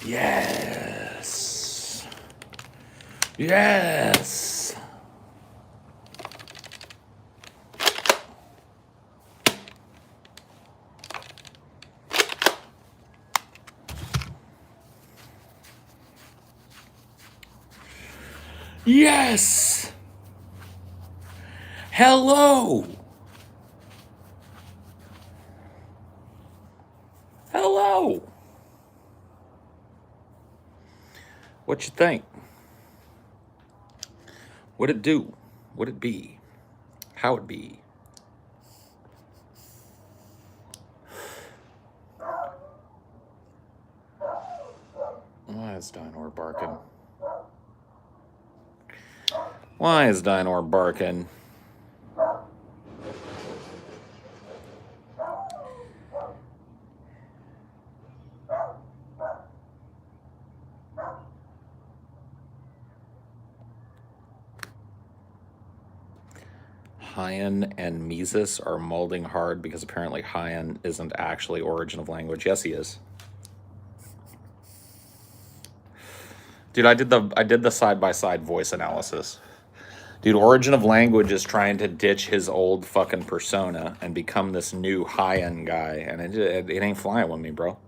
Yes. Yes. Yes. Hello. Hello. What you think? What it do? What it be? How it be? Why is Dinor barking? Why is Dinor barking? Haiyan and Mises are molding hard because apparently Haiyan isn't actually origin of language. Yes, he is. Dude, I did the side by side voice analysis. Dude, origin of language is trying to ditch his old fucking persona and become this new high-end guy, and it ain't flying with me, bro.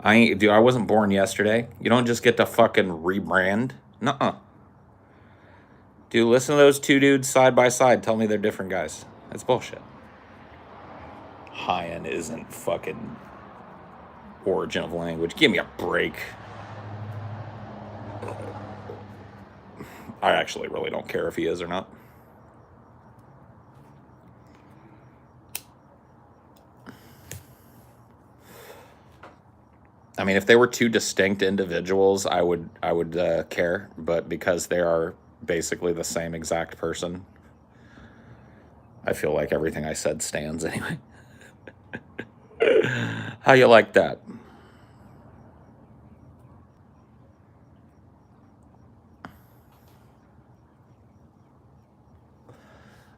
I wasn't born yesterday. You don't just get to fucking rebrand. Nuh-uh. Dude, listen to those two dudes side by side. Tell me they're different guys. That's bullshit. High-end isn't fucking origin of language. Give me a break. I actually really don't care if he is or not. I mean, if they were two distinct individuals, I would care, but because they are basically the same exact person, I feel like everything I said stands anyway. How you like that?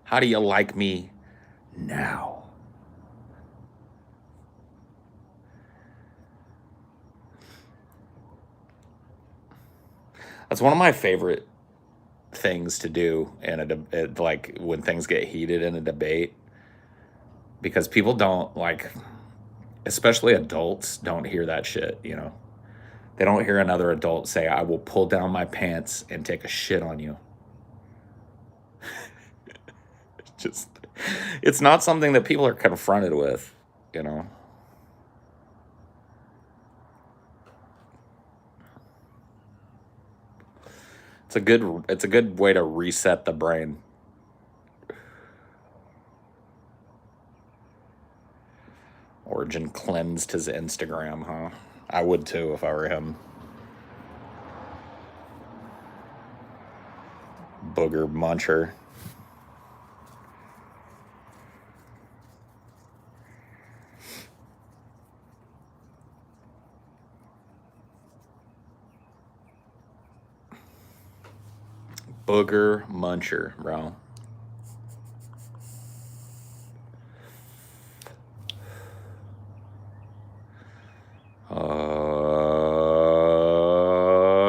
How do you like me now? That's one of my favorite things to do in like when things get heated in a debate, because people don't like, especially adults don't hear that shit, you know. They don't hear another adult say, "I will pull down my pants and take a shit on you." Just, it's not something that people are confronted with, you know. It's a good way to reset the brain. Origin cleansed his Instagram, huh? I would too if I were him. Booger muncher. Booger muncher, bro.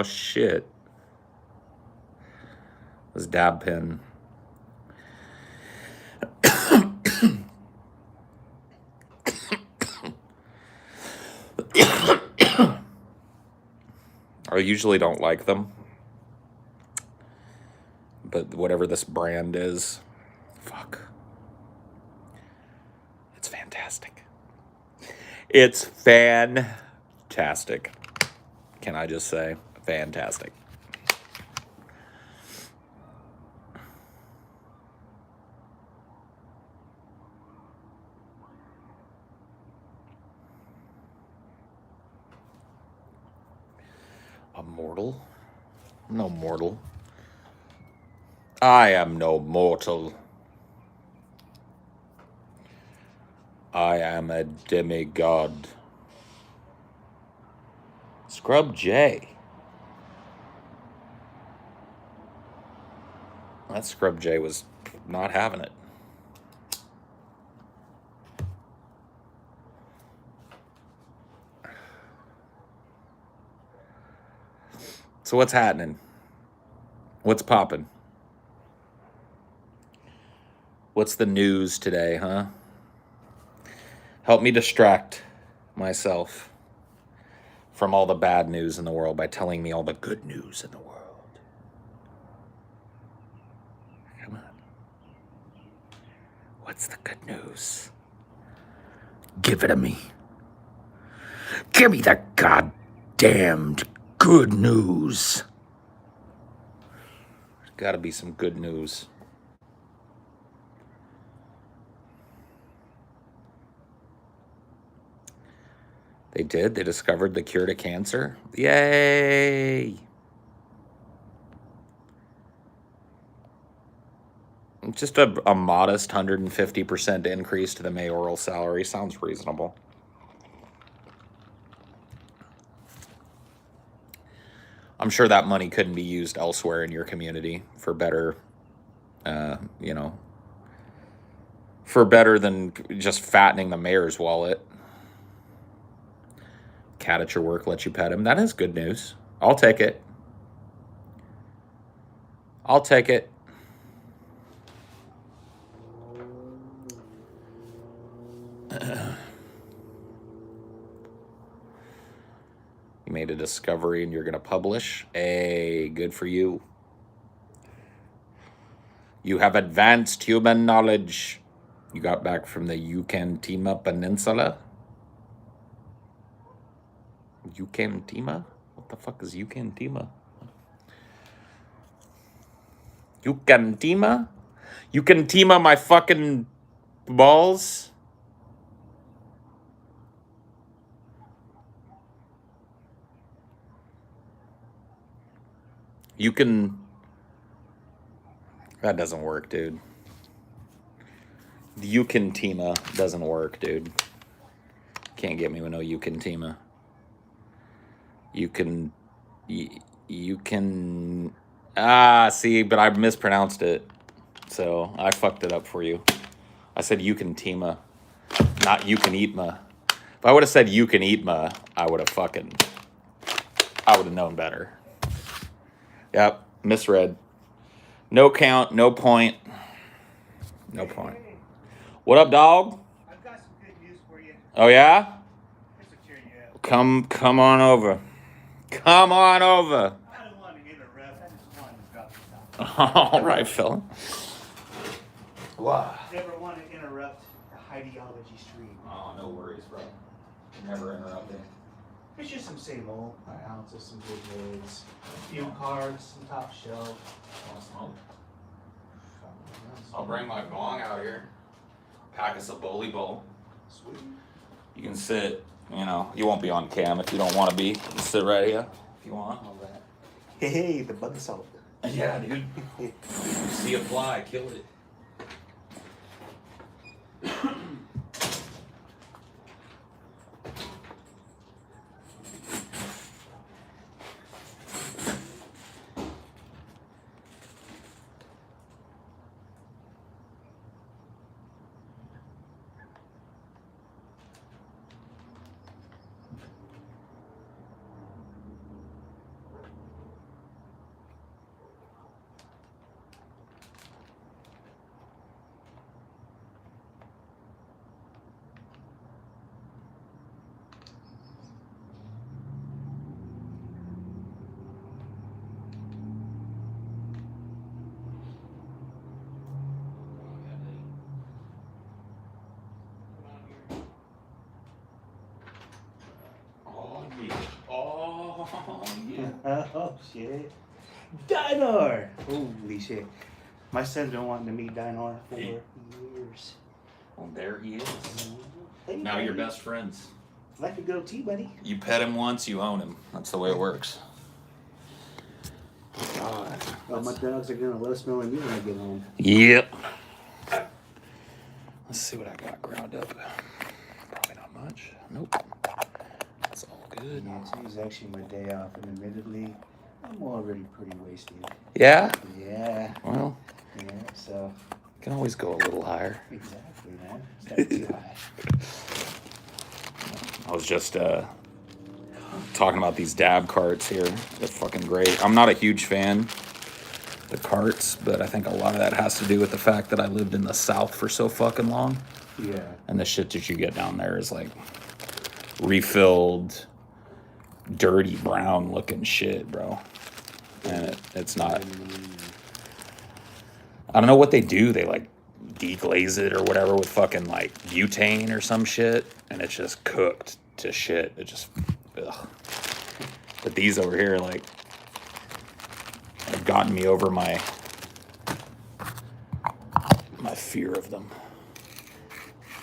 Shit. This dab pen. I usually don't like them, but whatever this brand is, fuck. It's fantastic. It's fantastic. Can I just say, fantastic. A mortal? No mortal. I am no mortal. I am a demigod. Scrub J. That Scrub J was not having it. So what's happening? What's popping? What's the news today, huh? Help me distract myself from all the bad news in the world by telling me all the good news in the world. Come on. What's the good news? Give it to me. Give me the goddamned good news. There's got to be some good news. They did. They discovered the cure to cancer. Yay! Just a modest 150% increase to the mayoral salary sounds reasonable. I'm sure that money couldn't be used elsewhere in your community for better, for better than just fattening the mayor's wallet. Cat at your work lets you pet him. That is good news. I'll take it. I'll take it. You made a discovery and you're going to publish. Hey, good for you. You have advanced human knowledge. You got back from the Yucatima Peninsula. Yucatima? What the fuck is Yucatima? Yucatima? Yucatima my fucking balls? You can... That doesn't work, dude. The Yucatima doesn't work, dude. Can't get me with no Yucatima. You can... see, but I mispronounced it. So I fucked it up for you. I said Yucatima, not you can eat ma. If I would have said you can eat ma, I would have known better. Yep, misread. No count, no point. No point. What up, dog? I've got some good news for you. Oh, yeah? This will cheer you up. Come on over. Come on over. I don't want to interrupt. I just wanted to drop this out. All right, fella. Wow. Never want to interrupt the Highdeology stream. Oh, no worries, bro. Never interrupting. It's just some same old ounces, some good goods, a few cards, some top shelf. Want to smoke? I'll bring my bong out here. Pack us a bully bowl. Sweet. You can sit, you won't be on cam if you don't want to be. You can sit right here if you want. All that. Hey, the bug salt. Yeah, dude. See a fly, kill it. Oh shit. Dinar! Holy shit. My son's been wanting to meet Dinar for years. Well, there he is. Hey, Now buddy. you're best friends. Like a goatee, buddy. You pet him once, you own him. That's the way it works. God. Oh, my dogs are gonna love smelling you when I get home. Yep. Let's see what I got ground up. Probably not much. Nope. That's all good. Yeah, today's actually my day off, and admittedly, I'm already pretty wasted. Yeah? Yeah. Well, Yeah, so. can always go a little higher. Exactly, man. It's not too high. I was just talking about these dab carts here. They're fucking great. I'm not a huge fan of the carts, but I think a lot of that has to do with the fact that I lived in the South for so fucking long. Yeah. And the shit that you get down there is like refilled, dirty brown looking shit, bro. And it's not. I don't know what they do. They like deglaze it or whatever with fucking like butane or some shit, and it's just cooked to shit. It just, ugh. But these over here, like, have gotten me over my fear of them.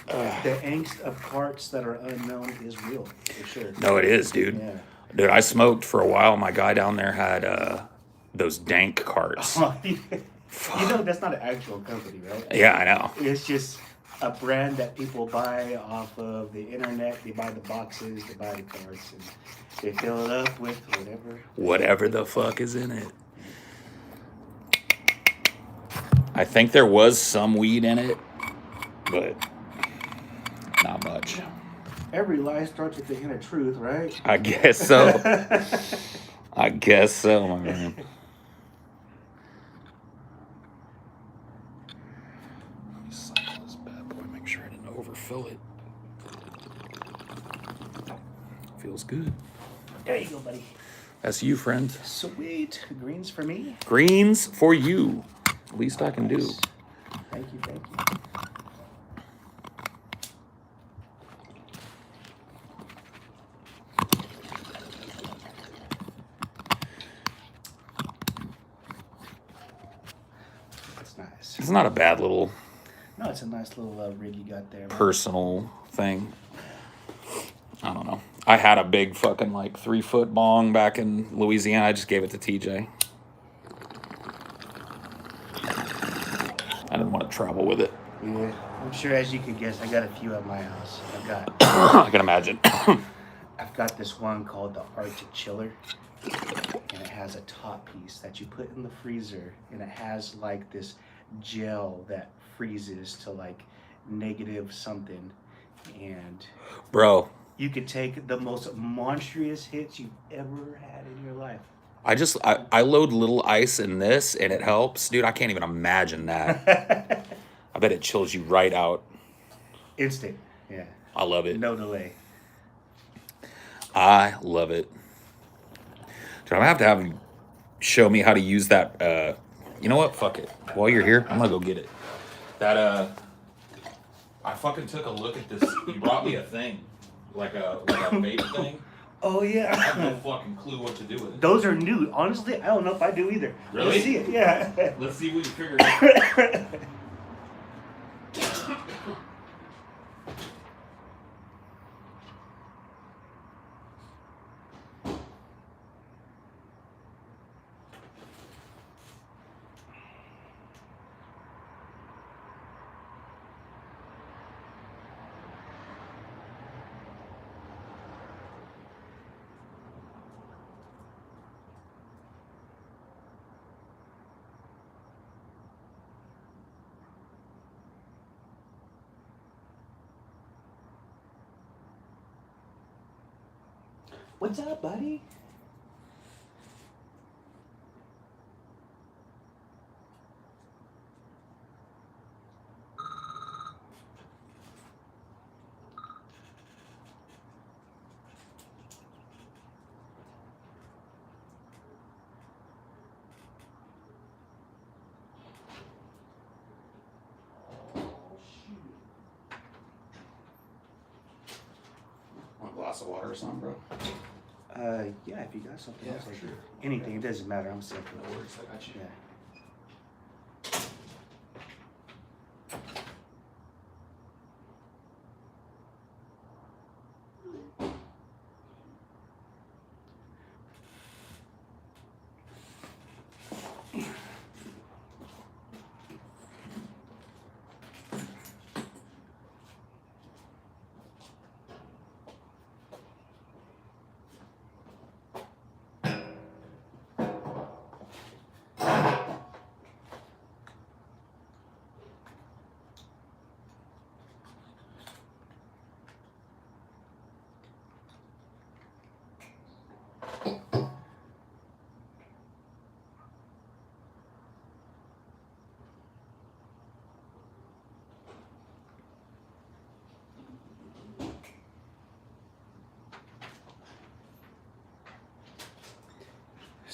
The angst of carts that are unknown is real, for sure. No, it is, dude. Yeah. Dude, I smoked for a while. My guy down there had those dank carts. You know, that's not an actual company, right? Yeah, I know. It's just a brand that people buy off of the internet. They buy the boxes, they buy the carts, and they fill it up with Whatever the fuck is in it. I think there was some weed in it, but not much. Every lie starts with a hint of truth, right? I guess so. I guess so, my man. Cycle this bad boy, make sure I didn't overfill it. Feels good. There you go, buddy. That's you, friend. Sweet. Greens for me. Greens for you. Least I can do. Thank you, thank you. That's nice. It's not a bad little No, it's a nice little rig you got there. Man. personal thing. I don't know. I had a big fucking like 3-foot bong back in Louisiana. I just gave it to TJ. I didn't want to travel with it. Yeah, I'm sure as you could guess, I got a few at my house. I can imagine. I've got this one called the Arctic Chiller, and it has a top piece that you put in the freezer, and it has like this gel that freezes to like negative something, and Bro, you could take the most monstrous hits you've ever had in your life. I load little ice in this and it helps. Dude, I can't even imagine that. I bet it chills you right out. Instant, yeah. I love it. No delay. I love it. Dude, I'm gonna have you show me how to use that. You know what? Fuck it. While you're here, I'm gonna go get it. That I fucking took a look at this. You brought me a thing, like a vape thing. Oh yeah. I have no fucking clue what to do with it. Those are new. Honestly, I don't know if I do either. Really? Let's see it. Yeah. Let's see what you figured out. What's up, buddy? Want a glass of water or something, bro? Yeah, if you got something Yeah, else, like sure. anything, it doesn't matter. I'm simple. No worries, I got you. Yeah.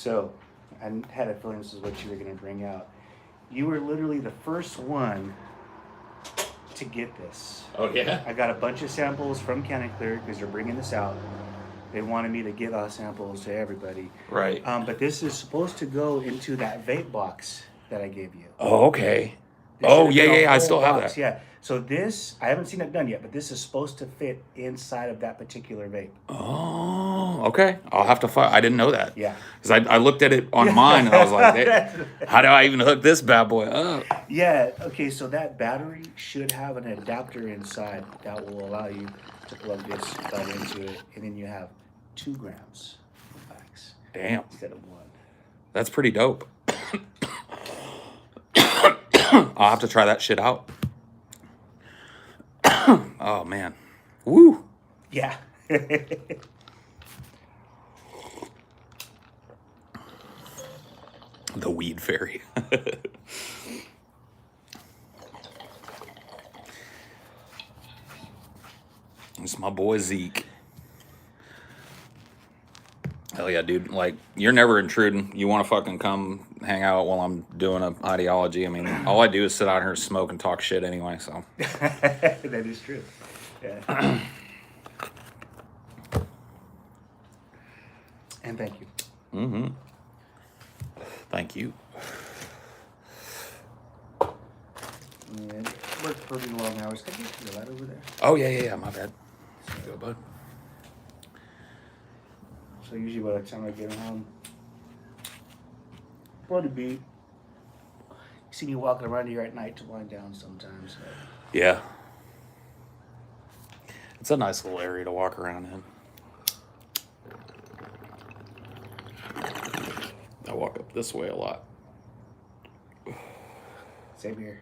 So, I had a feeling this is what you were going to bring out. You were literally the first one to get this. Oh yeah. I got a bunch of samples from Can Clear because they're bringing this out. They wanted me to give out samples to everybody. Right. But this is supposed to go into that vape box that I gave you. Oh, okay. This Oh, should yeah, have been a yeah, I whole still have box, that. Yeah. So this, I haven't seen it done yet, but this is supposed to fit inside of that particular vape. Oh, okay. I'll have to find. I didn't know that. Yeah. Because I looked at it on mine and I was like, hey, how do I even hook this bad boy up? Yeah. Okay. So that battery should have an adapter inside that will allow you to plug this right into it, and then you have 2 grams of wax Damn. instead of 1. That's pretty dope. I'll have to try that shit out. Oh, man. Woo. Yeah. The weed fairy. It's my boy Zeke. Hell yeah, dude. Like, you're never intruding. You want to fucking come hang out while I'm doing a Highdeology. I mean, all I do is sit out here and smoke and talk shit anyway, so. That is true. Yeah. And thank you. Mm-hmm. Thank you. And worked pretty long hours. Can I get your light over there? Oh, yeah, my bad. Go, bud. So usually by the time I get home, probably be. You see me walking around here at night to wind down sometimes. So. Yeah. It's a nice little area to walk around in. I walk up this way a lot. Same here.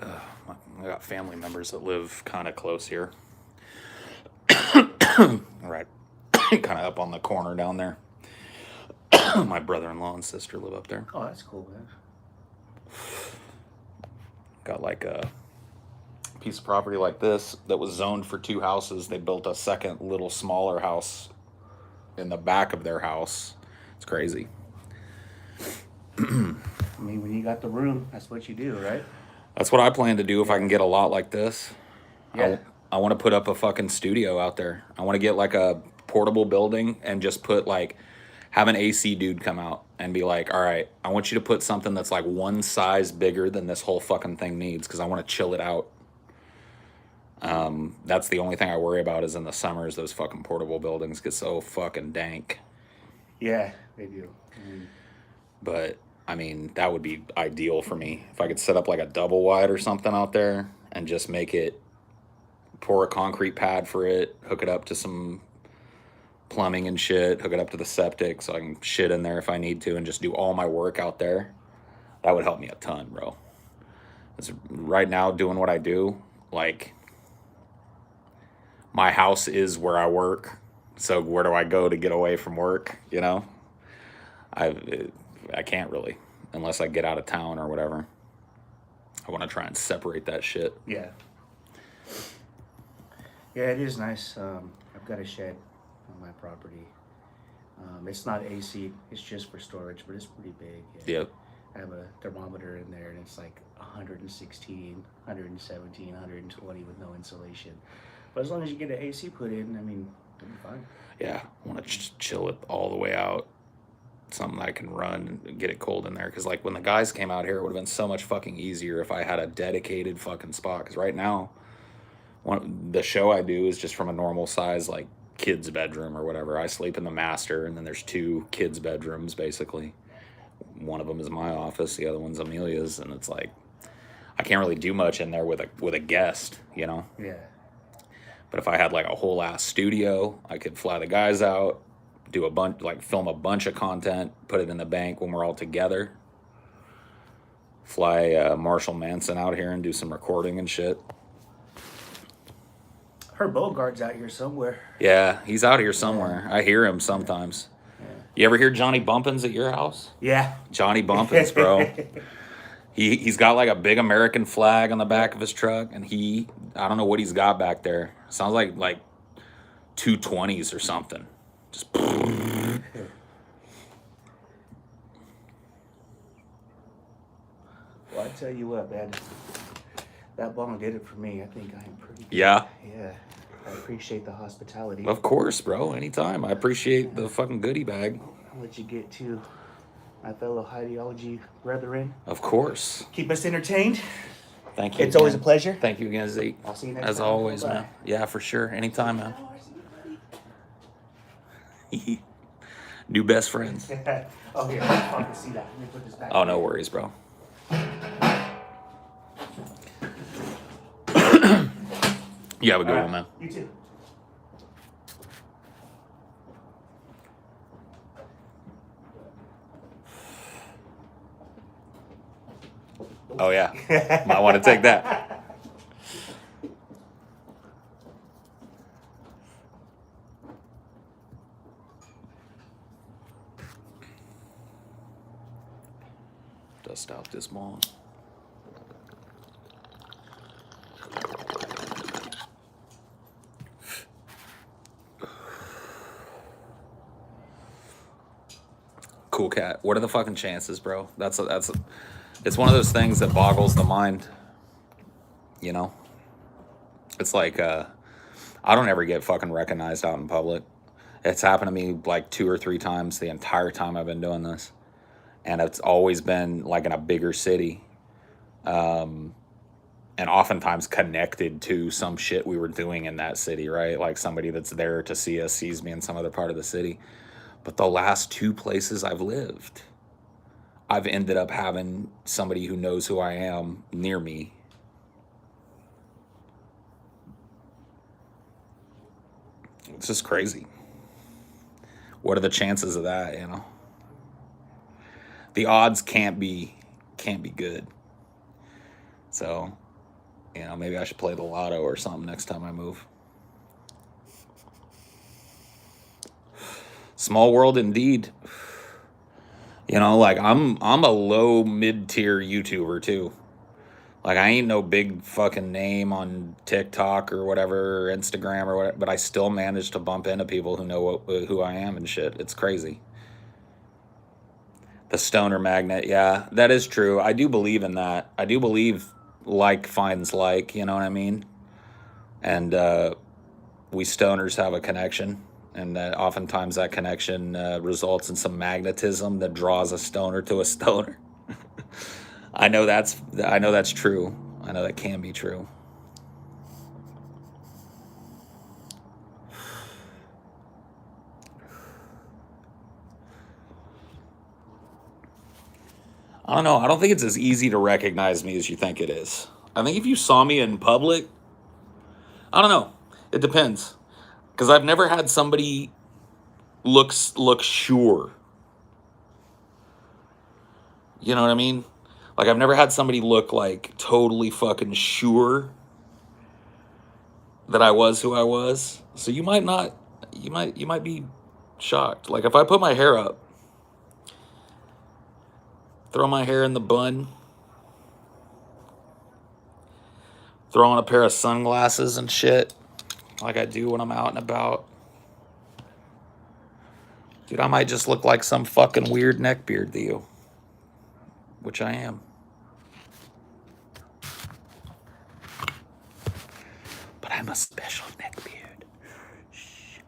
I got family members that live kind of close here. Right. Kind of up on the corner down there. My brother-in-law and sister live up there. Oh, that's cool, man. Got like a piece of property like this that was zoned for 2 houses. They built a second little smaller house in the back of their house. It's crazy. I mean, when you got the room, that's what you do, right? That's what I plan to do if I can get a lot like this. Yeah. I want to put up a fucking studio out there. I want to get like a portable building and just put like, have an AC dude come out and be like, all right, I want you to put something that's like 1 size bigger than this whole fucking thing needs because I want to chill it out. That's the only thing I worry about is in the summers, those fucking portable buildings get so fucking dank. Yeah, they do. But I mean, that would be ideal for me. If I could set up like a double wide or something out there and just make it, pour a concrete pad for it, hook it up to some plumbing and shit, hook it up to the septic so I can shit in there if I need to and just do all my work out there. That would help me a ton, bro. 'Cause right now, doing what I do, like, my house is where I work. So where do I go to get away from work, you know? I can't really, unless I get out of town or whatever. I want to try and separate that shit. Yeah. Yeah, it is nice. I've got a shed on my property. It's not AC, it's just for storage, but it's pretty big. Yep. I have a thermometer in there and it's like 116, 117, 120 with no insulation. But as long as you get an AC put in, I mean, it'll be fine. Yeah, I want to chill it all the way out. Something I can run and get it cold in there. Because, like, when the guys came out here, it would have been so much fucking easier if I had a dedicated fucking spot. Because right now, the show I do is just from a normal size, like, kid's bedroom or whatever. I sleep in the master, and then there's 2 kids' bedrooms, basically. One of them is my office, the other one's Amelia's, and it's like, I can't really do much in there with a guest, you know? Yeah. But if I had like a whole ass studio, I could fly the guys out, do a bunch, like film a bunch of content, put it in the bank when we're all together. Fly Marshall Manson out here and do some recording and shit. Her Bogart's out here somewhere. Yeah, he's out here somewhere. I hear him sometimes. Yeah. You ever hear Johnny Bumpins at your house? Yeah. Johnny Bumpins, bro. He's got like a big American flag on the back of his truck, and I don't know what he's got back there. Sounds like 220s or something. Just Well, I tell you what, man. That bong did it for me. I think I am pretty good. Yeah. Yeah. I appreciate the hospitality. Of course, bro. Anytime. I appreciate the fucking goodie bag. I'll let you get to my fellow Highdeology brethren. Of course. Keep us entertained. Thank you. It's always a pleasure. Thank you again, Zeke. I'll see you next As time. always, Bye-bye. man. Yeah, for sure. Anytime, man. New best friends. Oh, here. I can see that. Let me put this back. Oh, no worries, bro. You have a good one, man. You too. Oh, yeah. Might want to take that. Dust out this bong. Cool cat. What are the fucking chances, bro? It's one of those things that boggles the mind. You know? It's like, I don't ever get fucking recognized out in public. It's happened to me like 2 or 3 times the entire time I've been doing this. And it's always been like in a bigger city. And oftentimes connected to some shit we were doing in that city, right? Like somebody that's there to see us sees me in some other part of the city. But the last 2 places I've lived, I've ended up having somebody who knows who I am near me. It's just crazy. What are the chances of that, you know? The odds can't be good. So, you know, maybe I should play the lotto or something next time I move. Small world indeed. You know, like I'm a low mid-tier YouTuber too. Like I ain't no big fucking name on TikTok or whatever, or Instagram or whatever, but I still manage to bump into people who know who I am and shit. It's crazy. The stoner magnet, yeah, that is true. I do believe in that. I do believe like finds like, you know what I mean? And we stoners have a connection. And that oftentimes that connection results in some magnetism that draws a stoner to a stoner. I know that's true. I know that can be true. I don't know. I don't think it's as easy to recognize me as you think it is. I think if you saw me in public, I don't know. It depends. Because I've never had somebody look sure. You know what I mean? Like I've never had somebody look like totally fucking sure that I was who I was. So you might not, you might be shocked. Like if I put my hair up, throw my hair in the bun, throw on a pair of sunglasses and shit, like I do when I'm out and about, dude, I might just look like some fucking weird neckbeard to you, which I am. But I'm a special neckbeard. Shh.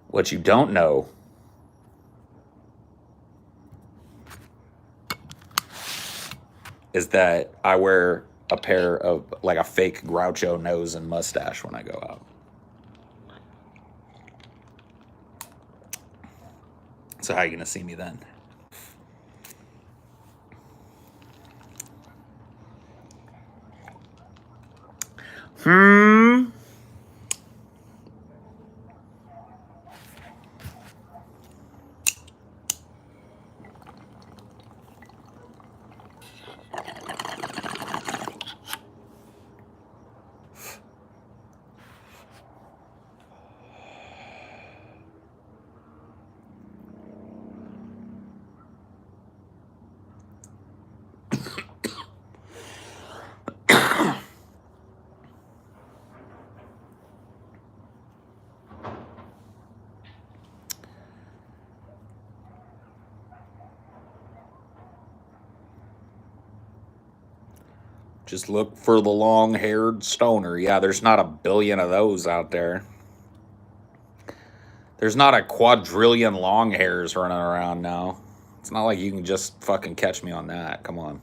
What you don't know is that I wear a pair of, like a fake Groucho nose and mustache when I go out. So how are you gonna see me then? Just look for the long-haired stoner. Yeah, there's not a billion of those out there. There's not a quadrillion long hairs running around now. It's not like you can just fucking catch me on that. Come on.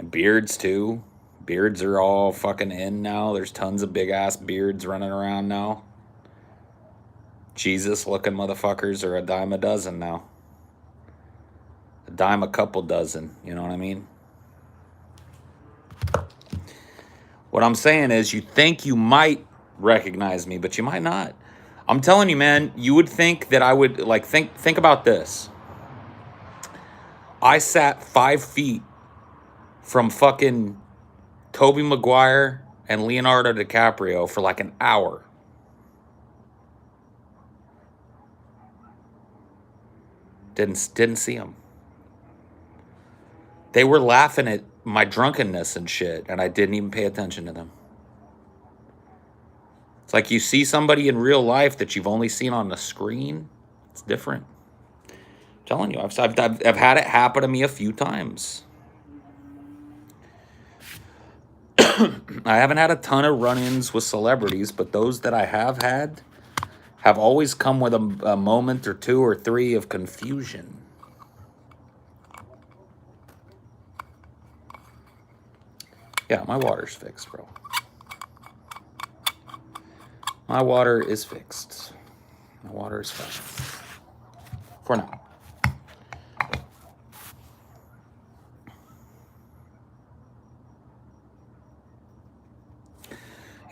And beards, too. Beards are all fucking in now. There's tons of big-ass beards running around now. Jesus-looking motherfuckers are a dime a dozen now. A dime a couple dozen. You know what I mean? What I'm saying is you think you might recognize me, but you might not. I'm telling you, man, you would think that I would, like, think about this. I sat 5 feet from fucking Tobey Maguire and Leonardo DiCaprio for like an hour. Didn't see them. They were laughing at my drunkenness and shit, and I didn't even pay attention to them. It's like you see somebody in real life that you've only seen on the screen. It's different. I'm telling you, I've had it happen to me a few times. I haven't had a ton of run-ins with celebrities, but those that I have had have always come with a moment or two or three of confusion. Yeah, my water's fixed, bro. My water is fixed. My water is fine. For now.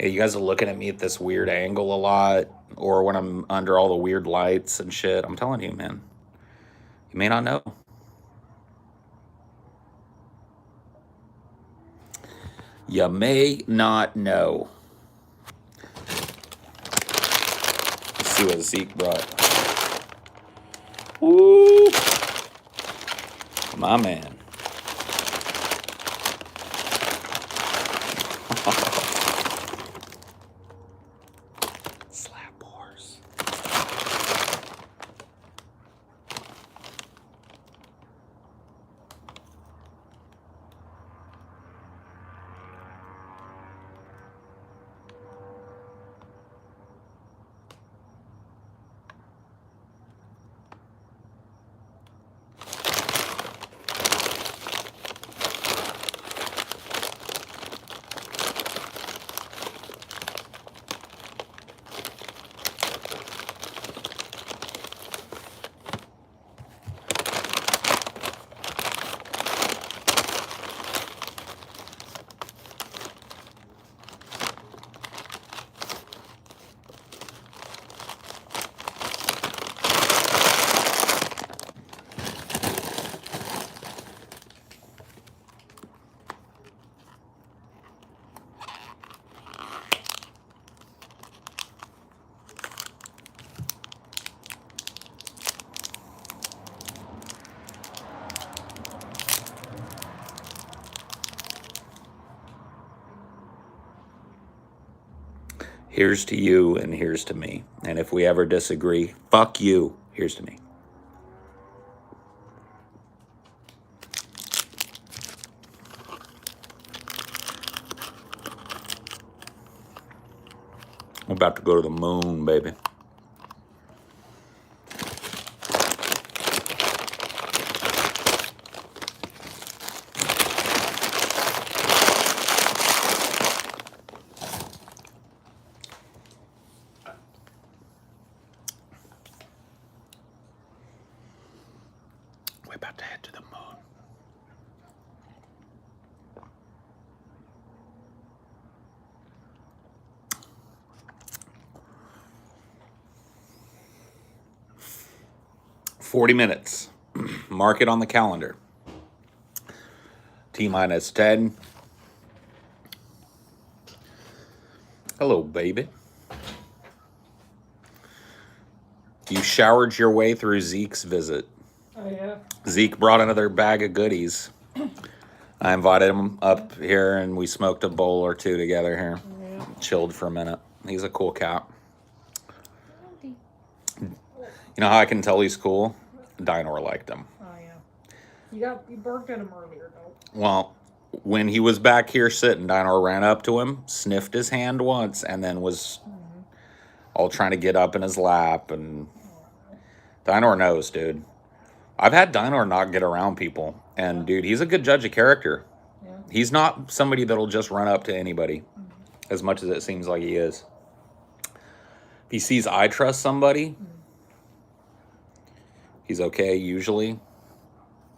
Hey, you guys are looking at me at this weird angle a lot, or when I'm under all the weird lights and shit. I'm telling you, man. You may not know. You may not know. Let's see what Zeke brought. Woo! My man. Slap bars. Here's to you and here's to me. And if we ever disagree, fuck you. Here's to me. I'm about to go to the moon, baby. We're about to head to the moon. $40. Mark it on the calendar. T-minus 10. Hello, baby. You showered your way through Zeke's visit. Oh, yeah. Zeke brought another bag of goodies. I invited him up here and we smoked a bowl or two together here. Yeah. Chilled for a minute. He's a cool cat. You know how I can tell he's cool? Dinor liked him. Oh, yeah. You barked at him earlier, though. Well, when he was back here sitting, Dino ran up to him, sniffed his hand once, and then was all trying to get up in his lap. And Dino knows, dude. I've had Dino not get around people, and dude, he's a good judge of character. Yeah. He's not somebody that'll just run up to anybody, as much as it seems like he is. If he sees I trust somebody, he's okay usually.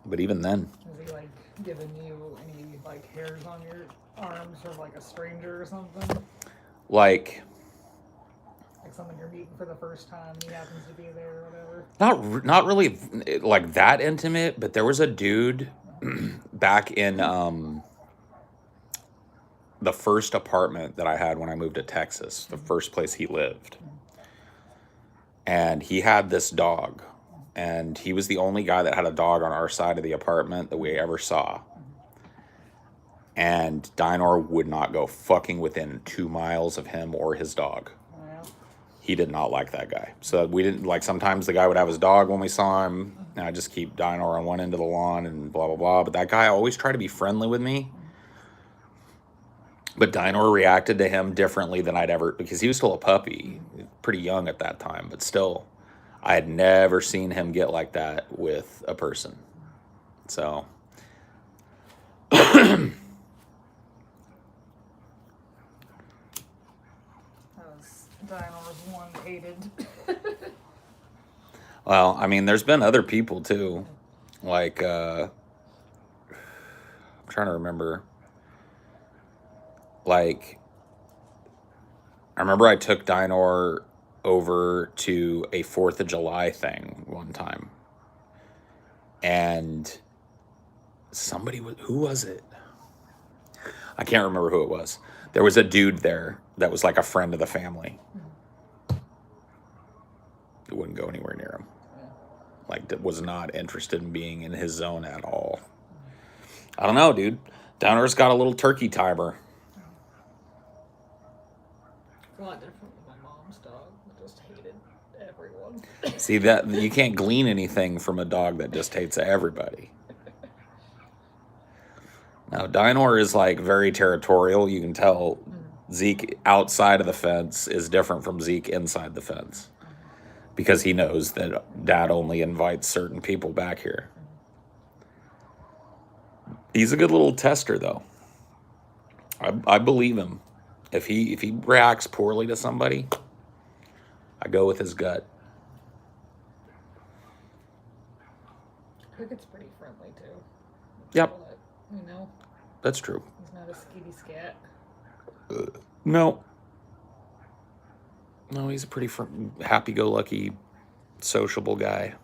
But even then, Is he like giving you any like hairs on your arms from like a stranger or something? like, Like someone you're meeting for the first time and he happens to be there or whatever? not really like that intimate, but there was a dude back in the first apartment that I had when I moved to Texas, the first place he lived. And he had this dog, and he was the only guy that had a dog on our side of the apartment that we ever saw. And Dinor would not go fucking within 2 miles of him or his dog. Yeah. He did not like that guy. So we didn't, like, sometimes the guy would have his dog when we saw him, and I'd just keep Dinor on one end of the lawn and blah, blah, blah. But that guy always tried to be friendly with me. But Dinor reacted to him differently than I'd ever, because he was still a puppy, pretty young at that time, but still, I had never seen him get like that with a person. So, That was Dinor's one hated. well, I mean, there's been other people too. Like, I'm trying to remember. Like, I remember I took Dinor over to a 4th of July thing one time. And somebody was, who was it? I can't remember who it was. There was a dude there that was like a friend of the family. It wouldn't go anywhere near him. Like, that was not interested in being in his zone at all. I don't know, dude. Dinor's got a little turkey timer. It's a lot different with my mom's dog. It just hated everyone. See, that you can't glean anything from a dog that just hates everybody. Now, Dinor is like very territorial. You can tell Zeke outside of the fence is different from Zeke inside the fence, because he knows that Dad only invites certain people back here. He's a good little tester, though. I believe him. If he reacts poorly to somebody, I go with his gut. Cricket's pretty friendly too. Yep. You know, That's true. he's not a skitty scat. No. No, he's a pretty happy-go-lucky, sociable guy.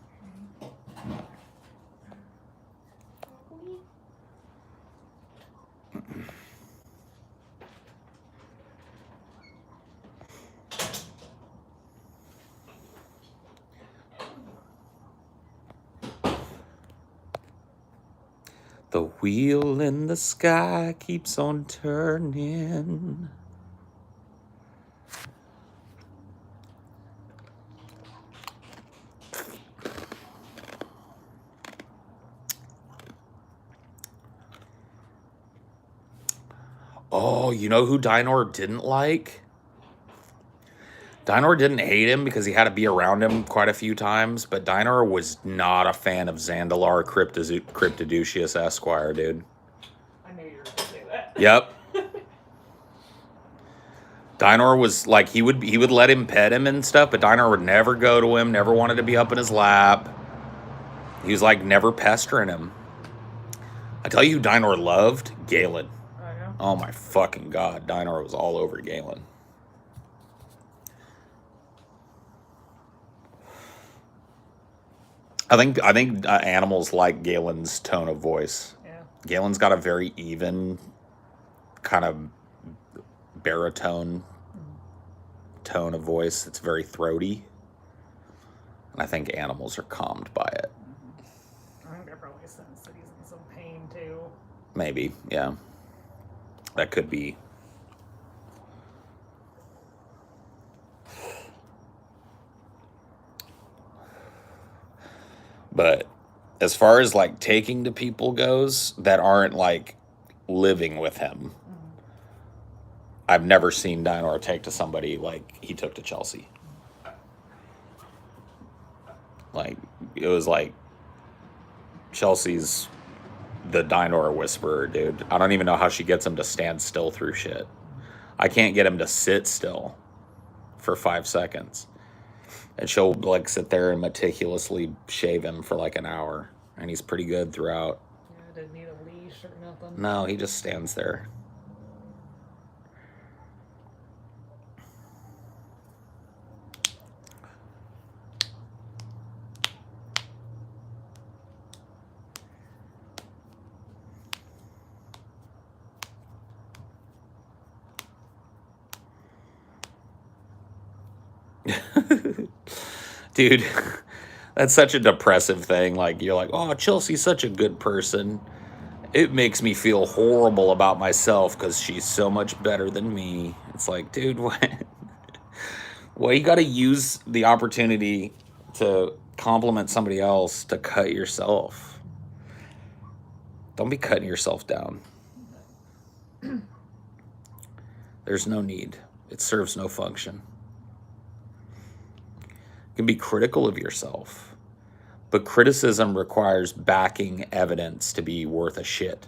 The wheel in the sky keeps on turning. Oh, you know who Dinor didn't like? Dinor didn't hate him because he had to be around him quite a few times, but Dinor was not a fan of Zandalar Cryptoduceus Esquire, dude. I knew you were going to say that. Yep. Dinor was like, he would let him pet him and stuff, but Dinor would never go to him, never wanted to be up in his lap. He was like never pestering him. I tell you who Dinor loved? Galen. Oh, yeah? Oh my fucking God. Dinor was all over Galen. I think animals like Galen's tone of voice. Yeah. Galen's got a very even kind of baritone tone of voice. It's very throaty. And I think animals are calmed by it. I think they're probably sense that he's in some pain too. Maybe, yeah. That could be. But as far as like taking to people goes that aren't like living with him, I've never seen Dinor take to somebody like he took to Chelsea. Like, it was like Chelsea's the Dinor whisperer, dude. I don't even know how she gets him to stand still through shit. I can't get him to sit still for 5 seconds. And she'll like sit there and meticulously shave him for like an hour. And he's pretty good throughout. Yeah, didn't need a leash or nothing. No, he just stands there. Dude, that's such a depressive thing. Like, you're like, oh, Chelsea's such a good person. It makes me feel horrible about myself because she's so much better than me. It's like, dude, what? Well, you got to use the opportunity to compliment somebody else to cut yourself. Don't be cutting yourself down. There's no need. It serves no function. You can be critical of yourself, but criticism requires backing evidence to be worth a shit.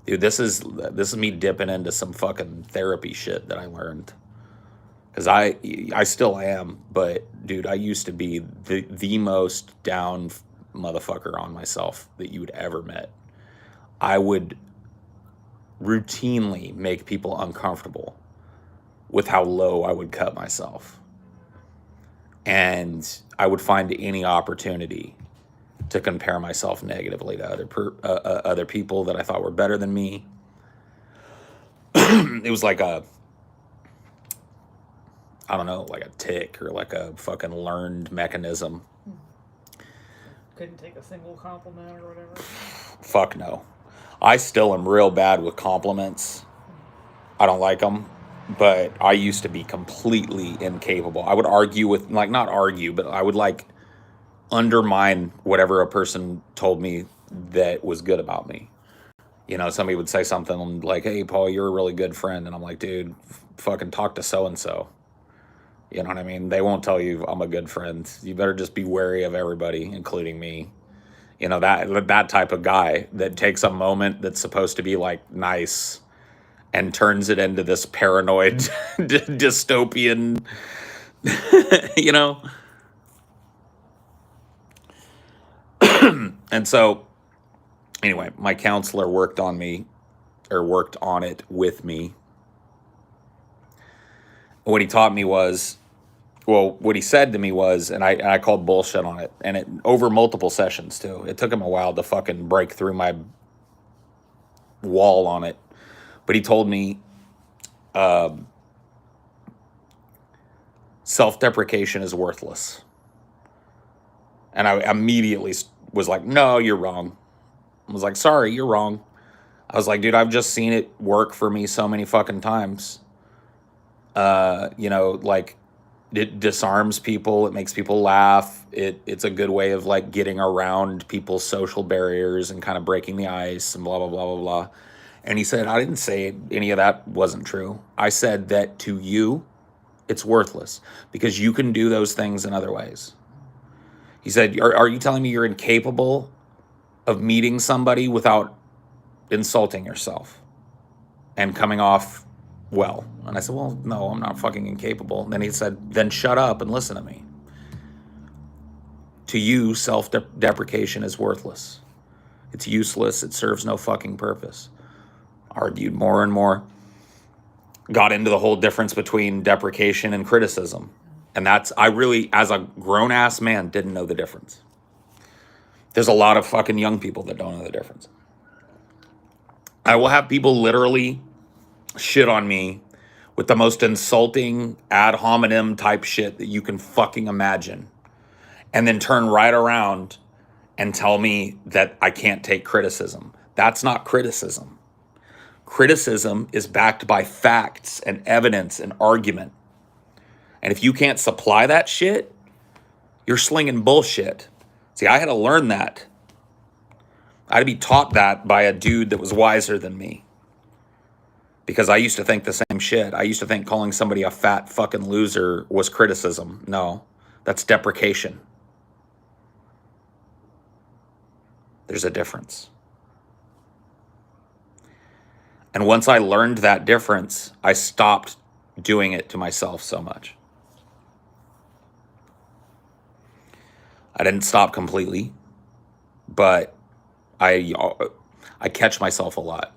Dude, this is me dipping into some fucking therapy shit that I learned. Because I still am, but dude, I used to be the most down motherfucker on myself that you would ever met. I would routinely make people uncomfortable with how low I would cut myself. And I would find any opportunity to compare myself negatively to other people that I thought were better than me. It was like I don't know, like a tick or like a fucking learned mechanism. Couldn't take a single compliment or whatever. Fuck no. I still am real bad with compliments. I don't like them. But I used to be completely incapable. I would argue with, like, not argue, but I would, like, undermine whatever a person told me that was good about me. You know, somebody would say something like, hey, Paul, you're a really good friend. And I'm like, dude, fucking talk to so-and-so. You know what I mean? They won't tell you I'm a good friend. You better just be wary of everybody, including me. You know, that type of guy that takes a moment that's supposed to be, like, nice and turns it into this paranoid dystopian, you know? And so, anyway, my counselor worked on it with me. What he taught me was, well, what he said to me was, and I called bullshit on it, and it over multiple sessions too. It took him a while to fucking break through my wall on it. But he told me, self-deprecation is worthless. And I immediately was like, no, you're wrong. I was like, sorry, you're wrong. I was like, dude, I've just seen it work for me so many fucking times. You know, like, it disarms people. It makes people laugh. It's a good way of, like, getting around people's social barriers and kind of breaking the ice and blah, blah, blah, blah, blah. And he said, I didn't say any of that wasn't true. I said that to you, it's worthless because you can do those things in other ways. He said, are you telling me you're incapable of meeting somebody without insulting yourself and coming off well? And I said, well, no, I'm not fucking incapable. And then he said, then shut up and listen to me. To you, self-deprecation is worthless. It's useless. It serves no fucking purpose. Argued more and more. Got into the whole difference between deprecation and criticism. And I really, as a grown-ass man, didn't know the difference. There's a lot of fucking young people that don't know the difference. I will have people literally shit on me with the most insulting ad hominem type shit that you can fucking imagine. And then turn right around and tell me that I can't take criticism. That's not criticism. Criticism is backed by facts and evidence and argument. And if you can't supply that shit, you're slinging bullshit. See, I had to learn that. I had to be taught that by a dude that was wiser than me. Because I used to think the same shit. I used to think calling somebody a fat fucking loser was criticism. No, that's deprecation. There's a difference. And once I learned that difference, I stopped doing it to myself so much. I didn't stop completely, but I catch myself a lot.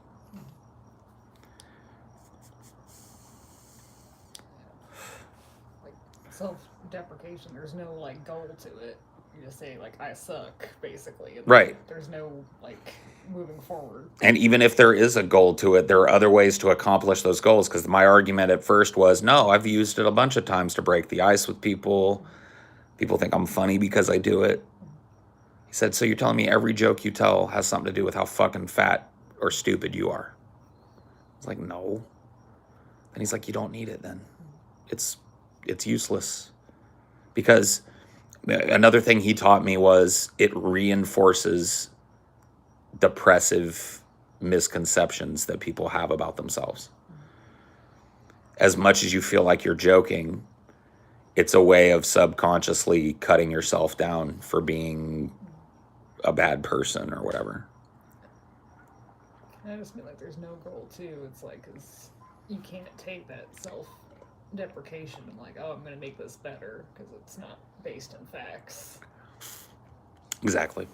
Like self-deprecation, there's no like goal to it. You just say like I suck, basically. And Right. There's no like moving forward. And even if there is a goal to it, there are other ways to accomplish those goals. Because my argument at first was, no, I've used it a bunch of times to break the ice with people. People think I'm funny because I do it. He said, so you're telling me every joke you tell has something to do with how fucking fat or stupid you are? I was like, no. And he's like, you don't need it then. It's useless. Because another thing he taught me was it reinforces depressive misconceptions that people have about themselves. As much as you feel like you're joking, it's a way of subconsciously cutting yourself down for being a bad person or whatever. I just mean like there's no goal too. It's like, 'cause you can't take that self-deprecation and like, oh, I'm gonna make this better, because it's not based in facts. Exactly.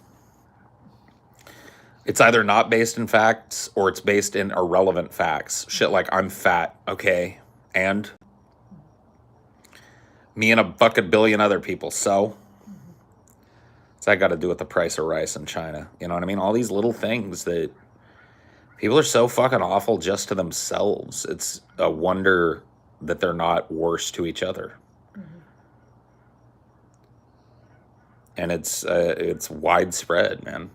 It's either not based in facts or it's based in irrelevant facts. Shit like I'm fat, okay, and me and a fucking billion other people. So what's that got to do with the price of rice in China? You know what I mean? All these little things that people are so fucking awful just to themselves. It's a wonder that they're not worse to each other. And it's widespread, man.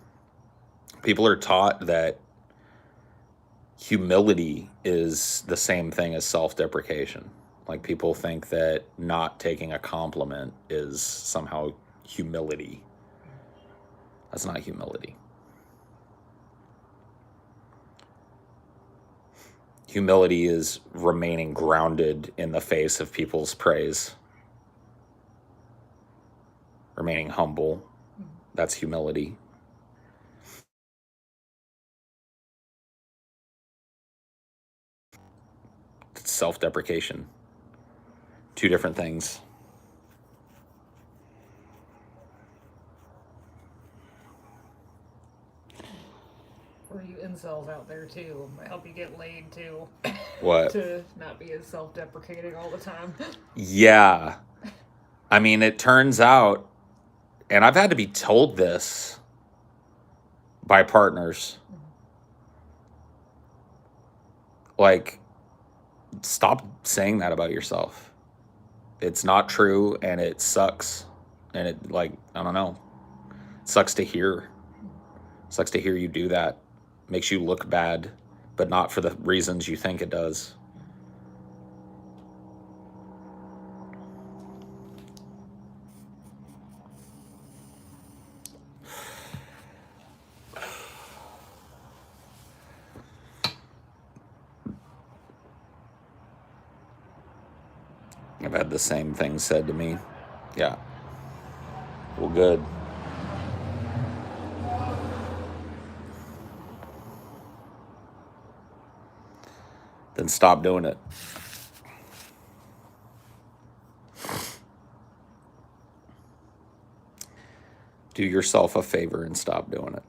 People are taught that humility is the same thing as self-deprecation. Like people think that not taking a compliment is somehow humility. That's not humility. Humility is remaining grounded in the face of people's praise. Remaining humble. That's humility. It's self-deprecation. Two different things. For you incels out there too, might help you get laid too. What? To not be as self-deprecating all the time. Yeah. I mean, it turns out, and I've had to be told this by partners, like, stop saying that about yourself. It's not true and it sucks. And it, like, I don't know, it sucks to hear. It sucks to hear you do that. Makes you look bad, but not for the reasons you think it does. I've had the same thing said to me. Yeah. Well, good. Then stop doing it. Do yourself a favor and stop doing it.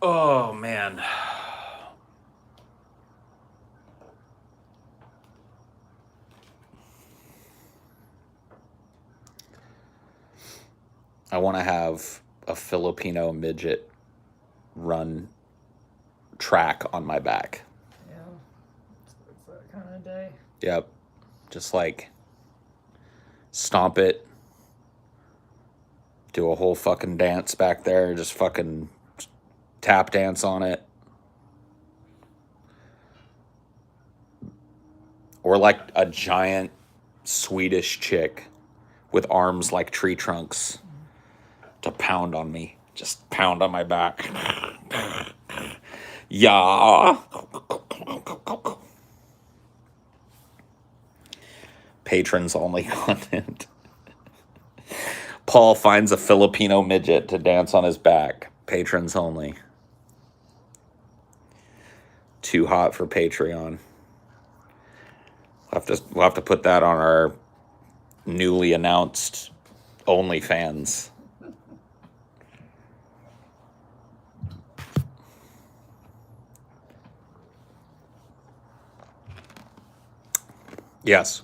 Oh, man. I want to have a Filipino midget run track on my back. Yeah, it's that kind of day. Yep. Just like stomp it, do a whole fucking dance back there, just fucking tap dance on it. Or like a giant Swedish chick with arms like tree trunks to pound on me. Just pound on my back. Yeah. Patrons only content. Paul finds a Filipino midget to dance on his back. Patrons only. Too hot for Patreon. We'll have to put that on our newly announced OnlyFans. Yes.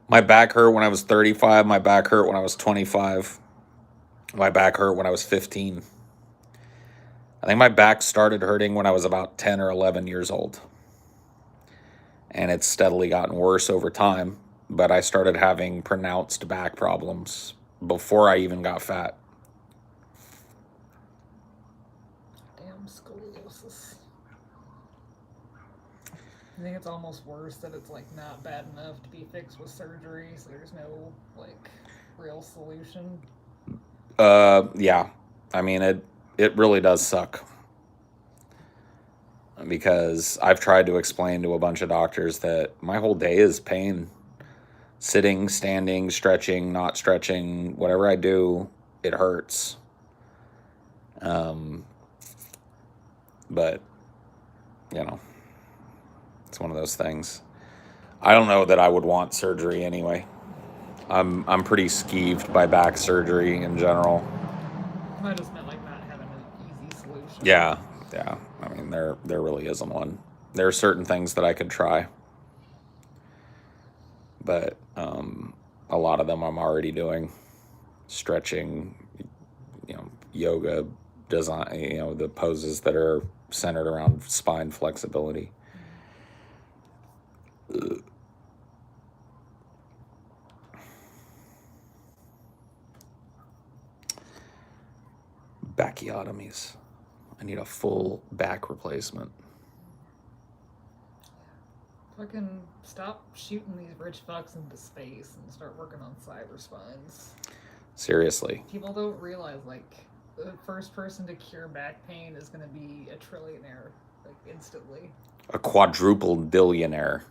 My back hurt when I was 35. My back hurt when I was 25. My back hurt when I was 15. I think my back started hurting when I was about 10 or 11 years old. And it's steadily gotten worse over time. But I started having pronounced back problems before I even got fat. Damn scoliosis. I think it's almost worse that it's like not bad enough to be fixed with surgery, so there's no like real solution. Yeah. I mean, it really does suck. Because I've tried to explain to a bunch of doctors that my whole day is pain. Sitting, standing, stretching, not stretching, whatever I do, it hurts. But, you know, it's one of those things. I don't know that I would want surgery anyway. I'm pretty skeeved by back surgery in general. I just meant like not having an easy solution. Yeah. I mean, there really isn't one. There are certain things that I could try, but a lot of them I'm already doing. Stretching, yoga, design, the poses that are centered around spine flexibility. Bacchiotomies. I need a full back replacement. Fucking stop shooting these rich fucks into space and start working on cyber spines. Seriously. People don't realize, like, the first person to cure back pain is going to be a trillionaire, like, instantly. A quadruple billionaire.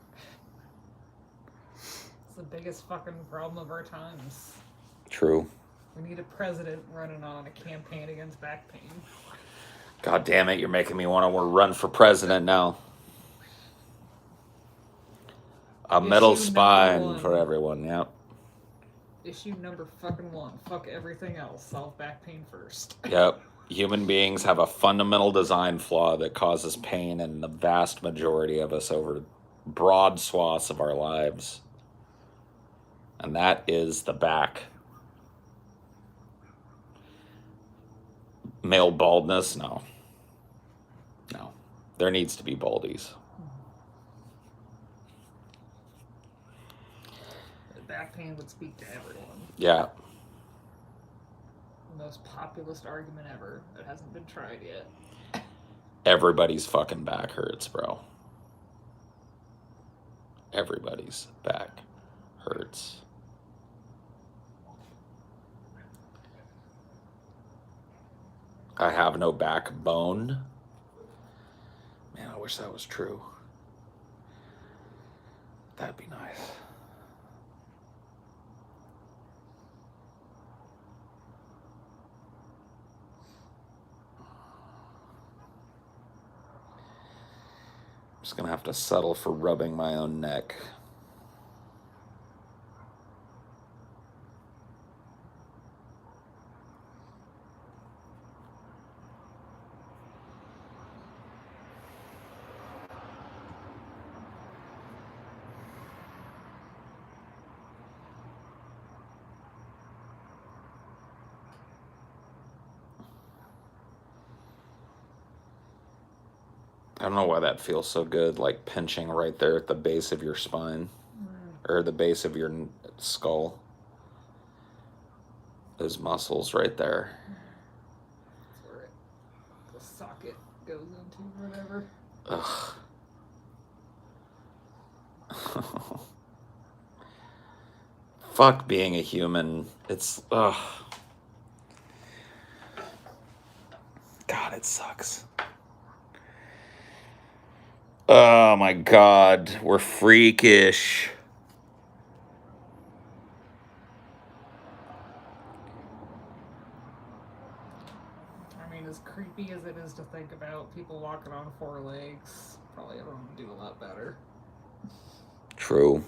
It's the biggest fucking problem of our times. True. We need a president running on a campaign against back pain. God damn it, you're making me want to run for president now. A metal spine for everyone, yep. Issue number fucking 1. Fuck everything else. Solve back pain first. Yep. Human beings have a fundamental design flaw that causes pain in the vast majority of us over broad swaths of our lives. And that is the back. Male baldness? No. There needs to be baldies. Back pain would speak to everyone. Yeah. The most populist argument ever that hasn't been tried yet. Everybody's fucking back hurts, bro. Everybody's back hurts. I have no backbone. Man, I wish that was true. That'd be nice. I'm just gonna have to settle for rubbing my own neck. don't know why that feels so good, like pinching right there at the base of your spine or the base of your skull. Those muscles right there. That's where the socket goes into, or whatever. Ugh. Fuck being a human. It's, ugh. God, it sucks. Oh my God, we're freakish. I mean, as creepy as it is to think about people walking on 4 legs, probably everyone would do a lot better. True.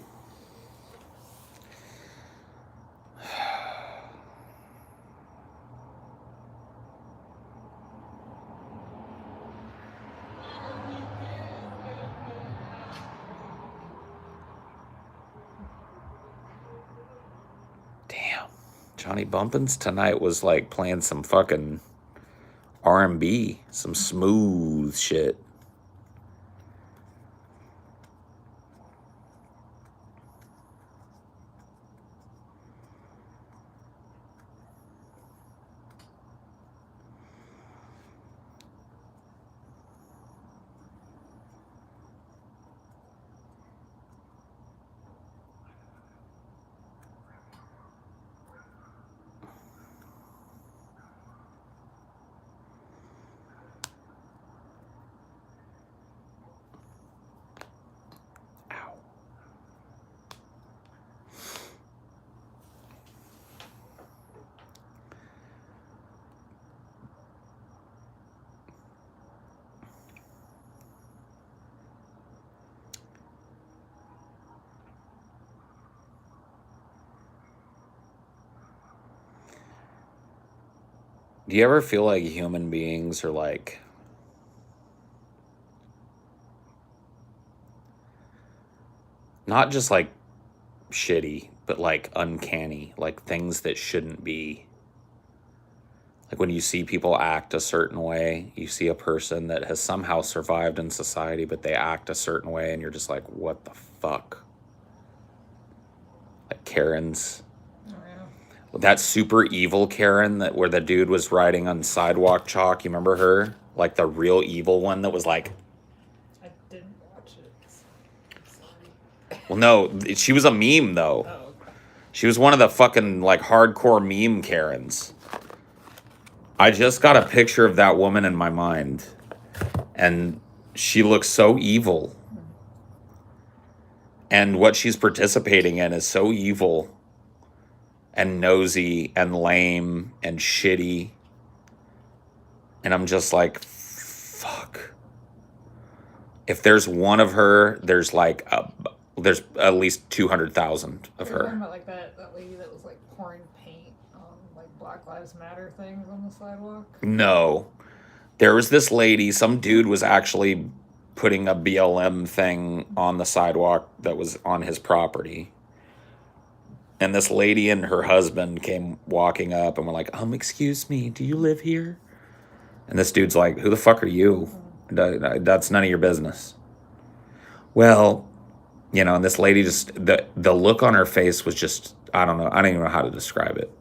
Damn. Johnny Bumpins tonight was like playing some fucking R&B, some smooth shit. Ow. Do you ever feel like human beings are like not just like shitty, but like uncanny, like things that shouldn't be? Like when you see people act a certain way, you see a person that has somehow survived in society, but they act a certain way, and you're just like, what the fuck? Like Karens. Oh, yeah. That super evil Karen that where the dude was riding on sidewalk chalk, you remember her? Like the real evil one that was like, I didn't watch it. So I'm sorry. well, no, she was a meme though. Oh, okay. She was one of the fucking like hardcore meme Karens. I just got a picture of that woman in my mind, and she looks so evil. And what she's participating in is so evil and nosy and lame and shitty. And I'm just like, fuck. If there's one of her, there's like there's at least 200,000 of You're talking her. about like that lady that was like pouring paint on like Black Lives Matter things on the sidewalk. No. There was this lady, some dude was actually putting a BLM thing on the sidewalk that was on his property. And this lady and her husband came walking up and were like, excuse me, do you live here? And this dude's like, who the fuck are you? That's none of your business. Well, and this lady just, the look on her face was just, I don't know. I don't even know how to describe it.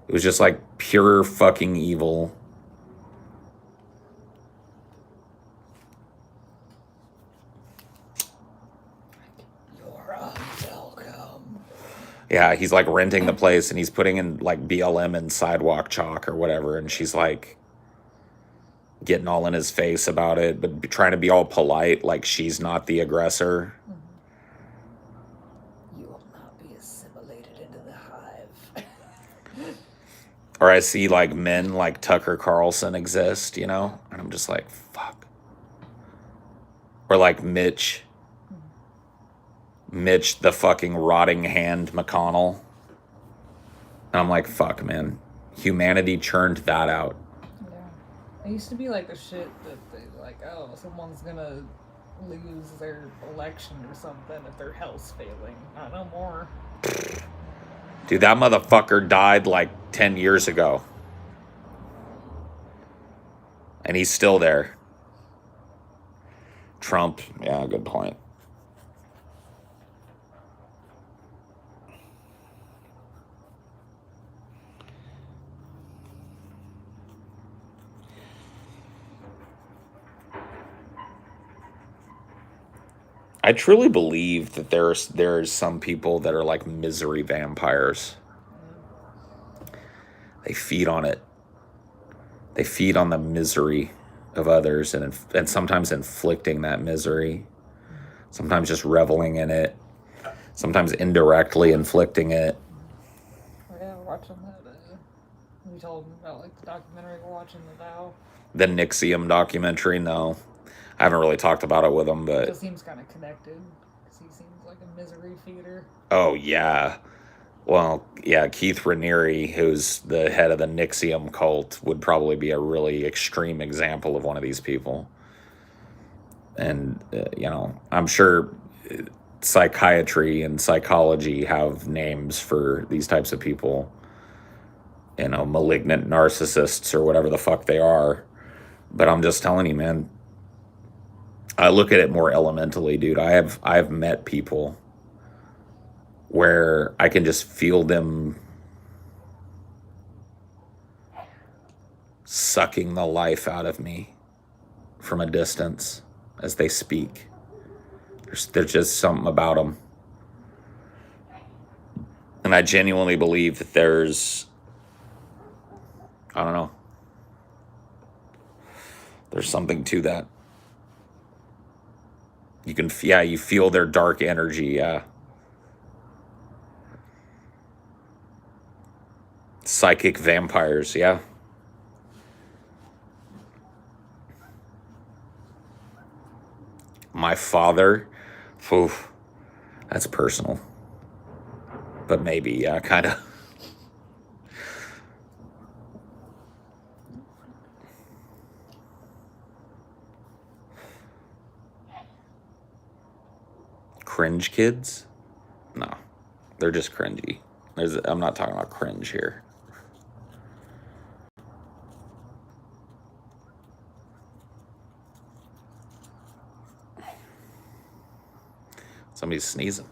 It was just like pure fucking evil. You're unwelcome. Yeah, he's like renting the place and he's putting in like BLM and sidewalk chalk or whatever. And she's like getting all in his face about it, but trying to be all polite, like she's not the aggressor. You will not be assimilated into the hive. Or I see like men like Tucker Carlson exist, and I'm just like, fuck. Or like Mitch, the fucking rotting hand McConnell. And I'm like, fuck, man. Humanity churned that out. Yeah. It used to be like a shit that they like, oh, someone's gonna lose their election or something if their health's failing. Not no more. Dude, that motherfucker died like 10 years ago. And he's still there. Trump, yeah, good point. I truly believe that there's some people that are like misery vampires. They feed on it. They feed on the misery of others, and sometimes inflicting that misery, sometimes just reveling in it, sometimes indirectly inflicting it. Oh, yeah, we're watching that. We told him about like the documentary we're watching, the Vow. The Nixium documentary, no. I haven't really talked about it with him, It but just seems kind of connected because he seems like a misery feeder. oh yeah. Well, yeah, Keith Raniere, who's the head of the Nixium cult, would probably be a really extreme example of one of these people. And, I'm sure psychiatry and psychology have names for these types of people, malignant narcissists or whatever the fuck they are. But I'm just telling you, man, I look at it more elementally, dude. I've met people where I can just feel them sucking the life out of me from a distance as they speak. There's just something about them. And I genuinely believe that I don't know, there's something to that. You feel their dark energy, yeah. Psychic vampires, yeah. My father, oof, that's personal. But maybe, yeah, kind of. Cringe kids? No, they're just cringy. I'm not talking about cringe here. Somebody's sneezing.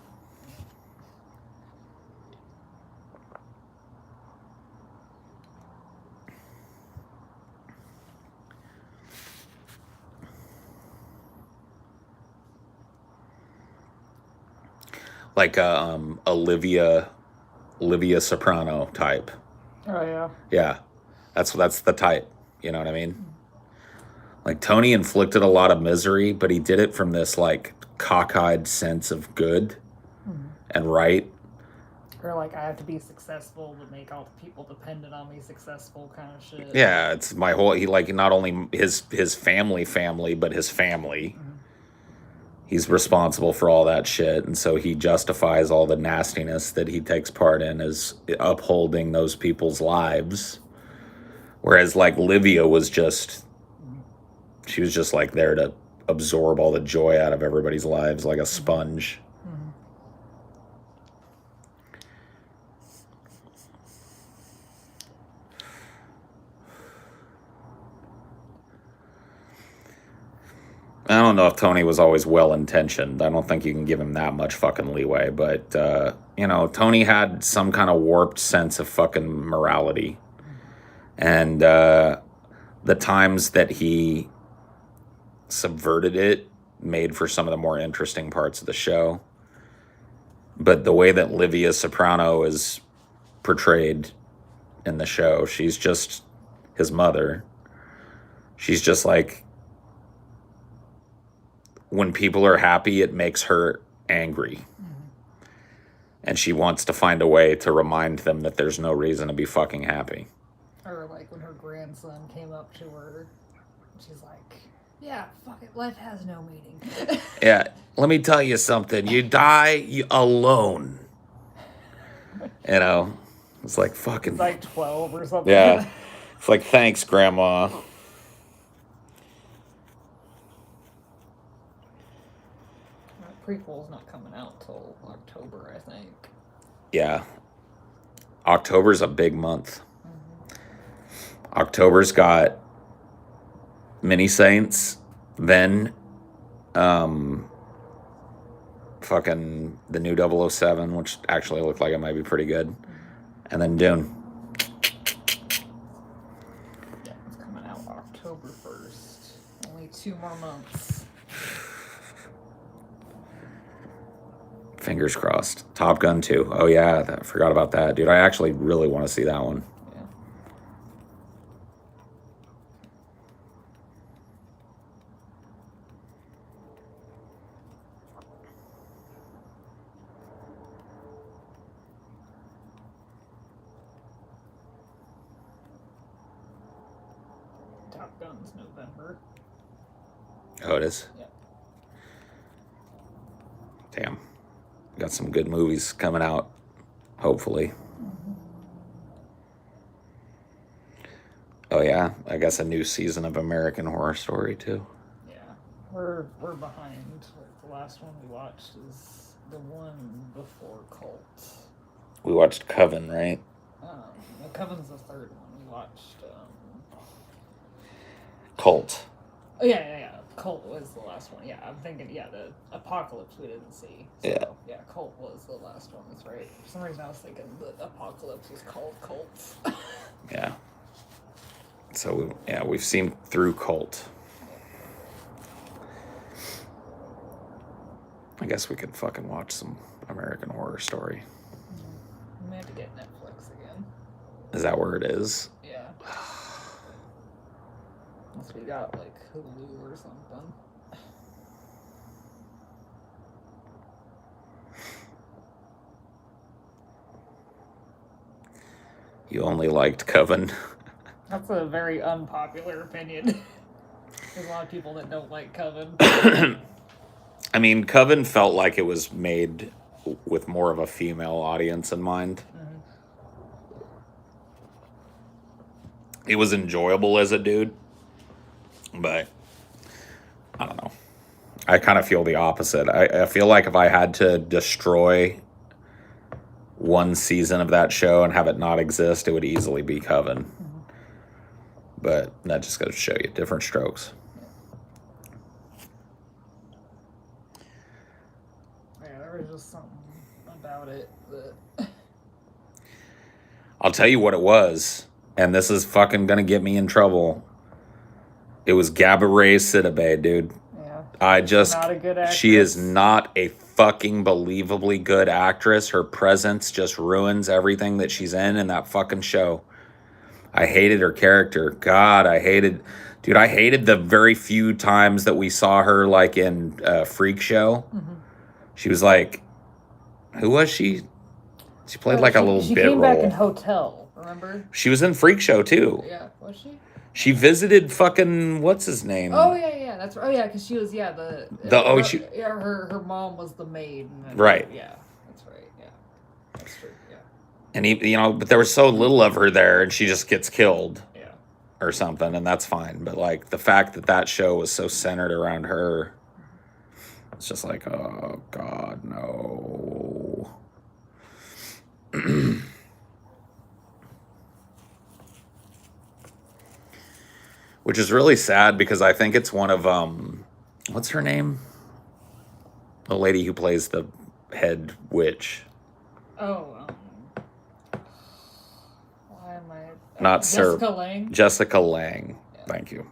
Like Olivia Soprano type. Oh yeah. Yeah, that's the type. You know what I mean? Like Tony inflicted a lot of misery, but he did it from this like cockeyed sense of good and right. Or like I have to be successful to make all the people dependent on me successful kind of shit. Yeah, it's my whole. He like not only his family, but his family. He's responsible for all that shit, and so he justifies all the nastiness that he takes part in as upholding those people's lives. Whereas like Livia was just, she was just like there to absorb all the joy out of everybody's lives like a sponge. I don't know if Tony was always well-intentioned. I don't think you can give him that much fucking leeway. But, Tony had some kind of warped sense of fucking morality. And the times that he subverted it made for some of the more interesting parts of the show. But the way that Livia Soprano is portrayed in the show, she's just his mother. She's just like, when people are happy, it makes her angry. And she wants to find a way to remind them that there's no reason to be fucking happy. Or like when her grandson came up to her, she's like, yeah, fuck it, life has no meaning. Yeah, let me tell you something. You die alone. It's like fucking... It's like 12 or something. Yeah. It's like, thanks, Grandma. Prequel's not coming out till October, I think. Yeah. October's a big month. October's got Mini Saints, then fucking the new 007, which actually looked like it might be pretty good. And then Dune. Yeah, it's coming out October 1st. Only 2 more months. Fingers crossed. Top Gun 2. Oh, yeah. I forgot about that. Dude, I actually really want to see that one. Yeah. Top Gun's November. Oh, it is? Yep. Damn. Got some good movies coming out, hopefully. Oh, yeah. I guess a new season of American Horror Story, too. Yeah. We're behind. Like, the last one we watched is the one before Cult. We watched Coven, right? Well, Coven's the third one. We watched Cult. Oh yeah. Cult was the last one. Yeah, I'm thinking. Yeah, the Apocalypse we didn't see. So, yeah. Cult was the last one. That's right. For some reason, I was thinking the Apocalypse was called Cult. Yeah. So, we've seen through Cult. I guess we could fucking watch some American Horror Story. We have to get Netflix again. Is that where it is? Yeah. Unless we got like Hulu or something. You only liked Coven. That's a very unpopular opinion. There's a lot of people that don't like Coven. I mean, Coven felt like it was made with more of a female audience in mind. Mm-hmm. It was enjoyable as a dude, but I don't know. I kind of feel the opposite. I feel like if I had to destroy one season of that show and have it not exist, it would easily be Coven. Mm-hmm. But that just goes to show you different strokes. Yeah, there was just something about it that... I'll tell you what it was, and this is fucking gonna get me in trouble. It was Gabourey Sidibe, dude. Yeah. Not a good actress. She is not a fucking believably good actress. Her presence just ruins everything that she's in that fucking show. I hated her character. God, I hated the very few times that we saw her like in Freak Show. Mm-hmm. She was like, who was she? She played like a little bit role. She came back in Hotel, remember? She was in Freak Show too. Yeah, was she? She visited fucking what's his name? Oh yeah, that's right. Oh yeah, because she was her mom was the maid. Right. Yeah, that's right. Yeah, that's true. Yeah. And but there was so little of her there, and she just gets killed. Yeah. Or something, and that's fine. But like the fact that show was so centered around her, it's just like, oh God, no. Which is really sad because I think it's one of what's her name? The lady who plays the head witch. Oh, why am I? Not Jessica Lange. Jessica Lange. Yeah. Thank you.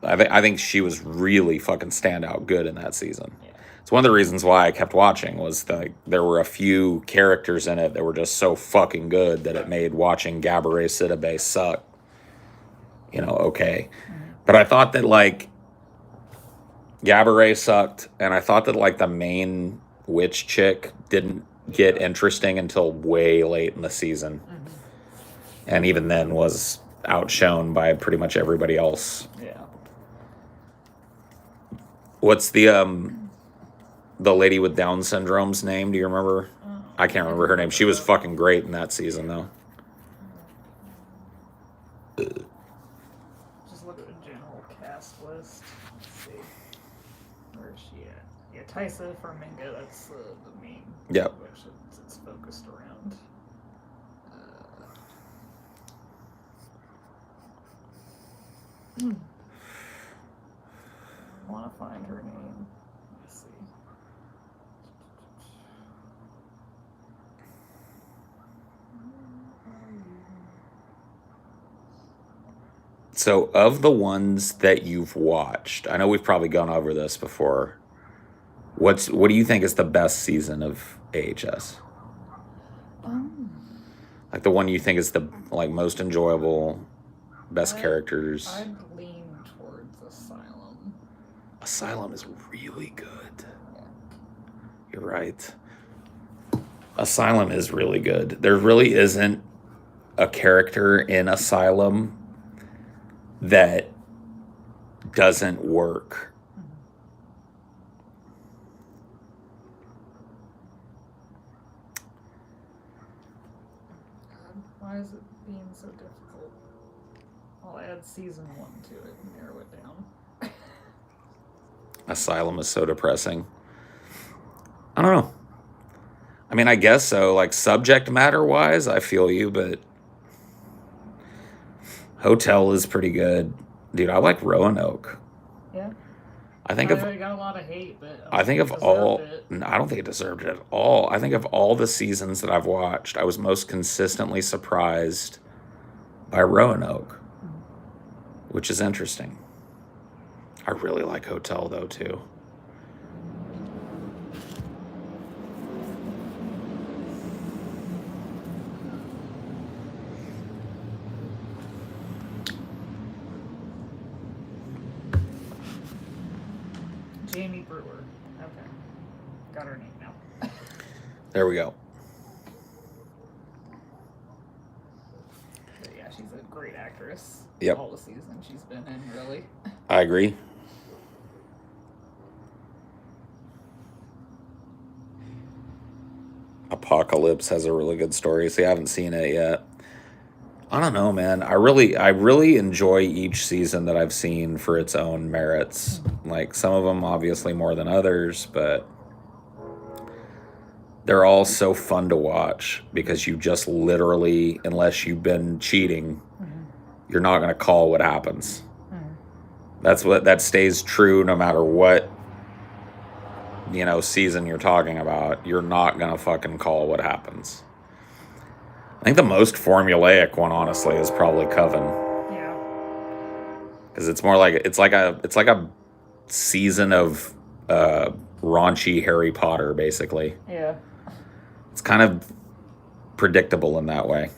I think she was really fucking standout good in that season. Yeah. It's one of the reasons why I kept watching was that there were a few characters in it that were just so fucking good that it made watching Gabourey Sidibe suck. Okay. Mm-hmm. But I thought that like Gabourey sucked, and I thought that like the main witch chick didn't get interesting until way late in the season. Mm-hmm. And even then was outshone by pretty much everybody else. Yeah. What's the lady with Down syndrome's name? Do you remember? I can't remember her name. She was fucking great in that season though. Just look at the general cast list. Let's see. Where is she at? Yeah, Taissa Farmiga, that's the main. Yep. Which it's focused around. want to find her name. Let's see. So, of the ones that you've watched, I know we've probably gone over this before. What do you think is the best season of AHS? Like the one you think is the most enjoyable, best characters. I'd lean towards Asylum. Asylum is really good. Yeah. You're right. Asylum is really good. There really isn't a character in Asylum that doesn't work. Why is it being so difficult? I'll add season 1 to it and narrow it down. Asylum is so depressing. I don't know. I mean, I guess so. Like, subject matter wise, I feel you, but Hotel is pretty good. Dude, I like Roanoke. Yeah. I think it got a lot of hate, but I think of all. I don't think it deserved it at all. I think of all the seasons that I've watched, I was most consistently surprised by Roanoke, which is interesting. I really like Hotel though too. Jamie Brewer. Okay. Got her name now. There we go. But yeah, she's a great actress. Yep. All the seasons she's been in, really. I agree. Apocalypse has a really good story. See, I haven't seen it yet. I don't know, man. I really enjoy each season that I've seen for its own merits. Like, some of them obviously more than others, but they're all so fun to watch because you just literally, unless you've been cheating, you're not going to call what happens. That stays true no matter what, season you're talking about. You're not going to fucking call what happens. I think the most formulaic one, honestly, is probably Coven. Yeah. Because it's more like it's like a season of raunchy Harry Potter, basically. Yeah. It's kind of predictable in that way.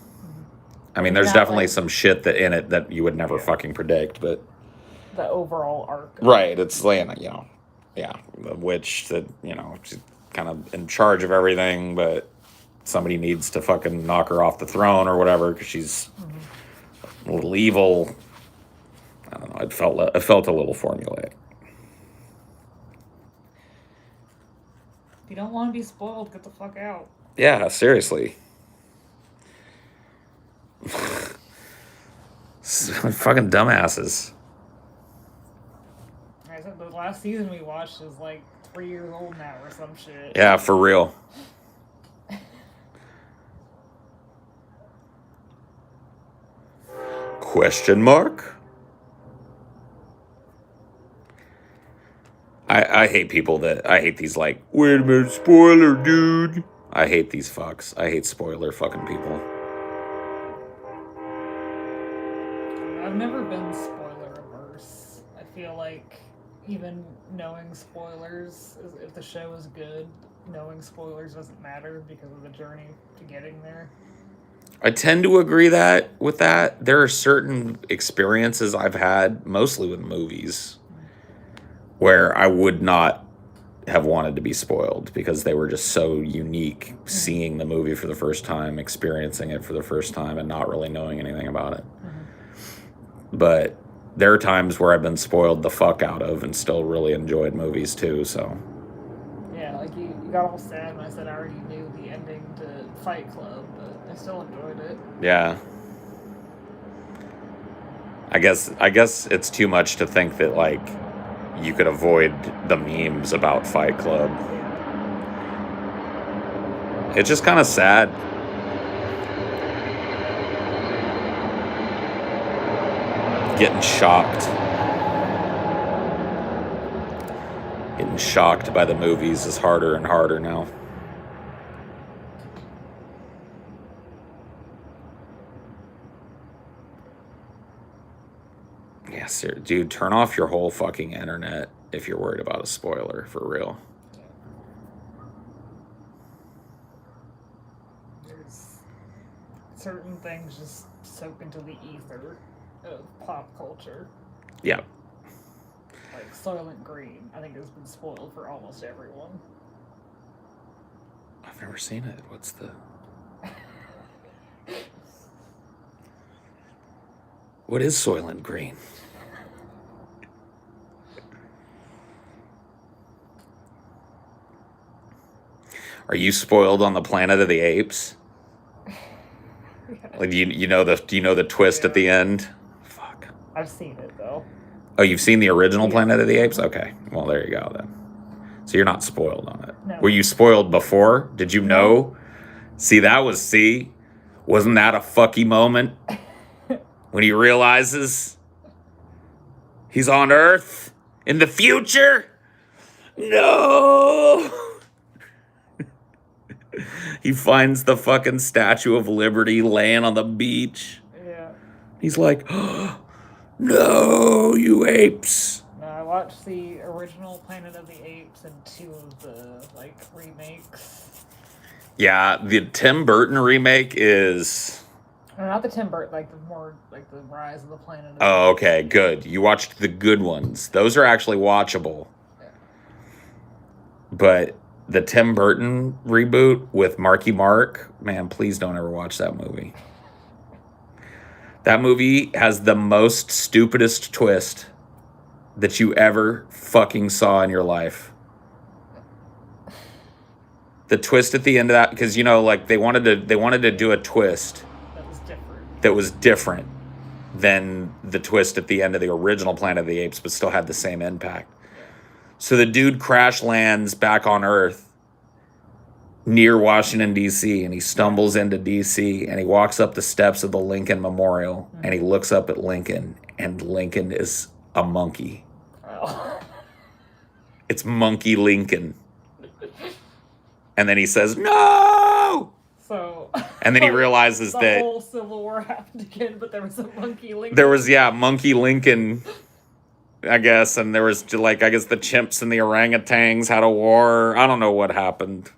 I mean, there's definitely some shit in it that you would never fucking predict, but the overall arc. Right, it's like, the witch that, she's kind of in charge of everything, but somebody needs to fucking knock her off the throne or whatever because she's a little evil. I don't know. It felt a little formulaic. If you don't want to be spoiled, get the fuck out. Yeah, seriously. Fucking dumbasses. I said the last season we watched is like 3 years old now or some shit. Yeah, for real. Question mark? I hate people I hate these wait a minute, spoiler, dude. I hate these fucks. I hate spoiler fucking people. I've never been spoiler averse. I feel like even knowing spoilers, if the show is good, knowing spoilers doesn't matter because of the journey to getting there. I tend to agree with that. There are certain experiences I've had, mostly with movies, where I would not have wanted to be spoiled because they were just so unique, seeing the movie for the first time, experiencing it for the first time, and not really knowing anything about it. But there are times where I've been spoiled the fuck out of and still really enjoyed movies too, so. Yeah, like you got all sad when I said I already knew the ending to Fight Club, but I still enjoyed it. Yeah. I guess it's too much to think that, you could avoid the memes about Fight Club. It's just kind of sad. Getting shocked. Getting shocked by the movies is harder and harder now. Yeah, sir, dude, turn off your whole fucking internet if you're worried about a spoiler, for real. There's certain things just soak into the ether of pop culture. Yeah. Like Soylent Green, I think has been spoiled for almost everyone. I've never seen it. What's the... What is Soylent Green? Are you spoiled on the Planet of the Apes? Like, do you know the twist at the end? Fuck. I've seen it though. Oh, you've seen the original Yeah. Planet of the Apes? Okay. Well, there you go then. So you're not spoiled on it. No. Were you spoiled before? Did you know? See, wasn't that a fucky moment? When he realizes he's on Earth in the future? No! He finds the fucking Statue of Liberty laying on the beach. Yeah. He's like, oh, no, you apes. No, I watched the original Planet of the Apes and 2 of the remakes. Yeah, the Tim Burton remake is... No, not the Tim Burton, like the more like the Rise of the Planet of the Oh, Apes. okay, good. You watched the good ones. Those are actually watchable. Yeah. But the Tim Burton reboot with Marky Mark, man, please don't ever watch that movie. That movie has the most stupidest twist that you ever fucking saw in your life. The twist at the end of that, because like they wanted to do a twist that was different than the twist at the end of the original Planet of the Apes, but still had the same impact. So the dude crash lands back on Earth near Washington, D.C., and he stumbles into D.C., and he walks up the steps of the Lincoln Memorial, and he looks up at Lincoln, and Lincoln is a monkey. Oh. It's Monkey Lincoln. And then he says, no! So... And then he realizes the that... The whole Civil War happened again, but there was a Monkey Lincoln. There was, Monkey Lincoln... I guess, and there was, like, I guess the chimps and the orangutans had a war. I don't know what happened.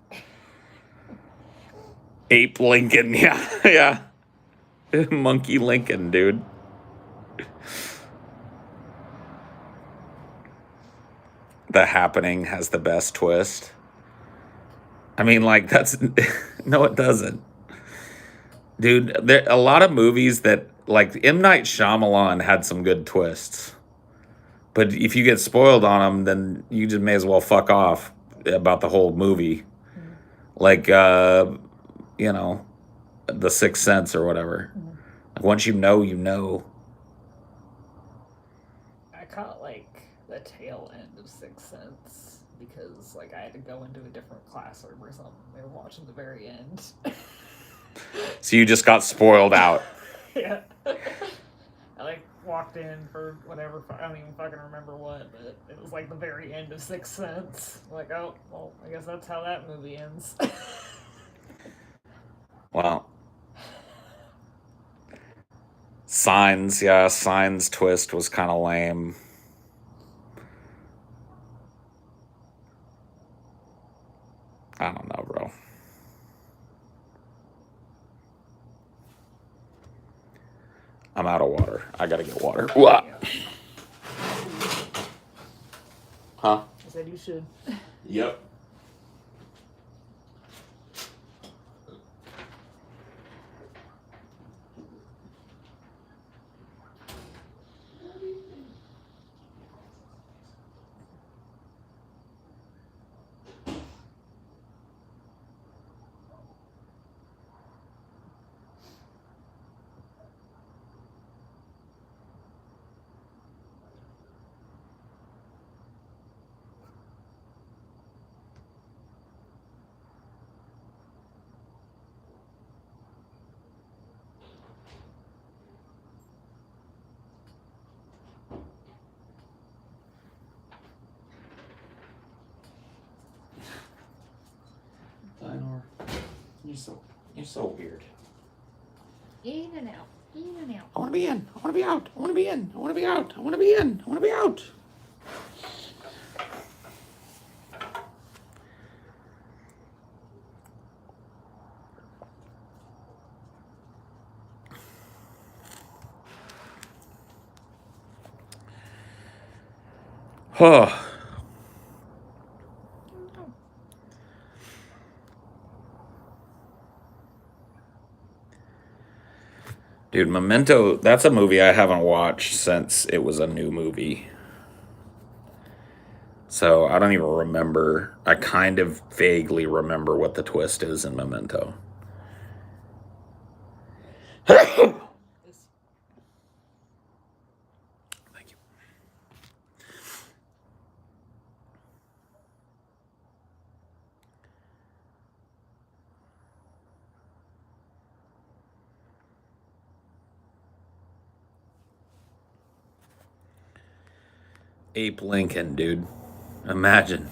Ape Lincoln, yeah. Monkey Lincoln, dude. The Happening has the best twist. I mean, like, that's... No, it doesn't. Dude, there a lot of movies that, like, M. Night Shyamalan had some good twists. But if you get spoiled on them, then you just may as well fuck off about the whole movie. Like, The Sixth Sense or whatever. Like, once you know, you know. I caught, like, the tail end of Sixth Sense because, like, I had to go into a different classroom or something. They were watching the very end. So you just got spoiled out. Yeah. I, like, walked in for whatever, I don't even fucking remember what, but it was like the very end of Sixth Sense. Like, oh, well, I guess that's how that movie ends. Well, Signs twist was kind of lame. I don't know, bro. I'm out of water. I gotta get water. What? Huh? I said you should. Yep. You're so weird. In and out. In and out. I want to be in. I want to be out. I want to be in. I want to be out. I want to be in. I want to be out. Oh. Dude, Memento, that's a movie I haven't watched since it was a new movie. So I don't even remember. I kind of vaguely remember what the twist is in Memento. Thank you. Ape Lincoln, dude. Imagine.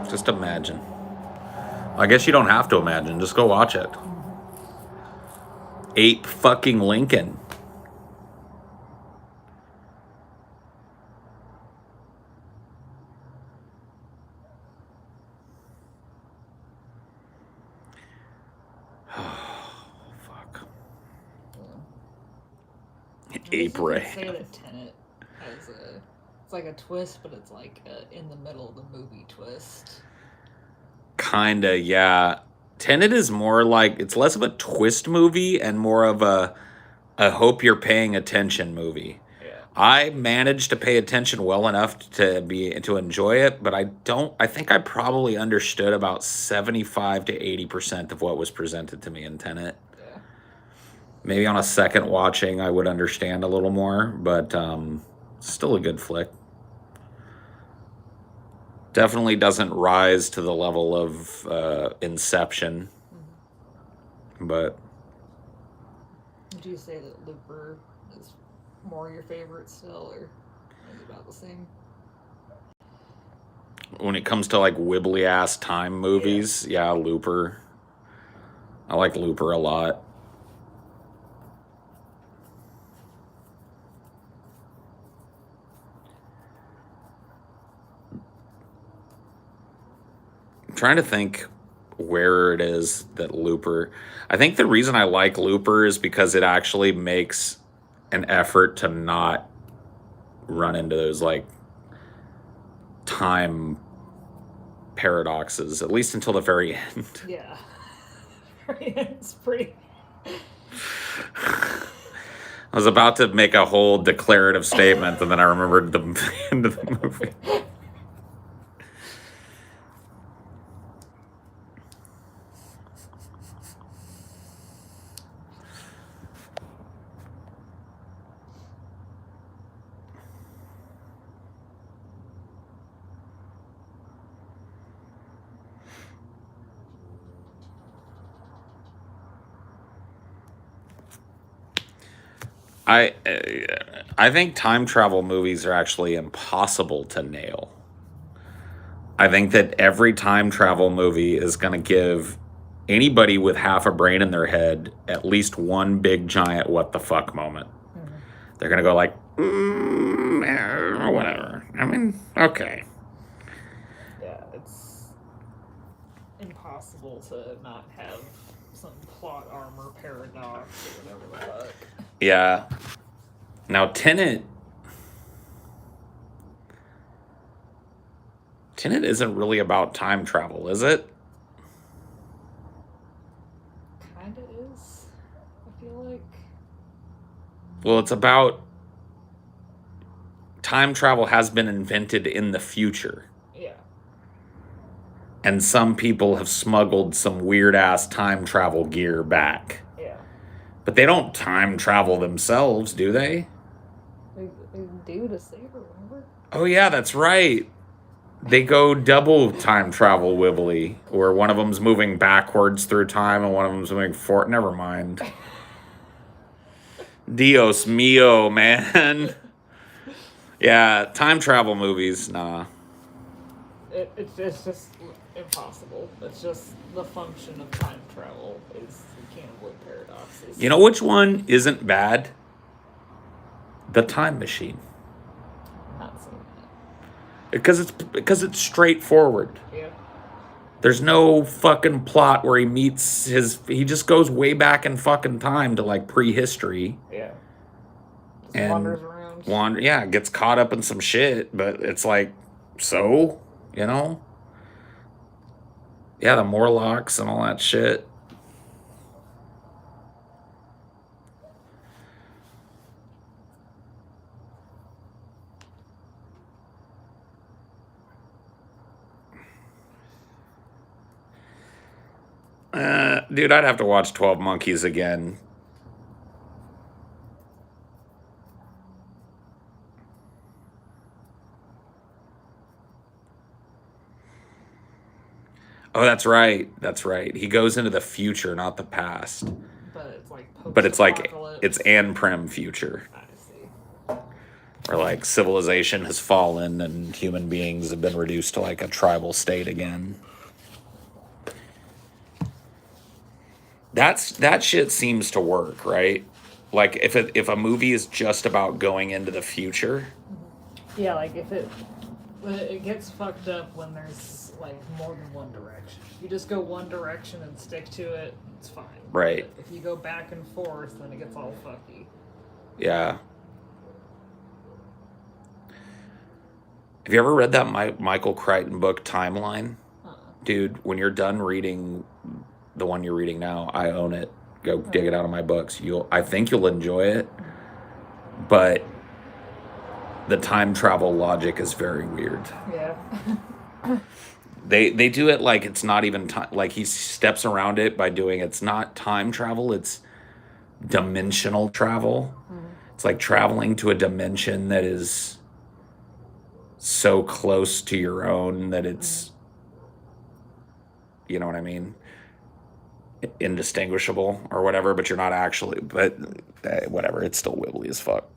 Just imagine. I guess you don't have to imagine. Just go watch it. Ape fucking Lincoln. Fuck. Ape I Ray. guess you could say that Tenet has a. It's like a twist, but it's like a in the middle of the movie twist. Kinda, yeah. Tenet is more like, it's less of a twist movie and more of a hope you're paying attention movie. Yeah. I managed to pay attention well enough to enjoy it, but I think I probably understood about 75 to 80% of what was presented to me in Tenet. Yeah. Maybe on a second watching I would understand a little more, but still a good flick. Definitely doesn't rise to the level of Inception, but Would you say that Looper is more your favorite still, or maybe about the same? when it comes to like wibbly ass time movies, yeah, Looper. I like Looper a lot. I'm trying to think where it is that Looper. I think the reason I like Looper is because it actually makes an effort to not run into those like time paradoxes, at least until the very end. Yeah. It's pretty. I was about to make a whole declarative statement, and then I remembered the end of the movie. I think time travel movies are actually impossible to nail. I think that every time travel movie is going to give anybody with half a brain in their head at least one big giant what the fuck moment. Mm-hmm. They're going to go like, whatever. I mean, okay. Yeah, it's impossible to not have some plot armor paradox or whatever the fuck. Yeah. Now, Tenet isn't really about time travel, is it? Kinda is, I feel like. Well, it's about time travel has been invented in the future. Yeah. And some people have smuggled some weird ass time travel gear back. Yeah. But they don't time travel themselves, do they? They do to save her, remember? Oh, yeah, that's right. They go double time travel wibbly, where one of them's moving backwards through time and one of them's moving forward. Never mind. Dios mio, man. Yeah, time travel movies, nah. it's just impossible. It's just the function of time travel is you can't avoid paradoxes. You know which one isn't bad? The Time Machine. Not saying Because it's straightforward. that. Yeah. There's no fucking plot where he just goes way back in fucking time to like prehistory. Yeah. Just And wanders around. gets caught up in some shit, but it's like, so, you know? Yeah, the Morlocks and all that shit. Dude, I'd have to watch 12 Monkeys again. Oh, that's right. That's right. He goes into the future, not the past. But it's like It's Anprim future. I see. Where like civilization has fallen and human beings have been reduced to like a tribal state again. That shit seems to work, right? Like if a movie is just about going into the future, Yeah, like if it gets fucked up when there's like more than one direction. You just go one direction and stick to it, it's fine. Right. But if you go back and forth, then it gets all fucky. yeah. Have you ever read that Michael Crichton book, Timeline? Dude, when you're done reading the one you're reading now, I own it. Go dig it out of my books. I think you'll enjoy it, but the time travel logic is very weird. Yeah. They do it like it's not even time. Like he steps around it by doing it's not time travel. It's dimensional travel. It's like traveling to a dimension that is so close to your own that it's, you know what I mean, indistinguishable or whatever. But you're not actually. But whatever. It's still wibbly as fuck.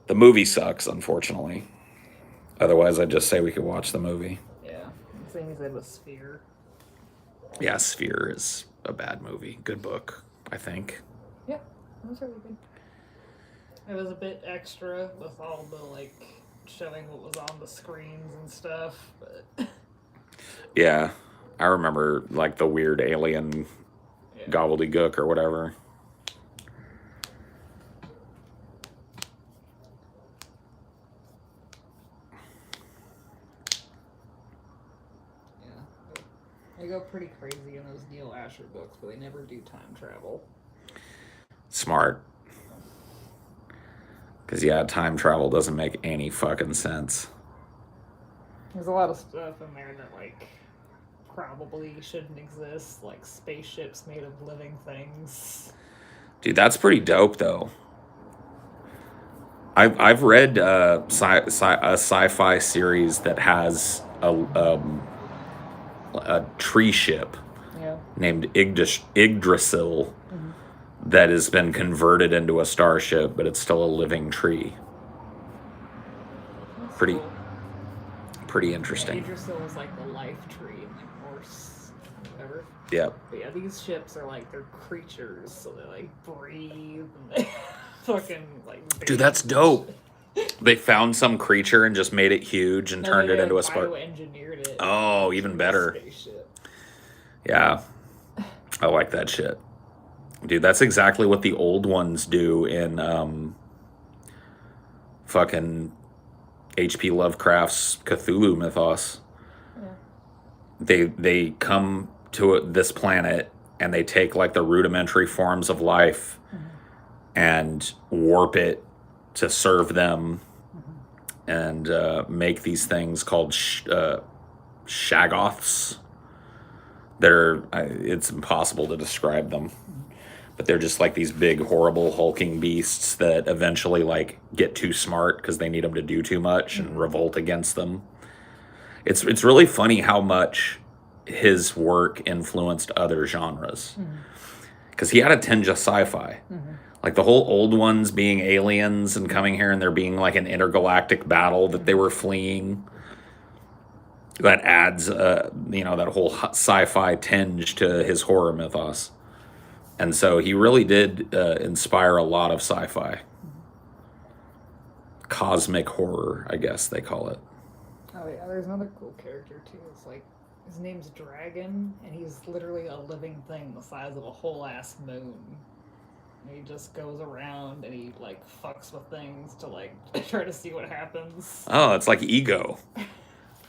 The movie sucks, unfortunately. Otherwise, I'd just say we could watch the movie. Yeah. Same as it was Sphere. Yeah, Sphere is a bad movie. Good book, I think. Yeah, it was really good. It was a bit extra with all the like showing what was on the screens and stuff, but Yeah, I remember like the weird alien gobbledygook or whatever. They go pretty crazy in those Neil Asher books, but they never do time travel. Smart. Because, yeah, time travel doesn't make any fucking sense. There's a lot of stuff in there that, like, probably shouldn't exist, like spaceships made of living things. Dude, that's pretty dope, though. I've read a sci-fi series that has a tree ship named Yggdrasil that has been converted into a starship, but it's still a living tree. That's Pretty cool. pretty interesting. Yggdrasil is like the life tree in like Norse, whatever. Yep. But yeah, these ships are like they're creatures, so they like breathe and they fucking like. Dude, that's dope. They found some creature and just made it huge and turned it into a spark. Engineered it. Oh, even better. Spaceship. Yeah. I like that shit. Dude, that's exactly what the old ones do in fucking H.P. Lovecraft's Cthulhu mythos. Yeah. They come to this planet and they take like the rudimentary forms of life and warp it to serve them and make these things called shaggoths. It's impossible to describe them, but they're just like these big, horrible, hulking beasts that eventually like get too smart because they need them to do too much and revolt against them. It's really funny how much his work influenced other genres because he had a tinge of sci-fi. Like the whole old ones being aliens and coming here and there being like an intergalactic battle that they were fleeing. that adds, that whole sci-fi tinge to his horror mythos. And so he really did inspire a lot of sci-fi. Cosmic horror, I guess they call it. Oh yeah, there's another cool character too. It's like his name's Dragon, and he's literally a living thing the size of a whole ass moon. And he just goes around and he like fucks with things to like try to see what happens. Oh, it's like Ego.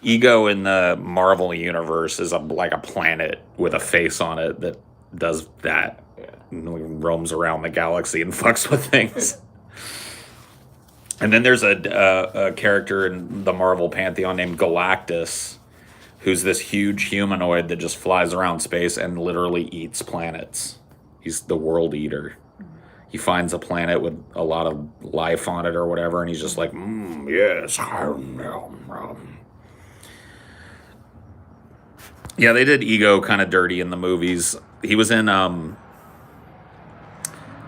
Ego in the Marvel universe is like a planet with a face on it that does that. Yeah. Roams around the galaxy and fucks with things. And then there's a character in the Marvel pantheon named Galactus, who's this huge humanoid that just flies around space and literally eats planets. He's the world eater. He finds a planet with a lot of life on it or whatever, and he's just like, yes. Yeah, they did Ego kind of dirty in the movies. He was in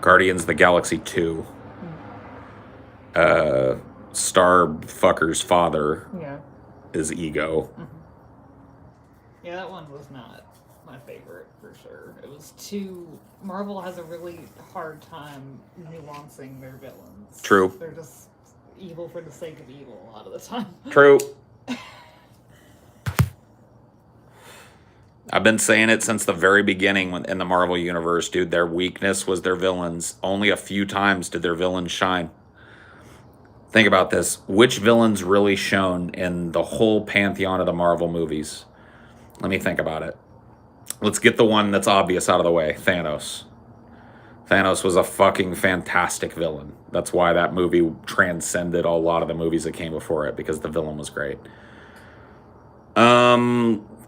Guardians of the Galaxy 2. Starfucker's father Yeah. is Ego. Yeah, that one was not my favorite for sure. It was too. Marvel has a really hard time nuancing their villains. True. They're just evil for the sake of evil a lot of the time. True. I've been saying it since the very beginning in the Marvel universe, dude. Their weakness was their villains. Only a few times did their villains shine. Think about this. Which villains really shone in the whole pantheon of the Marvel movies? Let me think about it. Let's get the one that's obvious out of the way. Thanos. Thanos was a fucking fantastic villain. That's why that movie transcended a lot of the movies that came before it, because the villain was great.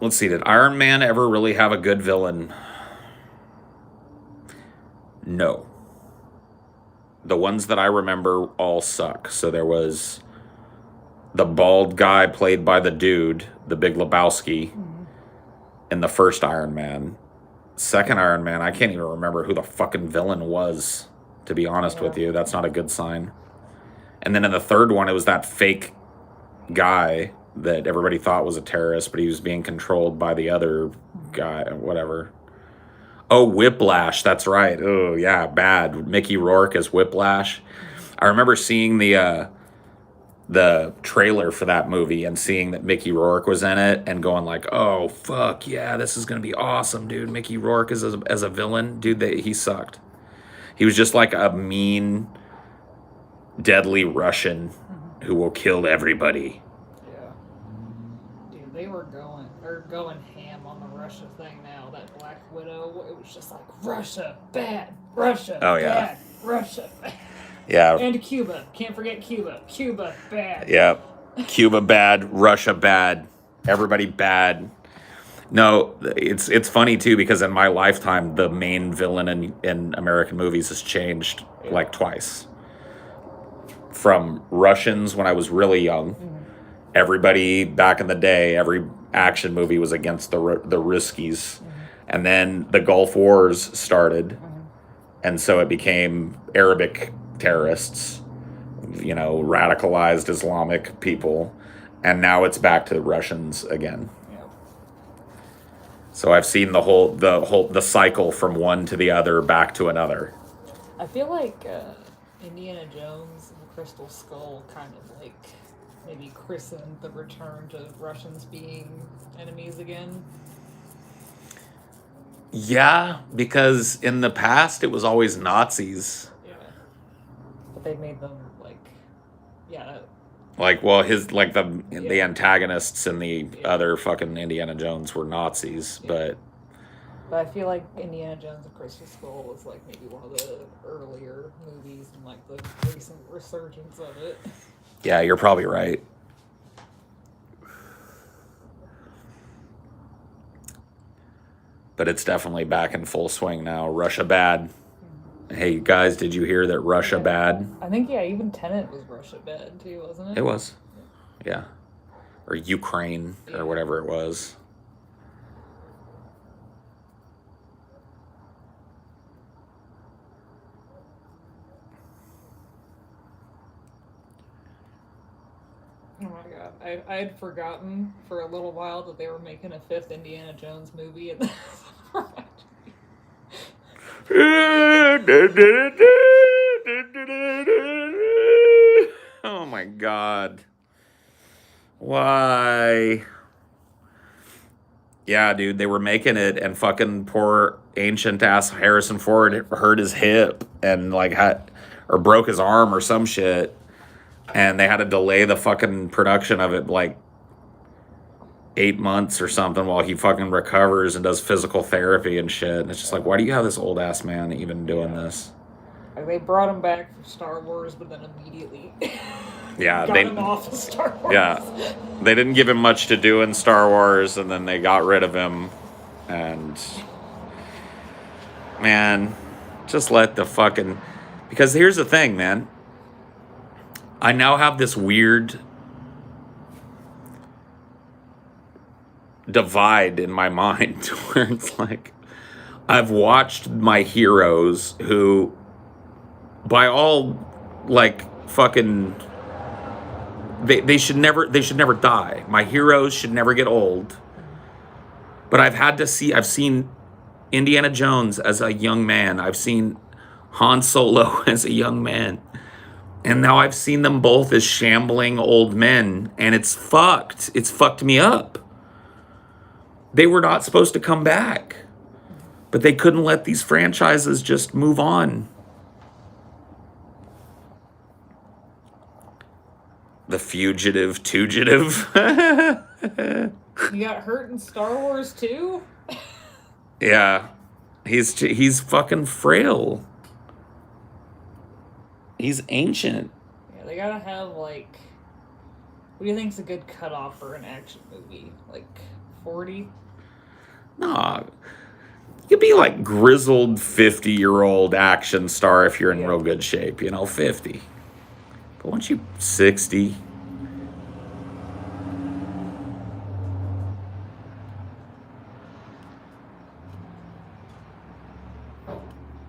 Let's see. Did Iron Man ever really have a good villain? No. The ones that I remember all suck. So there was the bald guy played by the dude, the Big Lebowski, in the first Iron Man. Second Iron Man, I can't even remember who the fucking villain was, to be honest with you. That's not a good sign. And then in the third one, it was that fake guy that everybody thought was a terrorist, but he was being controlled by the other guy, whatever. Oh, Whiplash, that's right. Oh, yeah, bad. Mickey Rourke as Whiplash. I remember seeing the trailer for that movie and seeing that Mickey Rourke was in it and going like, oh, fuck, yeah, this is going to be awesome, dude. Mickey Rourke as a villain. Dude, he sucked. He was just like a mean, deadly Russian who will kill everybody. Yeah. Dude, they were going ham on the Russia thing now. That Black Widow, it was just like, Russia, bad. Russia, Oh, yeah. bad. Russia, bad. Yeah. And Cuba. Can't forget Cuba. Cuba, bad. Yeah. Cuba bad, Russia bad, everybody bad. No, it's funny too, because in my lifetime the main villain in American movies has changed like twice. From Russians when I was really young. Everybody back in the day, every action movie was against the Ruskies. And then the Gulf Wars started. And so it became Arabic terrorists, radicalized Islamic people, and now it's back to the Russians again. Yeah. So I've seen the cycle from one to the other, back to another. I feel like Indiana Jones and the Crystal Skull kind of like maybe christened the return to Russians being enemies again. Yeah, because in the past it was always Nazis. Yeah. But they made them like, yeah. Like, well, the antagonists in the other fucking Indiana Jones were Nazis, but I feel like Indiana Jones and Crystal Skull was like maybe one of the earlier movies and like the recent resurgence of it. yeah, you're probably right. But it's definitely back in full swing now. Russia bad. Hey, guys, did you hear that Russia bad? I think, even Tenet was Russia bad too, wasn't it? It was. Yeah. Or Ukraine, or whatever it was. Oh my god. I had forgotten for a little while that they were making a 5th Indiana Jones movie, and Oh my god. Why? Yeah, dude, they were making it, and fucking poor ancient ass Harrison Ford hurt his hip and like had or broke his arm or some shit, and they had to delay the fucking production of it like 8 months or something while he fucking recovers and does physical therapy and shit. And it's just like, why do you have this old ass man even doing this? like, they brought him back for Star Wars, but then immediately Yeah, got him off of Star Wars. Yeah, they didn't give him much to do in Star Wars, and then they got rid of him. And man, just let the fucking, because here's the thing, man. I now have this weird divide in my mind where it's like I've watched my heroes who, by all like fucking, they should never die. My heroes should never get old. But I've seen Indiana Jones as a young man. I've seen Han Solo as a young man. And now I've seen them both as shambling old men, and it's fucked. It's fucked me up. They were not supposed to come back. But they couldn't let these franchises just move on. The Fugitive, Tugitive. You got hurt in Star Wars too? Yeah. He's fucking frail. He's ancient. Yeah, they gotta have like, what do you think's a good cutoff for an action movie? Like 40? Nah. You could be like grizzled 50-year-old action star if you're in real good shape, 50. But once you 60.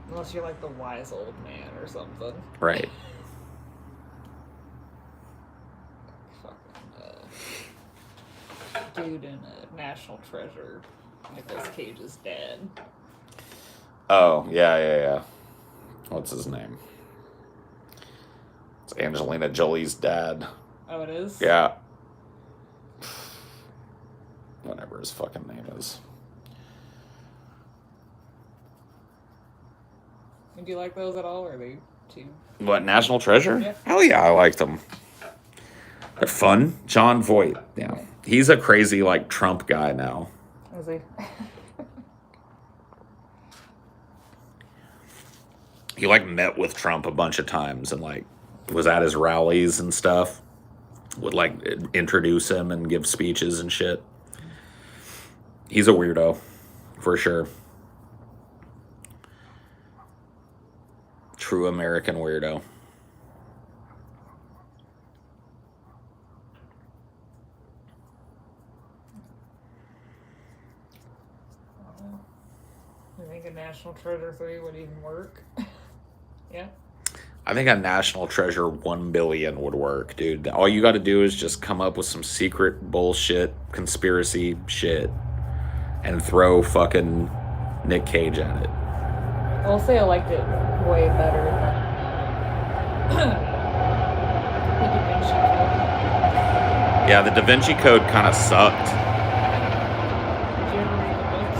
Unless you're like the wise old man or something. Right. Dude in a National Treasure, Nicolas Cage's dad. Oh, yeah. What's his name? It's Angelina Jolie's dad. Oh, it is? Yeah. Whatever his fucking name is. Do you like those at all, or are they too? What, National Treasure? Yeah. Hell yeah, I liked them. They're fun. John Voight, yeah. He's a crazy, like, Trump guy now. Is he? He, like, met with Trump a bunch of times and, like, was at his rallies and stuff. Would, like, introduce him and give speeches and shit. He's a weirdo, for sure. True American weirdo. You think a National Treasure 3 would even work? Yeah? I think a National Treasure 1 billion would work, dude. All you got to do is just come up with some secret bullshit, conspiracy shit, and throw fucking Nick Cage at it. I'll say I liked it way better than the Da Vinci Code. Yeah, the Da Vinci Code kind of sucked. Did you ever read the books?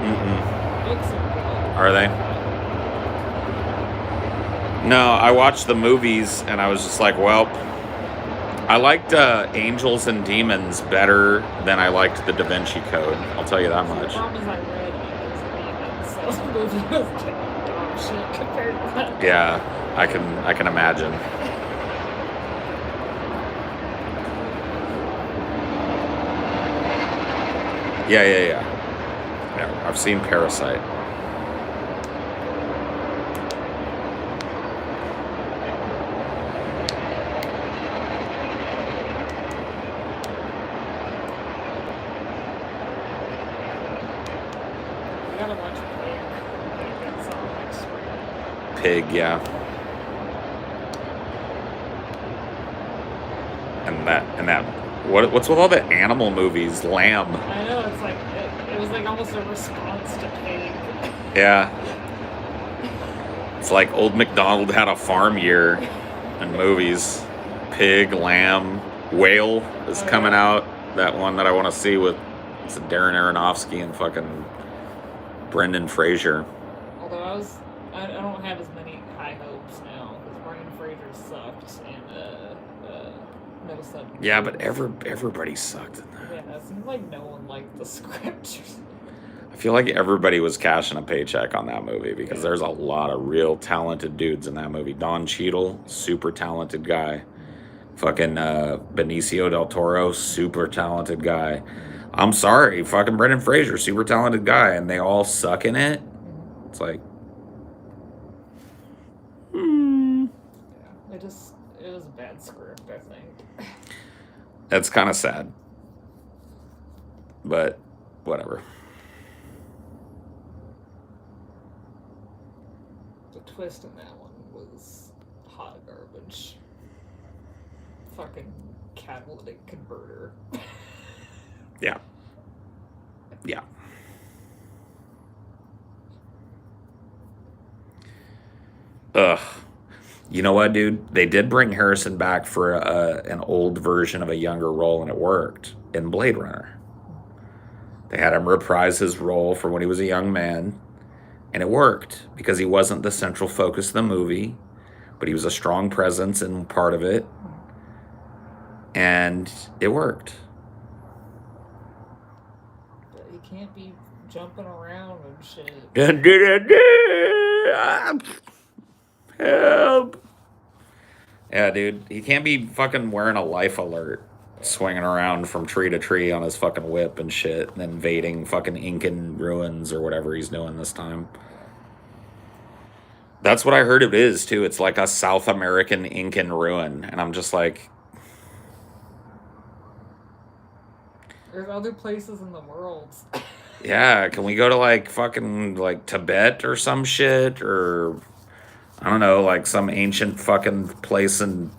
Mm-mm. Books are good. Are they? No, I watched the movies and I was just like, well, I liked Angels and Demons better than I liked the Da Vinci Code. I'll tell you that The much. problem is I read Angels and Demons, so the movie was like dog shit compared to that. Yeah, I can imagine. Yeah. I've seen Parasite. You gotta watch Pig. That's on next spring. Pig, yeah. And that What's with all the animal movies? Lamb. I know, it's like, it was like almost a response to Pig. Yeah. It's like Old MacDonald had a farm year in movies. Pig, Lamb, Whale is coming out. That one that I want to see with it's Darren Aronofsky and fucking Brendan Fraser. Although I don't have as many high hopes now because Brendan Fraser sucked and no sudden. Yeah, but everybody sucked in that. Yeah, it seems like no one liked the script. I feel like everybody was cashing a paycheck on that movie because there's a lot of real talented dudes in that movie. Don Cheadle, super talented guy. Fucking Benicio del Toro, super talented guy. I'm sorry, fucking Brendan Fraser, super talented guy, and they all suck in it. It's like, Yeah, it was a bad script, I think. that's kind of sad. But whatever. The twist in that one was hot garbage. Fucking catalytic converter. Yeah. Yeah. Ugh. You know what, dude? They did bring Harrison back for an old version of a younger role, and it worked in Blade Runner. They had him reprise his role from when he was a young man, and it worked because he wasn't the central focus of the movie, but he was a strong presence in part of it, and it worked. But he can't be jumping around and shit. Help. Yeah, dude. He can't be fucking wearing a life alert, swinging around from tree to tree on his fucking whip and shit, and invading fucking Incan ruins or whatever he's doing this time. That's what I heard it is, too. It's like a South American Incan ruin. And I'm just like, There's other places in the world. yeah, can we go to like fucking like Tibet or some shit? Or I don't know, like some ancient fucking place in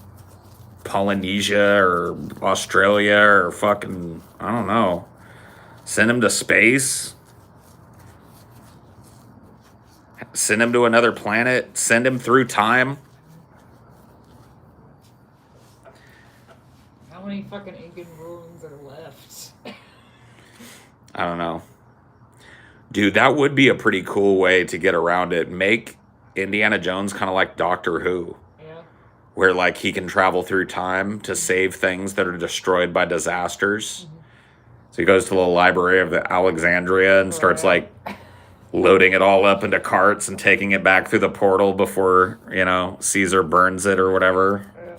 Polynesia or Australia or fucking, I don't know. Send him to space. Send him to another planet. Send him through time. How many fucking Incan ruins are left? I don't know. Dude, that would be a pretty cool way to get around it. Make Indiana Jones kind of like Doctor Who. Yeah. Where like he can travel through time to save things that are destroyed by disasters. Mm-hmm. So he goes to the library of the Alexandria and starts like loading it all up into carts and taking it back through the portal before, Caesar burns it or whatever. Yeah.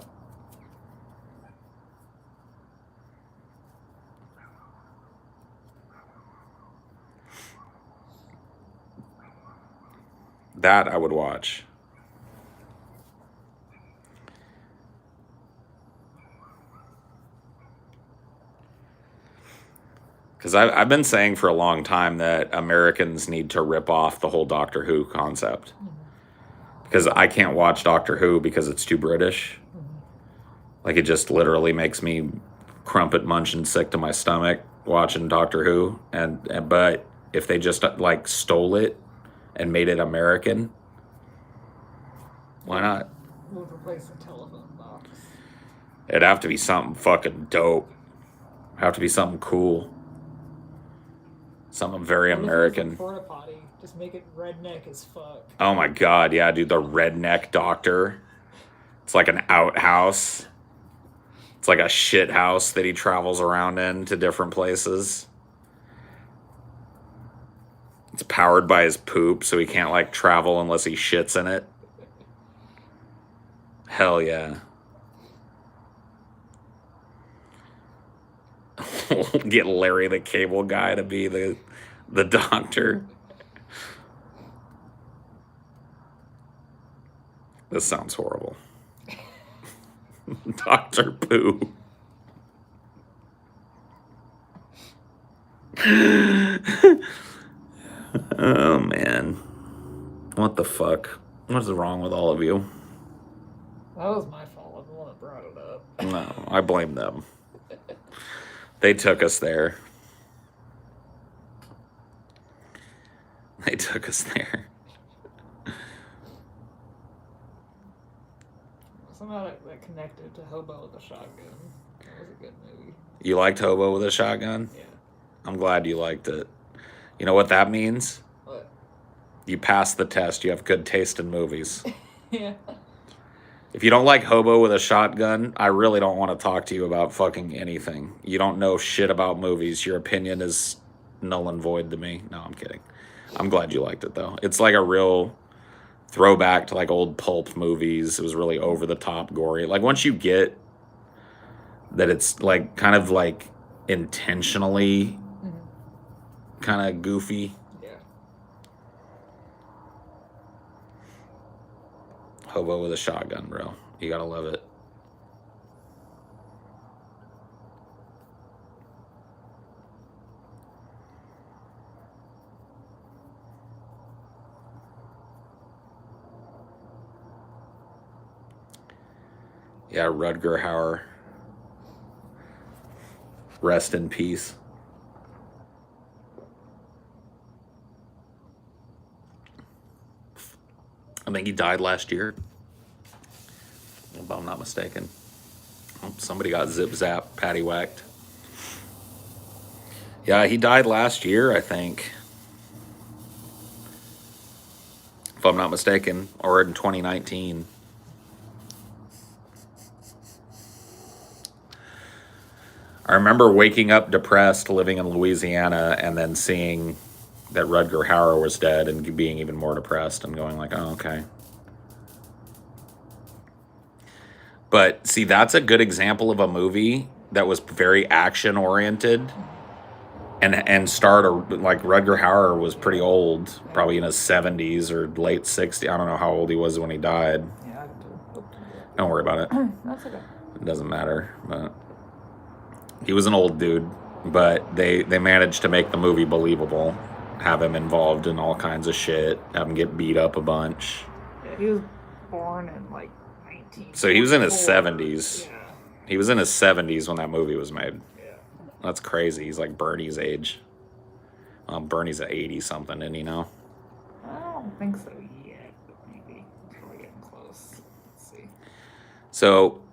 That I would watch. Because I've been saying for a long time that Americans need to rip off the whole Doctor Who concept. Because I can't watch Doctor Who because it's too British. Like, it just literally makes me crumpet munching sick to my stomach watching Doctor Who. But if they just, like, stole it and made it American, why not? Who would replace the telephone box? It'd have to be something fucking dope. Have to be something cool. Something very American. Porta potty. Just make it redneck as fuck. Oh my god, yeah, dude, the redneck doctor. It's like an outhouse. It's like a shit house that he travels around in to different places. It's powered by his poop, so he can't like travel unless he shits in it. Hell yeah. Get Larry the Cable Guy to be the doctor. This sounds horrible. Dr. Pooh. Oh, man. What the fuck? What's wrong with all of you? That was my fault. I'm the one that brought it up. No, I blame them. They took us there. They took us there. Somehow that connected to Hobo with a Shotgun. That was a good movie. You liked Hobo with a Shotgun? Yeah. I'm glad you liked it. You know what that means? What? You passed the test. You have good taste in movies. Yeah. If you don't like Hobo with a Shotgun, I really don't want to talk to you about fucking anything. You don't know shit about movies. Your opinion is null and void to me. No, I'm kidding. I'm glad you liked it, though. It's like a real throwback to like old pulp movies. It was really over the top gory. Like once you get that it's like kind of like intentionally kind of goofy. Yeah. Hobo with a Shotgun, bro. You gotta love it. Yeah, Rutger Hauer. Rest in peace. I think he died last year, if I'm not mistaken. Oh, somebody got zip zap, patty whacked. Yeah, he died last year, I think. If I'm not mistaken, or in 2019. I remember waking up depressed, living in Louisiana, and then seeing that Rutger Hauer was dead and being even more depressed and going like, oh, okay. But see, that's a good example of a movie that was very action oriented and starred like Rutger Hauer was pretty old, probably in his 70s or late 60s. I don't know how old he was when he died. Yeah, I do. Don't worry about it. That's okay. It doesn't matter. But he was an old dude, but they managed to make the movie believable. Have him involved in all kinds of shit. Have him get beat up a bunch. Yeah, he was born in like 19. So he was in his 70s. Yeah. He was in his 70s when that movie was made. Yeah. That's crazy. He's like Bernie's age. Bernie's at 80 something, isn't he now? I don't think so yet, but maybe. We're getting close. Let's see. So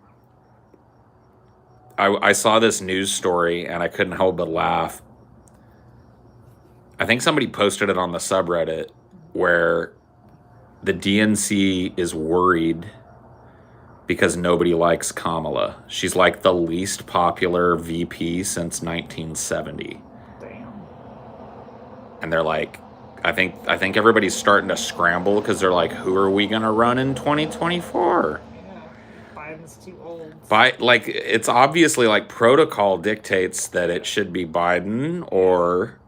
I saw this news story and I couldn't help but laugh. I think somebody posted it on the subreddit where the DNC is worried because nobody likes Kamala. She's like the least popular VP since 1970. Damn. And they're like, I think everybody's starting to scramble because they're like, who are we gonna run in 2024? Yeah. Biden's too old. Like it's obviously like protocol dictates that it should be Biden or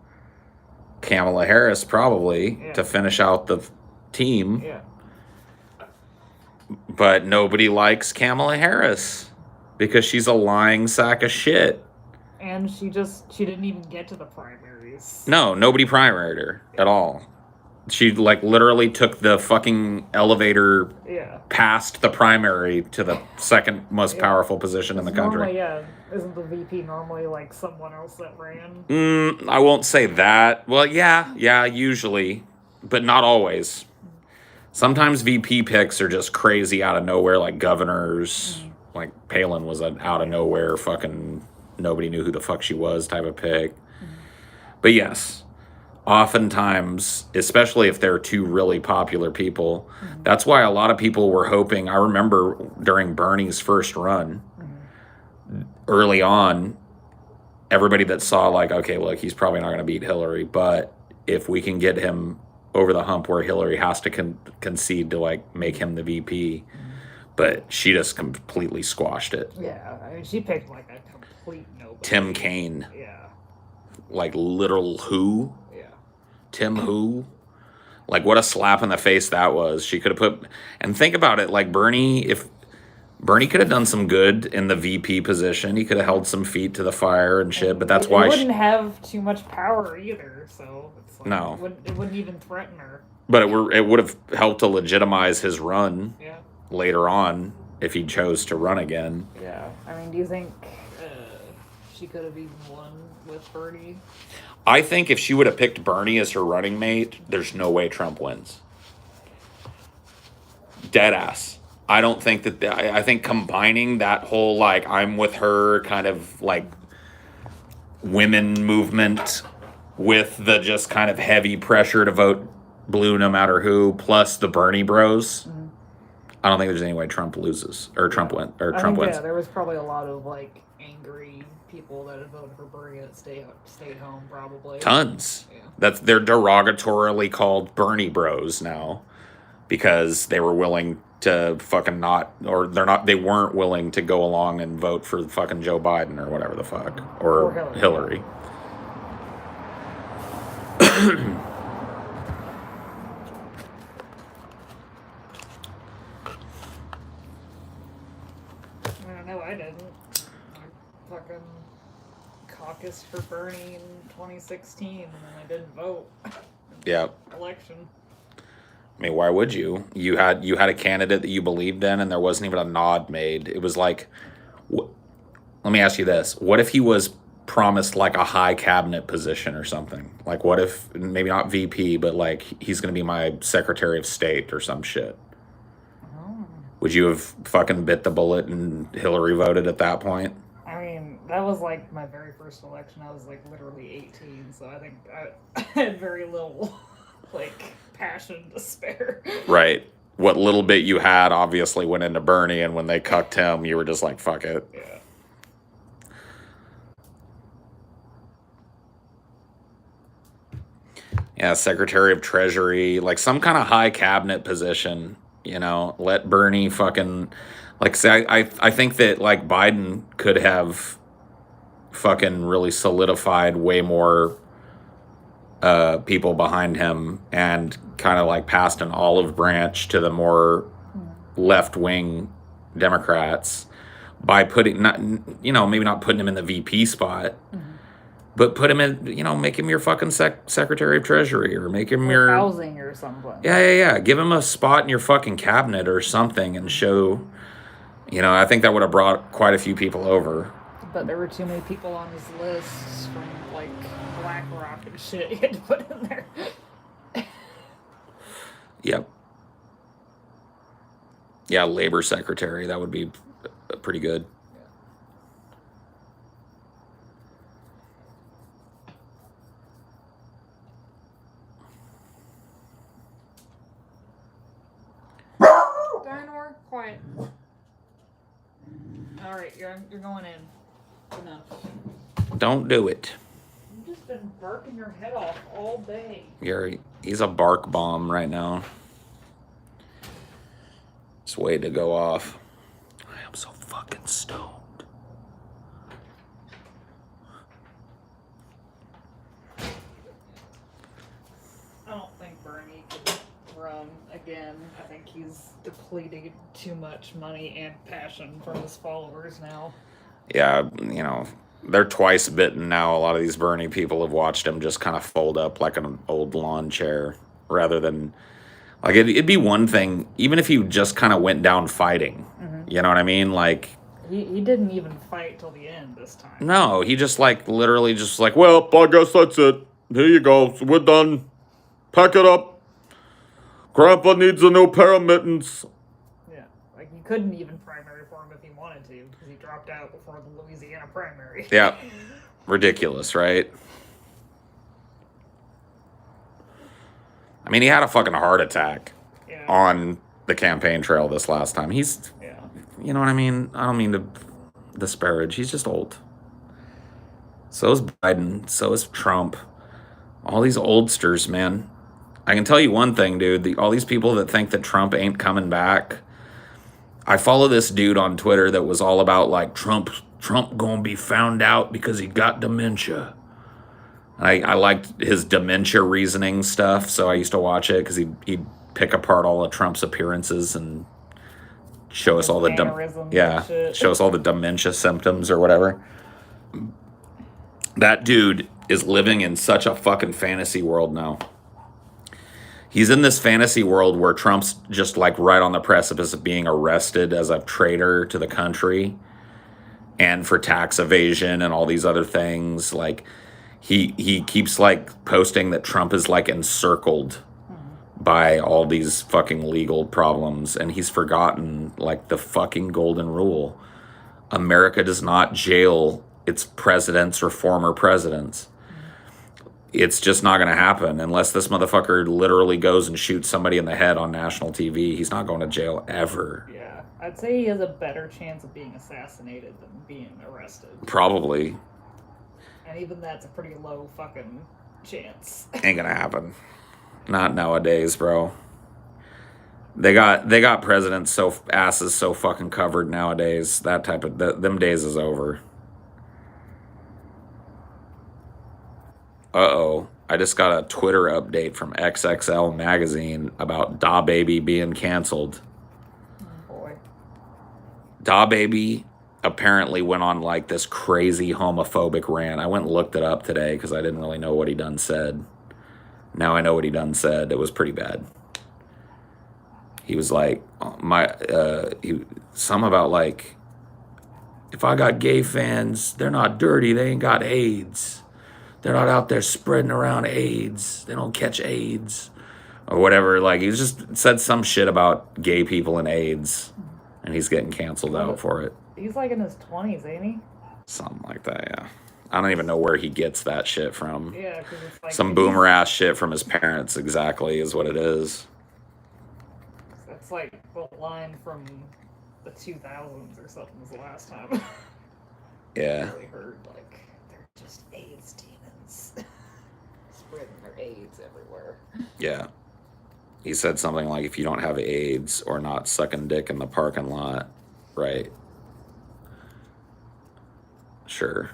Kamala Harris probably to finish out the team. Yeah. But nobody likes Kamala Harris because she's a lying sack of shit. And she didn't even get to the primaries. No, nobody primaried her at all. She like literally took the fucking elevator past the primary to the second most powerful position in the country. Normally, yeah. Isn't the VP normally like someone else that ran? I won't say that. Well, yeah, usually, but not always. Sometimes VP picks are just crazy out of nowhere, like governors. Like Palin was an out of nowhere fucking nobody knew who the fuck she was type of pick. But yes, oftentimes, especially if they're two really popular people, that's why a lot of people were hoping. I remember during Bernie's first run, early on, everybody that saw like, okay, look, he's probably not going to beat Hillary, but if we can get him over the hump where Hillary has to concede to like make him the VP, but she just completely squashed it. Yeah, I mean, she picked like a complete nobody. Tim Kaine. Yeah. Like literal who? Yeah. Tim who? Like what a slap in the face that was. She could have put, and think about it, like Bernie, if Bernie could have done some good in the VP position, he could have held some feet to the fire and shit, but that's why he wouldn't have too much power either, so it's like, no. It wouldn't even threaten her. But it would have helped to legitimize his run later on if he chose to run again. Yeah, I mean, do you think she could have even won with Bernie. I think if she would have picked Bernie as her running mate, there's no way Trump wins. Dead ass. I don't think that. I think combining that whole like I'm with her kind of like women movement with the just kind of heavy pressure to vote blue no matter who, plus the Bernie bros. I don't think there's any way Trump loses or Trump wins. Yeah, there was probably a lot of like angry people that had voted for Bernie that stayed home probably. Tons. Yeah. They're derogatorily called Bernie bros now because they were willing to fucking they weren't willing to go along and vote for fucking Joe Biden or whatever the fuck or Hillary. I didn't. I fucking caucused for Bernie in 2016 and then I didn't vote. Yeah. Election. I mean, why would you? You had a candidate that you believed in and there wasn't even a nod made. It was like, let me ask you this. What if he was promised like a high cabinet position or something? Like what if, maybe not VP, but like he's going to be my Secretary of State or some shit? Would you have fucking bit the bullet and Hillary voted at that point? I mean, that was like my very first election. I was like literally 18, so I think I had very little like passion to spare. Right. What little bit you had obviously went into Bernie, and when they cucked him, you were just like, fuck it. Yeah. Yeah, Secretary of Treasury, like some kind of high cabinet position. You know, let Bernie fucking, like, say, I think that, like, Biden could have fucking really solidified way more people behind him and kind of, like, passed an olive branch to the more left-wing Democrats by putting, not, you know, maybe not putting him in the VP spot, but put him in, you know, make him your fucking Secretary of Treasury or make him your housing or something. Yeah. Give him a spot in your fucking cabinet or something and show, you know, I think that would have brought quite a few people over. But there were too many people on his list from like BlackRock and shit he had to put in there. Yep. Yeah, Labor Secretary, that would be pretty good. Quiet. Alright, you're going in. Enough. Don't do it. You've just been barking your head off all day. He's a bark bomb right now. It's way to go off. I am so fucking stoned. I don't think Bernie could run again. I think he's depleted too much money and passion from his followers now. Yeah, you know, they're twice bitten now. A lot of these Bernie people have watched him just kind of fold up like an old lawn chair rather than, like, it'd be one thing, even if he just kind of went down fighting. You know what I mean? Like, he didn't even fight till the end this time. No, he just like literally just like, well, I guess that's it. Here you go. So we're done. Pack it up. Grandpa needs a new pair of mittens. Yeah, like he couldn't even primary for him if he wanted to because he dropped out before the Louisiana primary. Yeah, ridiculous, right? I mean, he had a fucking heart attack on the campaign trail this last time. He's, you know what I mean? I don't mean to disparage. He's just old. So is Biden. So is Trump. All these oldsters, man. I can tell you one thing, dude. All these people that think that Trump ain't coming back. I follow this dude on Twitter that was all about like Trump gonna be found out because he got dementia. I liked his dementia reasoning stuff, so I used to watch it because he'd pick apart all of Trump's appearances and show us all the show us all the dementia symptoms or whatever. That dude is living in such a fucking fantasy world now. He's in this fantasy world where Trump's just like right on the precipice of being arrested as a traitor to the country. and for tax evasion and all these other things. Like he keeps like posting that Trump is like encircled by all these fucking legal problems, and he's forgotten like the fucking golden rule. America does not jail its presidents or former presidents. It's just not going to happen unless this motherfucker literally goes and shoots somebody in the head on national TV. He's not going to jail ever. Yeah, I'd say he has a better chance of being assassinated than being arrested. Probably. And even that's a pretty low fucking chance. Ain't gonna happen. Not nowadays, bro. They got presidents asses so fucking covered nowadays. That type of them days is over. Uh-oh. I just got a Twitter update from XXL magazine about Da Baby being canceled. Oh boy. Da Baby apparently went on like this crazy homophobic rant. I went and looked it up today because I didn't really know what he done said. Now I know what he done said. It was pretty bad. He was like, some about like, if I got gay fans, they're not dirty. They ain't got AIDS. They're not out there spreading around AIDS. They don't catch AIDS. Or whatever. Like, he just said some shit about gay people and AIDS. And he's getting canceled out for it. He's like in his 20s, ain't he? Something like that, yeah. I don't even know where he gets that shit from. Yeah, because it's like... Some boomer ass shit from his parents, exactly, is what it is. That's like the line from the 2000s or something was the last time. Yeah. I really heard, like, they're just AIDS demons. Spreading their AIDS everywhere. Yeah. He said something like, if you don't have AIDS or not sucking dick in the parking lot, right? Sure.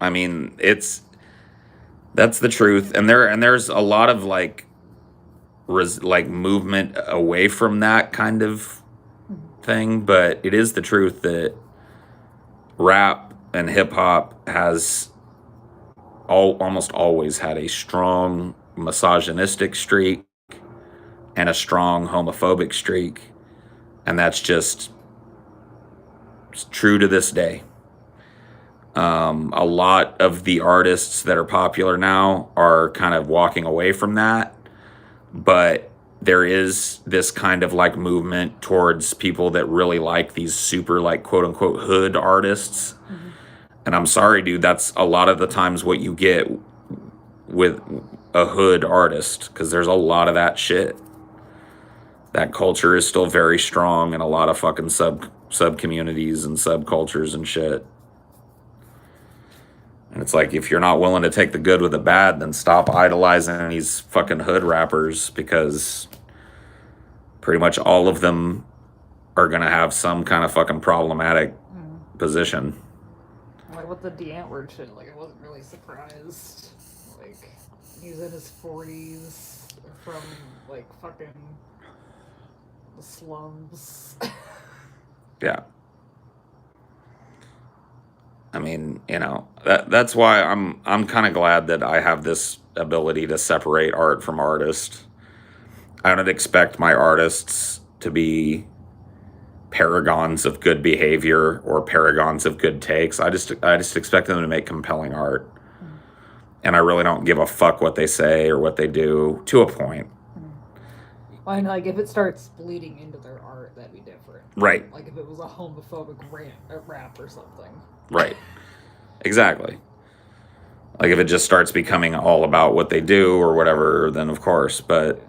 I mean, that's the truth, and there's a lot of like movement away from that kind of thing, but it is the truth that rap and hip hop has almost always had a strong misogynistic streak and a strong homophobic streak, and that's just true to this day. A lot of the artists that are popular now are kind of walking away from that, but there is this kind of like movement towards people that really like these super like quote unquote hood artists. Mm-hmm. And I'm sorry, dude, that's a lot of the times what you get with a hood artist, because there's a lot of that shit. That culture is still very strong in a lot of fucking sub communities and subcultures and shit. And it's like, if you're not willing to take the good with the bad, then stop idolizing these fucking hood rappers, because pretty much all of them are going to have some kind of fucking problematic position. Like with the D-Antwoord shit, like I wasn't really surprised. Like, he's in his 40s from like fucking the slums. Yeah. I mean, you know, that's why I'm kind of glad that I have this ability to separate art from artist. I don't expect my artists to be paragons of good behavior or paragons of good takes. I just expect them to make compelling art. Mm-hmm. And I really don't give a fuck what they say or what they do, to a point. Well, and like if it starts bleeding into their art, that'd be different. Right. Like if it was a homophobic rap or something. Right. Exactly. Like if it just starts becoming all about what they do or whatever, then of course. But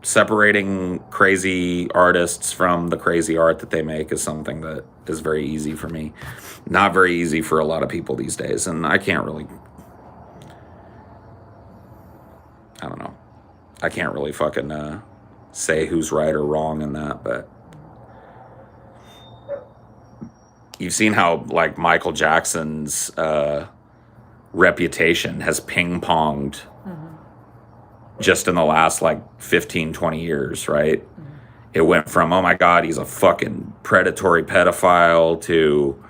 separating crazy artists from the crazy art that they make is something that is very easy for me. Not very easy for a lot of people these days. And I can't really, I don't know. I can't really fucking say who's right or wrong in that, but you've seen how like Michael Jackson's reputation has ping-ponged just in the last like 15, 20 years, right? Mm-hmm. It went from, oh my God, he's a fucking predatory pedophile, to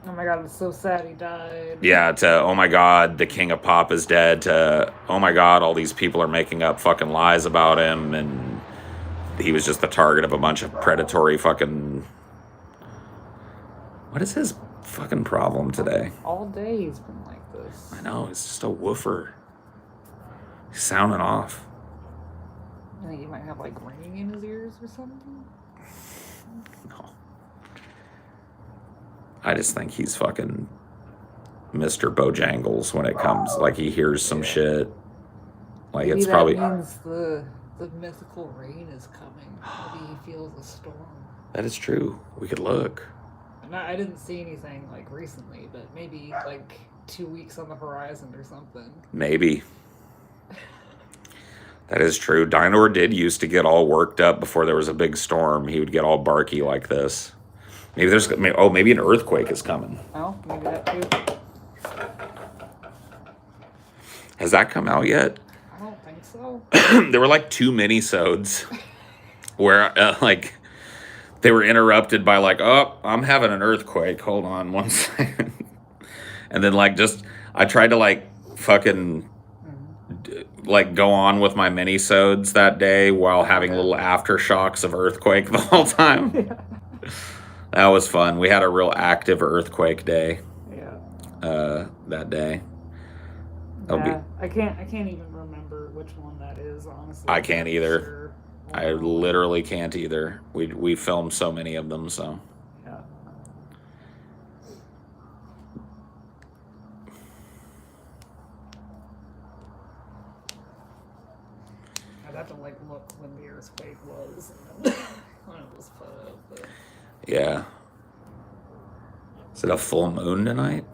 Oh my god, it's so sad he died. Yeah, to, oh my god, the king of pop is dead, to, oh my god, all these people are making up fucking lies about him, and he was just the target of a bunch of predatory fucking... What is his fucking problem today? All day he's been like this. I know, he's just a woofer. He's sounding off. I think he might have like ringing in his ears or something. No. I just think he's fucking Mr. Bojangles when it comes, like he hears some shit. Like Maybe it's that probably... means the mythical rain is coming. Maybe he feels a storm. That is true. We could look. And I didn't see anything like recently, but maybe like 2 weeks on the horizon or something. Maybe. That is true. Dinor did used to get all worked up before there was a big storm. He would get all barky like this. Maybe there's... Oh, maybe an earthquake is coming. Oh, maybe that too. Has that come out yet? I don't think so. There were like 2 mini-sodes where like they were interrupted by like, oh, I'm having an earthquake. Hold on one second. And then like just, I tried to like fucking like go on with my mini-sodes that day while having little aftershocks of earthquake the whole time. Yeah. That was fun. We had a real active earthquake day. Yeah. That day. Yeah. I can't even remember which one that is, honestly. I can't either. Sure. I literally can't either. We filmed so many of them, so. Yeah. I'd have to like look when the earthquake was and then when it was put up. But... Yeah. Is it a full moon tonight?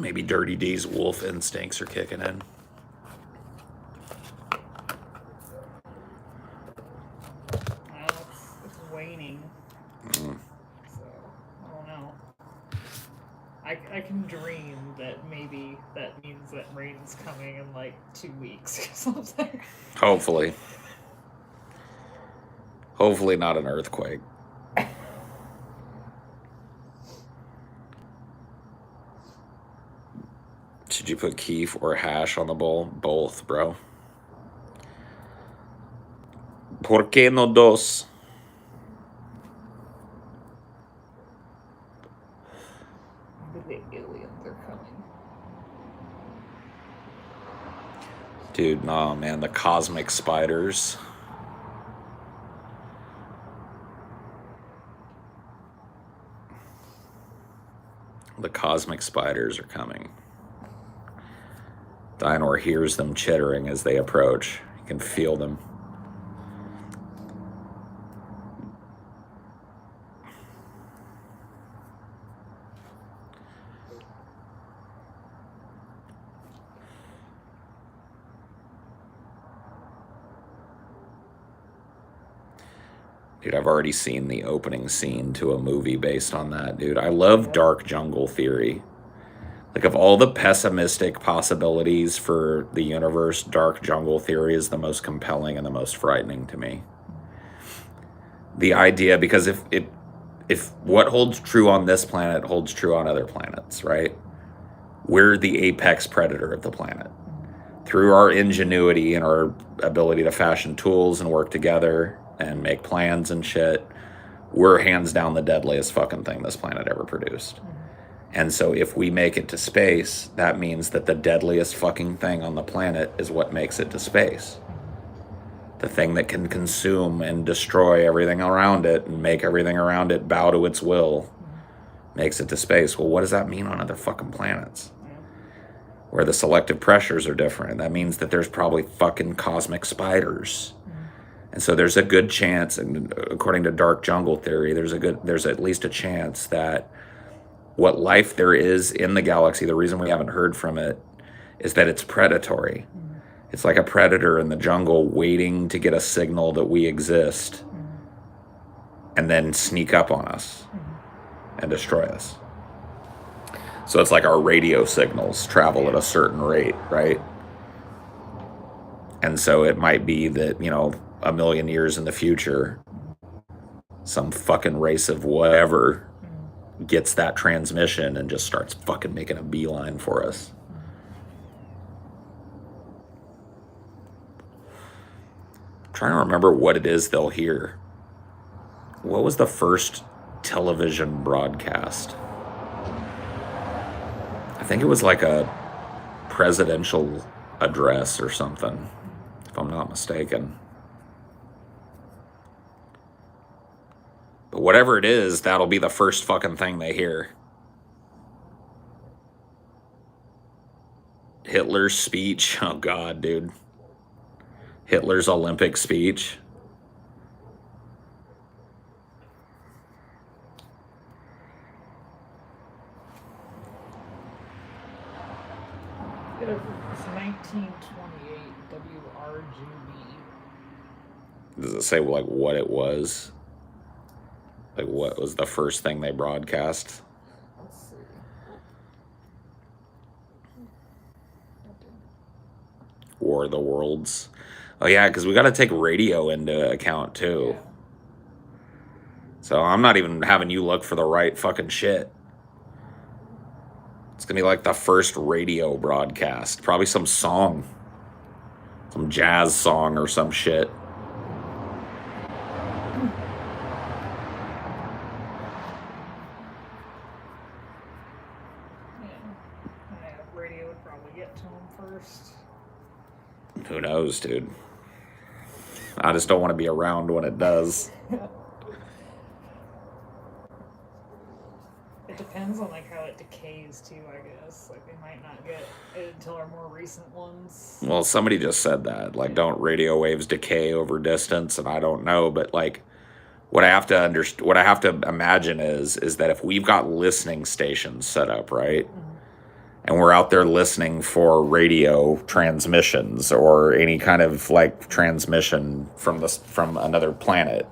Maybe Dirty D's wolf instincts are kicking in. It's waning. So, I don't know. I can dream that maybe that means that rain's coming in like 2 weeks or something. Hopefully. Hopefully not an earthquake. Should you put keef or hash on the bowl? Both, bro. ¿Por qué no dos? Maybe the aliens are coming. Dude, no, man. The cosmic spiders. The cosmic spiders are coming. Dinor hears them chittering as they approach. You can feel them. Dude, I've already seen the opening scene to a movie based on that, dude. I love dark jungle theory. Like, of all the pessimistic possibilities for the universe, dark jungle theory is the most compelling and the most frightening to me. The idea, because if what holds true on this planet holds true on other planets, right? We're the apex predator of the planet. Through our ingenuity and our ability to fashion tools and work together and make plans and shit, we're hands down the deadliest fucking thing this planet ever produced. And so if we make it to space, that means that the deadliest fucking thing on the planet is what makes it to space. The thing that can consume and destroy everything around it and make everything around it bow to its will makes it to space. Well, what does that mean on other fucking planets? Where the selective pressures are different. That means that there's probably fucking cosmic spiders. And so there's a good chance, and according to dark jungle theory, there's at least a chance that what life there is in the galaxy, the reason we haven't heard from it, is that it's predatory. It's like a predator in the jungle waiting to get a signal that we exist and then sneak up on us and destroy us. So it's like our radio signals travel at a certain rate, right? And so it might be that, you know, a million years in the future, some fucking race of whatever gets that transmission and just starts fucking making a beeline for us. I'm trying to remember what it is they'll hear. What was the first television broadcast? I think it was like a presidential address or something, if I'm not mistaken. But whatever it is, that'll be the first fucking thing they hear. Hitler's speech. Oh, God, dude. Hitler's Olympic speech. It's 1928 WRGB. Does it say like what it was? Like what was the first thing they broadcast? Let's see. War of the Worlds. Oh yeah, because we got to take radio into account too. Yeah. So I'm not even having you look for the right fucking shit. It's gonna be like the first radio broadcast. Probably some song. Some jazz song or some shit. Yeah, radio would probably get to them first. Who knows, dude? I just don't want to be around when it does. It depends on like how it decays too, I guess. Like they might not get it until our more recent ones. Well, somebody just said that. Like, don't radio waves decay over distance? And I don't know, but like, what I have to imagine is that if we've got listening stations set up, right, and we're out there listening for radio transmissions or any kind of like transmission from another planet,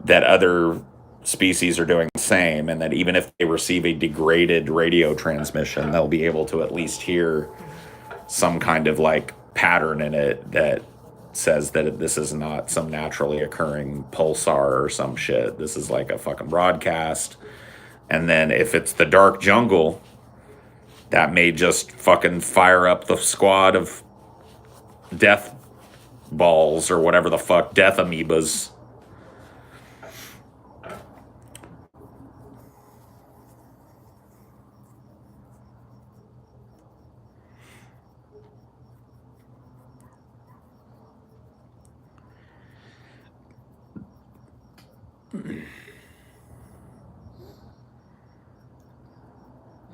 that other species are doing the same, and that even if they receive a degraded radio transmission, they'll be able to at least hear some kind of like pattern in it that says that this is not some naturally occurring pulsar or some shit. This is like a fucking broadcast. And then if it's the dark jungle, that may just fucking fire up the squad of death balls or whatever the fuck, death amoebas.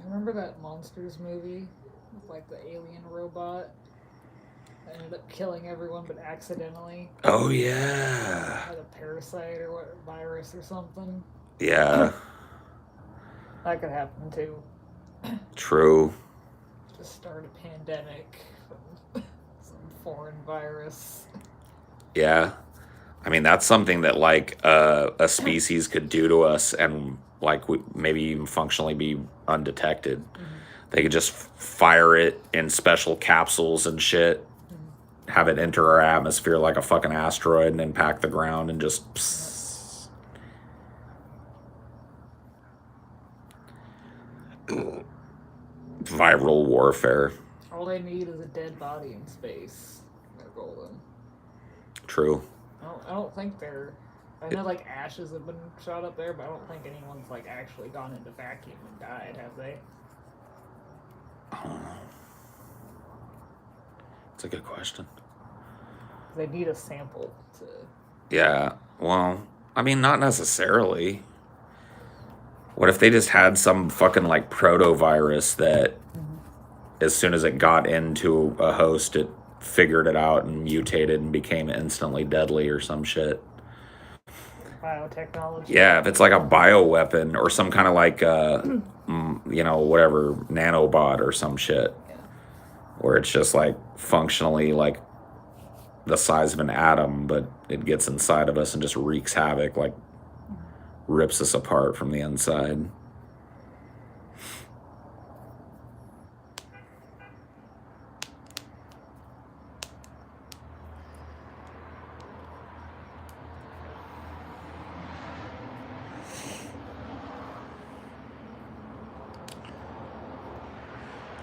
Remember that Monsters movie with like the alien robot that ended up killing everyone but accidentally? Oh yeah. Had a parasite or what, virus or something? Yeah. That could happen too. True. Just start a pandemic from some foreign virus. Yeah. I mean, that's something that like a species could do to us and like we maybe even functionally be undetected. They could just fire it in special capsules and shit, have it enter our atmosphere like a fucking asteroid and impact the ground and just psst. Viral warfare. All they need is a dead body in space. They're golden. True. I don't think they're... I know like ashes have been shot up there, but I don't think anyone's like actually gone into vacuum and died, have they? I don't know. It's a good question. They need a sample to... Yeah, well, I mean, not necessarily. What if they just had some fucking like protovirus that as soon as it got into a host, it figured it out and mutated and became instantly deadly or some shit? Biotechnology. Yeah, if it's like a bioweapon or some kind of like, you know, whatever, nanobot or some shit. Yeah. Where it's just like functionally like the size of an atom, but it gets inside of us and just wreaks havoc, like rips us apart from the inside.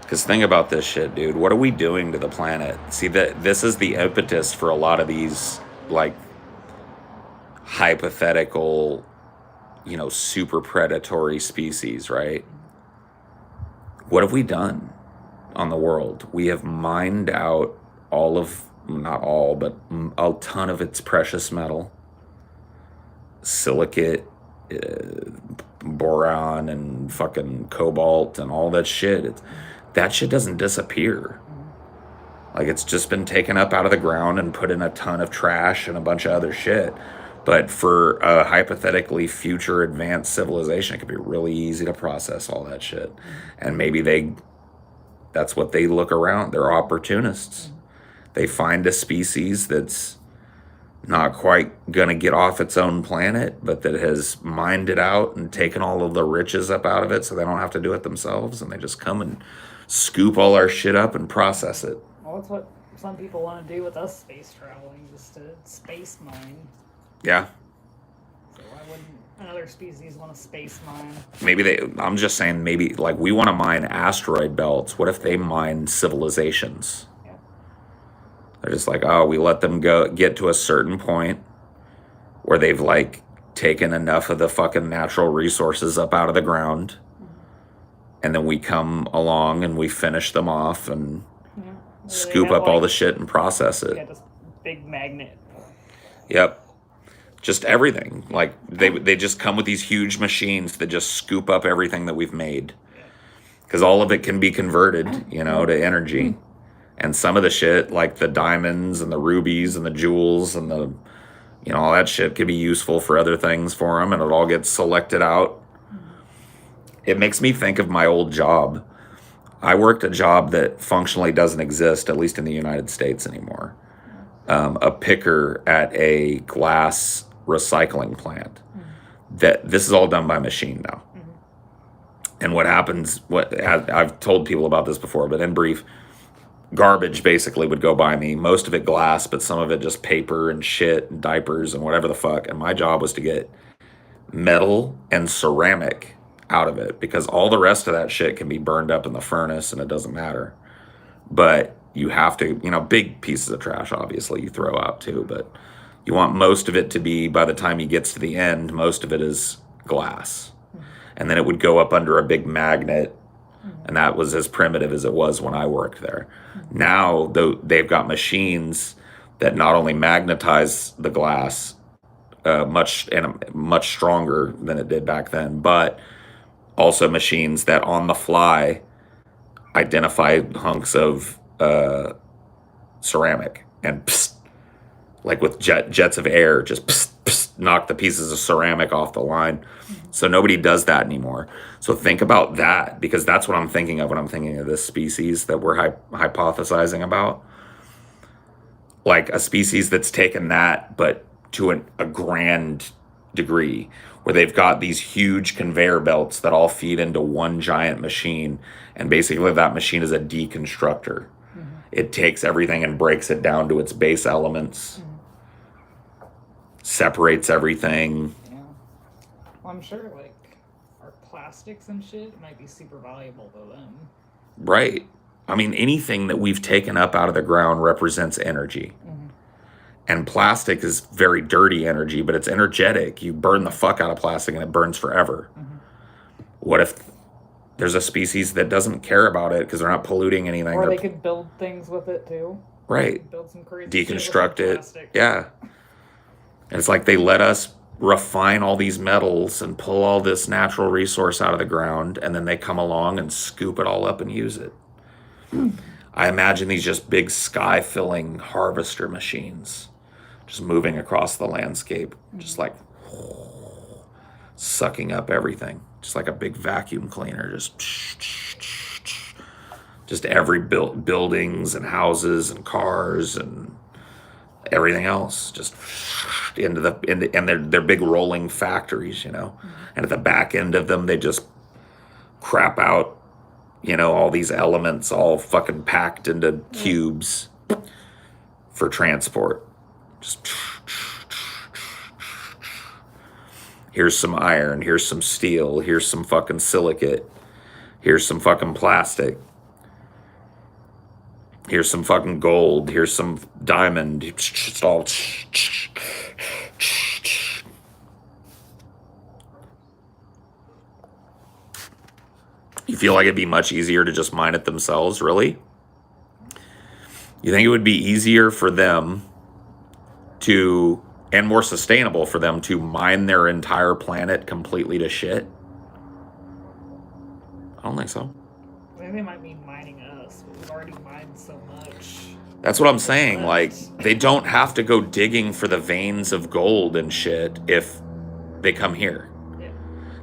Because think about this shit, dude. What are we doing to the planet? See, that this is the impetus for a lot of these, like, hypothetical, super predatory species, right? What have we done on the world? We have mined out all of, not all, but a ton of its precious metal, silicate, boron, and fucking cobalt, and all that shit. That shit doesn't disappear. Like, it's just been taken up out of the ground and put in a ton of trash and a bunch of other shit. But for a hypothetically future advanced civilization, it could be really easy to process all that shit. And maybe that's what they look around. They're opportunists. They find a species that's not quite going to get off its own planet, but that has mined it out and taken all of the riches up out of it so they don't have to do it themselves. And they just come and scoop all our shit up and process it. Well, that's what some people want to do with us space traveling, just to space mine. Yeah. So why wouldn't another species want to space mine? I'm just saying, maybe, like, we want to mine asteroid belts. What if they mine civilizations? Yeah. They're just like, oh, we let them get to a certain point where they've, like, taken enough of the fucking natural resources up out of the ground. And then we come along and we finish them off and scoop up all the shit and process it. Yeah, this big magnet. Yep. Just everything. Like, they just come with these huge machines that just scoop up everything that we've made. Because all of it can be converted, to energy. And some of the shit, like the diamonds and the rubies and the jewels and the, all that shit could be useful for other things for them. And it all gets selected out. It makes me think of my old job. I worked a job that functionally doesn't exist, at least in the United States anymore. A picker at a glass recycling plant. That this is all done by machine now. And what happens, I've told people about this before, but in brief, garbage basically would go by me. Most of it glass, but some of it just paper and shit and diapers and whatever the fuck. And my job was to get metal and ceramic out of it, because all the rest of that shit can be burned up in the furnace and it doesn't matter. But you have to, big pieces of trash, obviously, you throw out too, but you want most of it to be, by the time he gets to the end, most of it is glass. And then it would go up under a big magnet, and that was as primitive as it was when I worked there. Now, they've got machines that not only magnetize the glass much stronger than it did back then, but also machines that on the fly identify hunks of ceramic and like with jets of air, just knock the pieces of ceramic off the line. So nobody does that anymore. So think about that, because that's what I'm thinking of when I'm thinking of this species that we're hypothesizing about. Like a species that's taken that, but to a grand degree, where they've got these huge conveyor belts that all feed into one giant machine. And basically that machine is a deconstructor. It takes everything and breaks it down to its base elements, separates everything. Yeah. Well, I'm sure, like, our plastics and shit might be super valuable to them. Right. I mean, anything that we've taken up out of the ground represents energy. And plastic is very dirty energy, but it's energetic. You burn the fuck out of plastic and it burns forever. What if there's a species that doesn't care about it because they're not polluting anything? Or they could build things with it too. Right. Build some crazy deconstruct shit with it. plastic. Yeah. And it's like they let us refine all these metals and pull all this natural resource out of the ground, and then they come along and scoop it all up and use it. I imagine these just big sky-filling harvester machines just moving across the landscape, just like sucking up everything, just like a big vacuum cleaner, just every buildings and houses and cars and everything else, just into they're big rolling factories, and at the back end of them they just crap out, all these elements all fucking packed into cubes for transport. Just here's some iron, here's some steel, here's some fucking silicate, here's some fucking plastic. Here's some fucking gold. Here's some diamond. It's all. You feel like it'd be much easier to just mine it themselves, really? You think it would be easier for them to, and more sustainable for them to mine their entire planet completely to shit? I don't think so. I think they might be mining us, but we've already mined so much. That's what I'm saying. Like, they don't have to go digging for the veins of gold and shit if they come here. Yeah.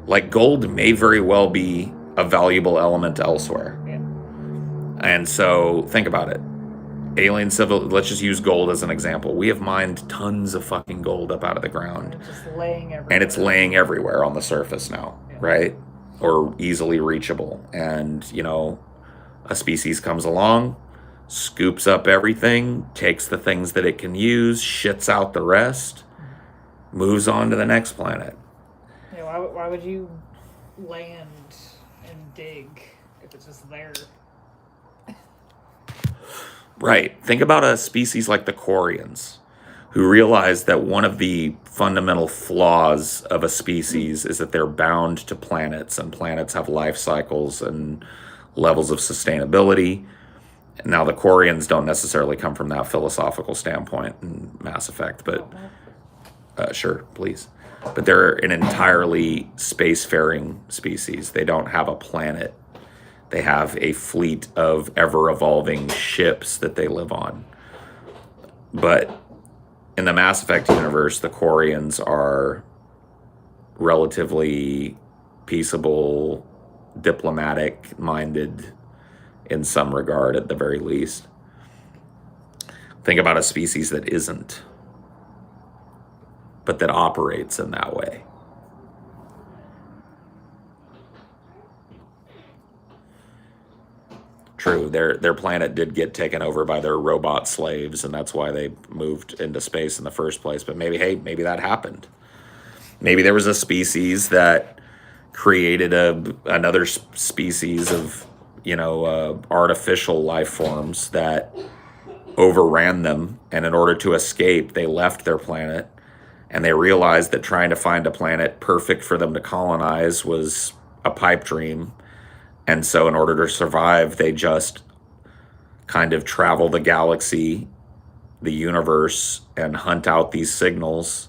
Like, gold may very well be a valuable element elsewhere. Yeah. And so, think about it. Alien civil, let's just use gold as an example. We have mined tons of fucking gold up out of the ground. And it's just laying everywhere. And it's laying everywhere on the surface now, Yeah. right? Or easily reachable. And, you know, a species comes along, scoops up everything, takes the things that it can use, shits out the rest, moves on to the next planet. Yeah, why would you land and dig if it's just there? Right. Think about a species like the Quarians, who realize that one of the fundamental flaws of a species is that they're bound to planets, and planets have life cycles and levels of sustainability. Now, the Quarians don't necessarily come from that philosophical standpoint in Mass Effect, but sure, please. But they're an entirely spacefaring species. They don't have a planet. They have a fleet of ever-evolving ships that they live on. But in the Mass Effect universe, the Quarians are relatively peaceable, diplomatic-minded in some regard, at the very least. Think about a species that isn't, but that operates in that way. True, their planet did get taken over by their robot slaves, and that's why they moved into space in the first place. But maybe that happened. Maybe there was a species that created another species of, artificial life forms that overran them, and in order to escape, they left their planet, and they realized that trying to find a planet perfect for them to colonize was a pipe dream. And so in order to survive, they just kind of travel the galaxy, the universe, and hunt out these signals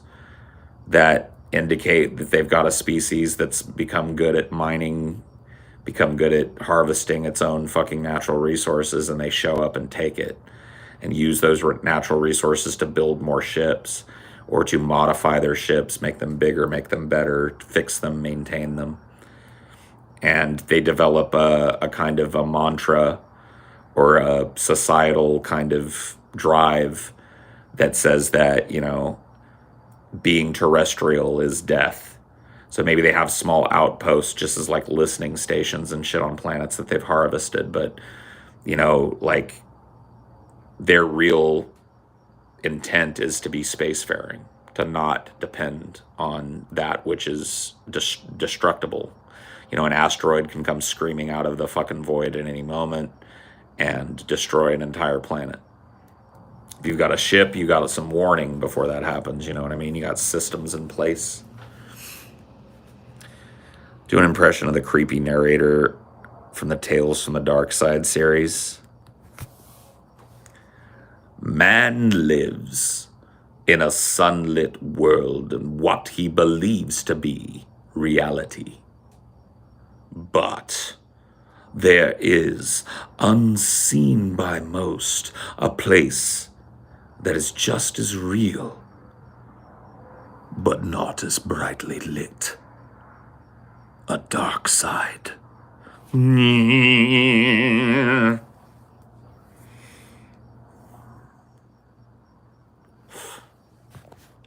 that indicate that they've got a species that's become good at mining, become good at harvesting its own fucking natural resources, and they show up and take it and use those natural resources to build more ships or to modify their ships, make them bigger, make them better, fix them, maintain them. And they develop a kind of a mantra or a societal kind of drive that says that, being terrestrial is death. So maybe they have small outposts just as like listening stations and shit on planets that they've harvested. But, like their real intent is to be spacefaring, to not depend on that which is destructible. An asteroid can come screaming out of the fucking void at any moment and destroy an entire planet. If you've got a ship, you got some warning before that happens, you know what I mean? You got systems in place. Do an impression of the creepy narrator from the Tales from the Dark Side series. Man lives in a sunlit world and what he believes to be reality. But there is, unseen by most, a place that is just as real, but not as brightly lit. A dark side.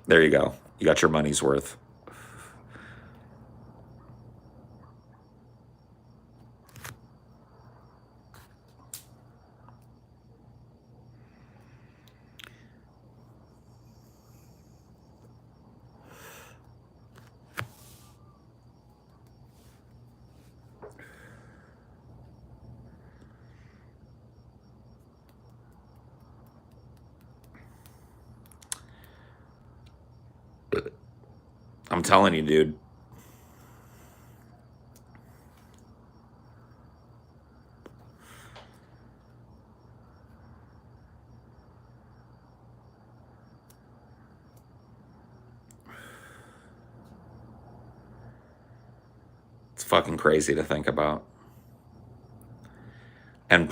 There you go. You got your money's worth. I'm telling you, dude. It's fucking crazy to think about. And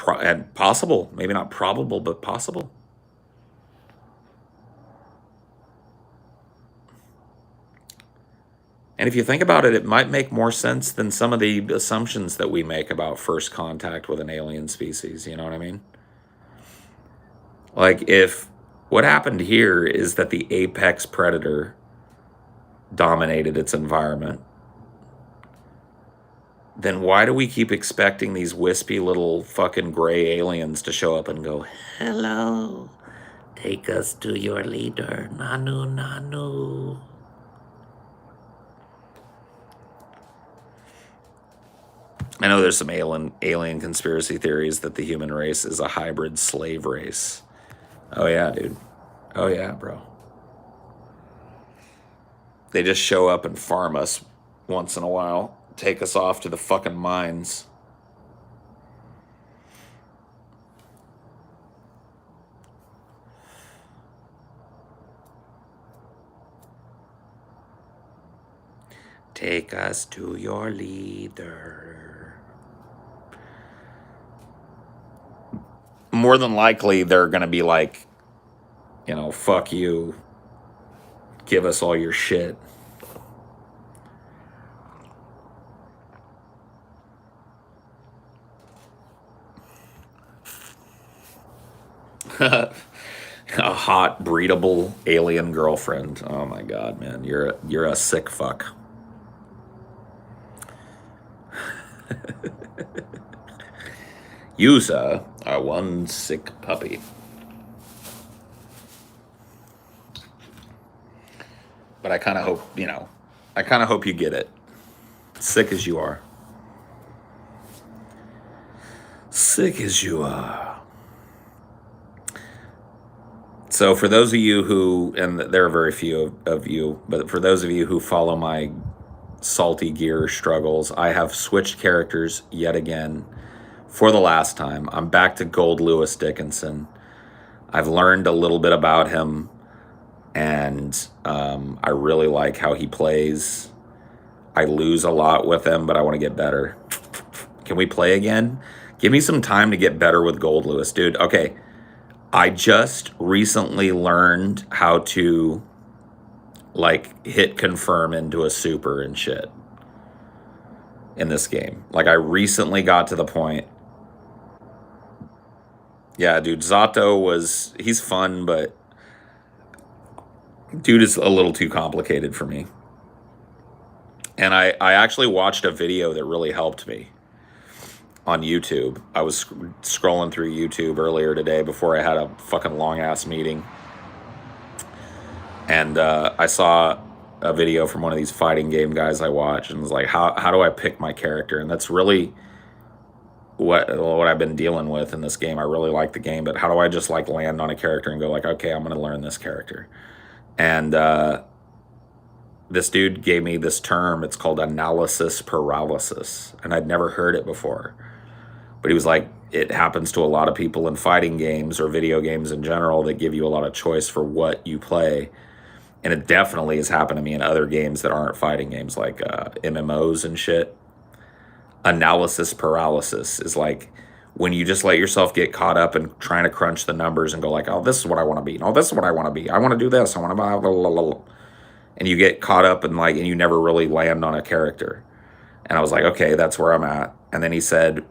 possible. Maybe not probable, but possible. And if you think about it, it might make more sense than some of the assumptions that we make about first contact with an alien species. You know what I mean? Like, if what happened here is that the apex predator dominated its environment, then why do we keep expecting these wispy little fucking gray aliens to show up and go, hello, take us to your leader, Nanu Nanu? I know there's some alien conspiracy theories that the human race is a hybrid slave race. Oh yeah, dude. Oh yeah, bro. They just show up and farm us once in a while, take us off to the fucking mines. Take us to your leader. More than likely, they're going to be like, you know, fuck you. Give us all your shit. A hot, breedable alien girlfriend. Oh my god, man. You're a sick fuck. You, sir, are one sick puppy. But I kind of hope, I kind of hope you get it. Sick as you are. Sick as you are. So for those of you who, and there are very few of you, but for those of you who follow my salty gear struggles, I have switched characters yet again for the last time. I'm back to Gold Lewis Dickinson. I've learned a little bit about him, and I really like how he plays. I lose a lot with him, but I want to get better. Can we play again? Give me some time to get better with Gold Lewis, dude. Okay, I just recently learned how to, like, hit confirm into a super and shit in this game. Like, I recently got to the point. Yeah, dude, Zato he's fun, but dude is a little too complicated for me. And I actually watched a video that really helped me on YouTube. I was scrolling through YouTube earlier today before I had a fucking long-ass meeting. And I saw a video from one of these fighting game guys I watch, and was like, how do I pick my character? And that's really what I've been dealing with in this game. I really like the game, but how do I just like land on a character and go like, okay, I'm going to learn this character? And this dude gave me this term. It's called analysis paralysis, and I'd never heard it before. But he was like, it happens to a lot of people in fighting games or video games in general that give you a lot of choice for what you play. And it definitely has happened to me in other games that aren't fighting games, like MMOs and shit. Analysis paralysis is like when you just let yourself get caught up in trying to crunch the numbers and go like, oh, this is what I want to be. No, this is what I want to be. I want to do this. I want to buy blah, blah, blah. And you get caught up and you never really land on a character. And I was like, okay, that's where I'm at. And then he said,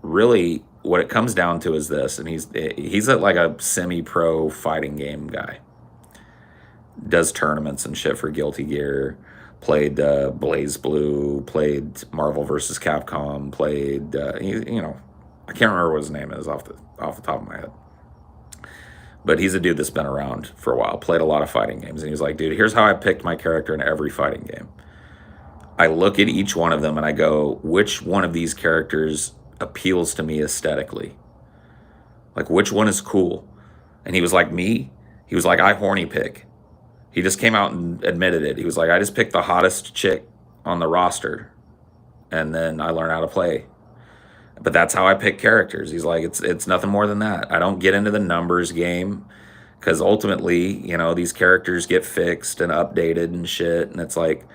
really, what it comes down to is this. And he's like a semi-pro fighting game guy. Does tournaments and shit for Guilty Gear. Played Blaze Blue. Played Marvel vs. Capcom. Played, I can't remember what his name is off the top of my head. But he's a dude that's been around for a while, played a lot of fighting games. And he was like, dude, here's how I picked my character in every fighting game. I look at each one of them and I go, which one of these characters appeals to me aesthetically? Like, which one is cool? And he was like, me? He was like, I horny pick. He just came out and admitted it. He was like, I just picked the hottest chick on the roster, and then I learned how to play. But that's how I pick characters. He's like, it's nothing more than that. I don't get into the numbers game because ultimately, you know, these characters get fixed and updated and shit, and it's like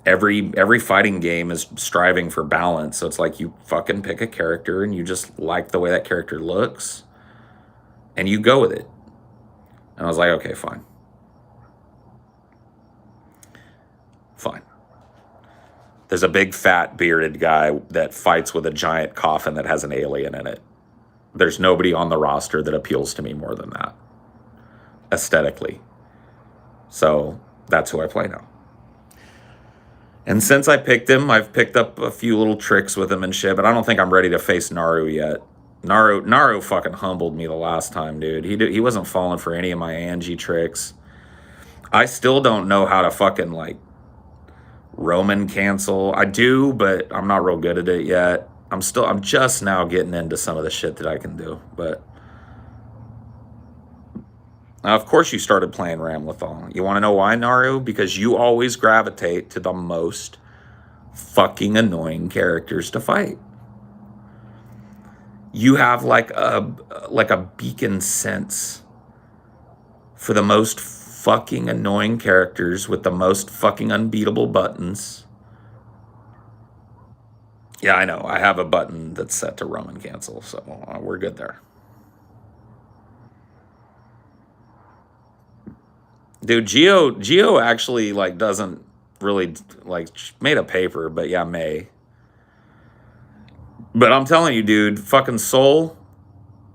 every fighting game is striving for balance. So it's like you fucking pick a character and you just like the way that character looks, and you go with it. And I was like, okay, fine. Fine. There's a big fat bearded guy that fights with a giant coffin that has an alien in it. There's nobody on the roster that appeals to me more than that, aesthetically. So that's who I play now. And since I picked him, I've picked up a few little tricks with him and shit, but I don't think I'm ready to face Naru yet. Naru fucking humbled me the last time, dude. He wasn't falling for any of my Angie tricks. I still don't know how to fucking, like, Roman cancel. I do, but I'm not real good at it yet. I'm just now getting into some of the shit that I can do, but of course you started playing Ramlethal. You want to know why, Naru? Because you always gravitate to the most fucking annoying characters to fight. You have like a beacon sense for the most fucking annoying characters with the most fucking unbeatable buttons. Yeah, I know. I have a button that's set to Roman cancel, so we're good there. Dude, Geo actually, like, doesn't really, like, made a paper, but yeah, May. But I'm telling you, dude, fucking Soul,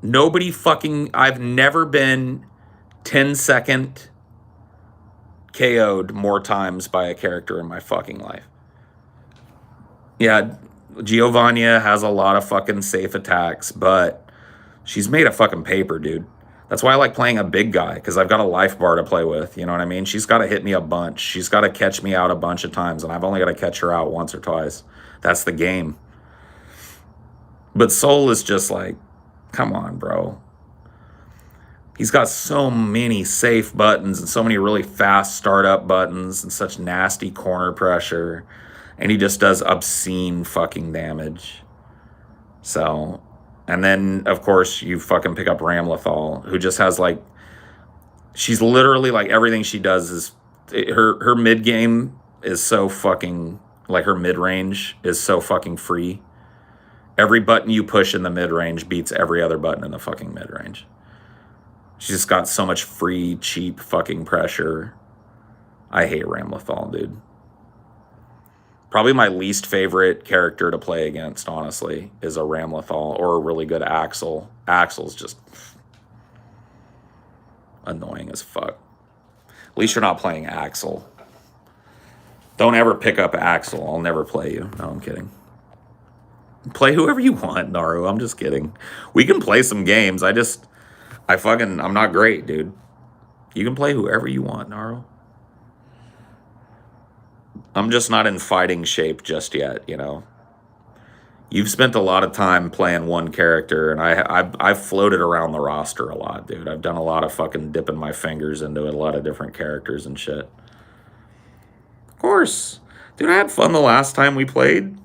I've never been 10-second KO'd more times by a character in my fucking life. Yeah, Giovanna has a lot of fucking safe attacks, but she's made a fucking paper, dude. That's why I like playing a big guy, because I've got a life bar to play with, you know what I mean? She's got to hit me a bunch. She's got to catch me out a bunch of times, and I've only got to catch her out once or twice. That's the game. But Soul is just like, come on, bro. He's got so many safe buttons and so many really fast startup buttons and such nasty corner pressure, and he just does obscene fucking damage. So... And then, of course, you fucking pick up Ramlethal, who just has, like... She's literally, like, everything she does is... Her mid-game is so fucking... Like, her mid-range is so fucking free. Every button you push in the mid-range beats every other button in the fucking mid-range. She's just got so much free, cheap fucking pressure. I hate Ramlethal, dude. Probably my least favorite character to play against, honestly, is a Ramlethal or a really good Axel. Axel's just annoying as fuck. At least you're not playing Axel. Don't ever pick up Axel. I'll never play you. No, I'm kidding. Play whoever you want, Naru. I'm just kidding. We can play some games. I'm not great, dude. You can play whoever you want, Naru. I'm just not in fighting shape just yet, you know. You've spent a lot of time playing one character, and I've floated around the roster a lot, dude. I've done a lot of fucking dipping my fingers into a lot of different characters and shit. Of course. Dude, I had fun the last time we played.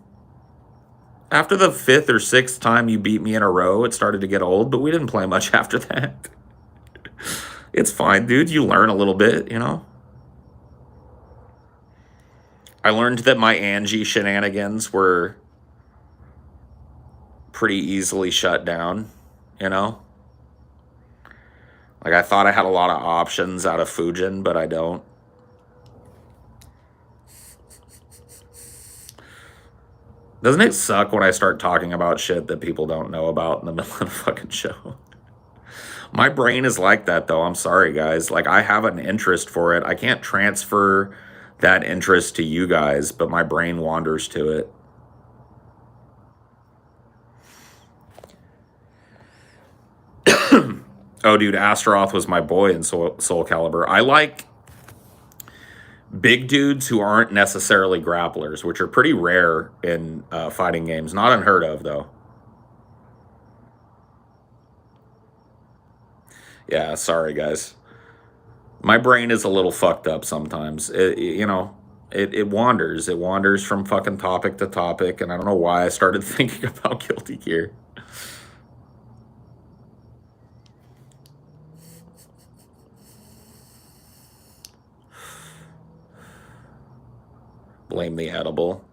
After the 5th or 6th time you beat me in a row, it started to get old, but we didn't play much after that. It's fine, dude. You learn a little bit, you know. I learned that my Angie shenanigans were pretty easily shut down, you know? Like, I thought I had a lot of options out of Fujin, but I don't. Doesn't it suck when I start talking about shit that people don't know about in the middle of the fucking show? My brain is like that, though. I'm sorry, guys. Like, I have an interest for it. I can't transfer that interest to you guys, but my brain wanders to it. Oh, dude, Astaroth was my boy in Soul Calibur. I like big dudes who aren't necessarily grapplers, which are pretty rare in fighting games. Not unheard of, though. Yeah, sorry, guys. My brain is a little fucked up sometimes. It wanders. It wanders from fucking topic to topic, and I don't know why I started thinking about Guilty Gear. Blame the edible.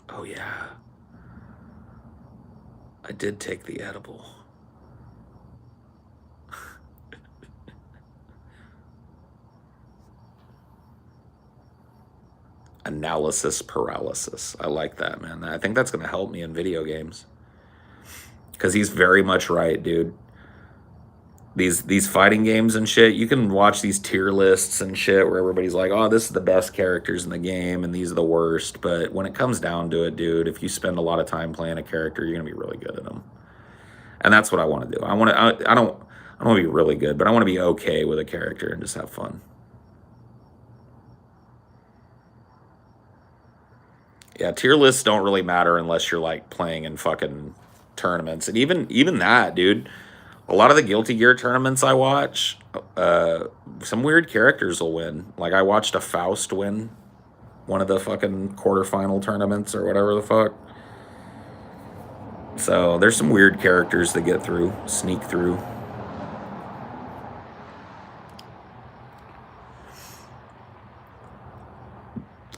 Oh yeah. I did take the edible. Analysis paralysis. I like that, man. I think that's going to help me in video games. Because he's very much right, dude. These fighting games and shit, you can watch these tier lists and shit where everybody's like, oh, this is the best characters in the game and these are the worst. But when it comes down to it, dude, if you spend a lot of time playing a character, you're going to be really good at them. And that's what I want to do. I don't want to be really good, but I want to be okay with a character and just have fun. Yeah, tier lists don't really matter unless you're like playing in fucking tournaments. And even that, dude, a lot of the Guilty Gear tournaments I watch, some weird characters will win. Like I watched a Faust win one of the fucking quarterfinal tournaments or whatever the fuck. So there's some weird characters that get through, sneak through.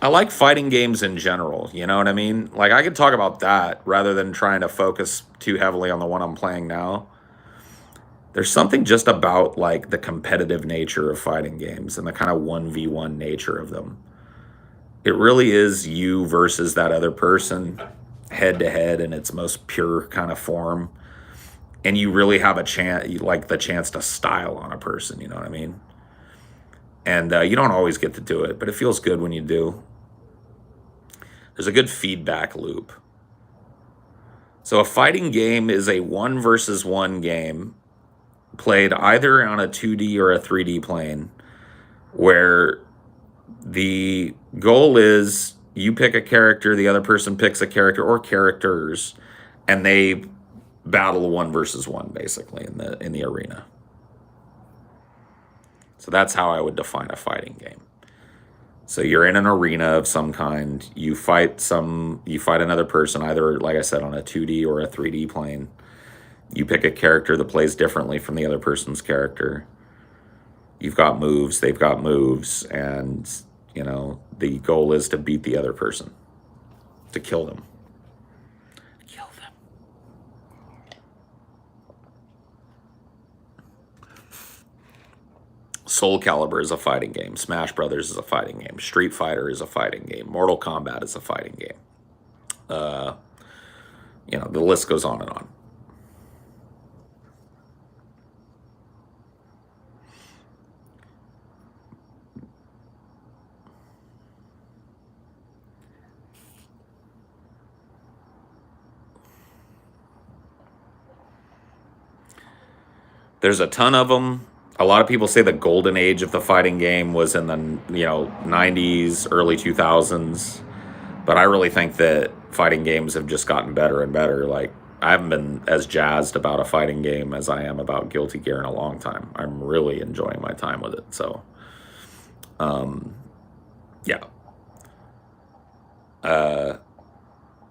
I like fighting games in general, you know what I mean? Like I could talk about that rather than trying to focus too heavily on the one I'm playing now. There's something just about like the competitive nature of fighting games and the kind of 1v1 nature of them. It really is you versus that other person head to head in its most pure kind of form. And you really have a chance, like the chance to style on a person, you know what I mean? And you don't always get to do it, but it feels good when you do. There's a good feedback loop. So a fighting game is a 1 versus 1 game played either on a 2D or a 3D plane where the goal is you pick a character, the other person picks a character or characters, and they battle 1 versus 1 basically in the arena. So that's how I would define a fighting game. So you're in an arena of some kind, you fight another person, either, like I said, on a 2D or a 3D plane. You pick a character that plays differently from the other person's character. You've got moves, they've got moves, and, you know, the goal is to beat the other person, to kill them. Kill them. Soul Calibur is a fighting game. Smash Brothers is a fighting game. Street Fighter is a fighting game. Mortal Kombat is a fighting game. You know, the list goes on and on. There's a ton of them. A lot of people say the golden age of the fighting game was in the 90s, early 2000s. But I really think that fighting games have just gotten better and better. Like, I haven't been as jazzed about a fighting game as I am about Guilty Gear in a long time. I'm really enjoying my time with it. So, yeah.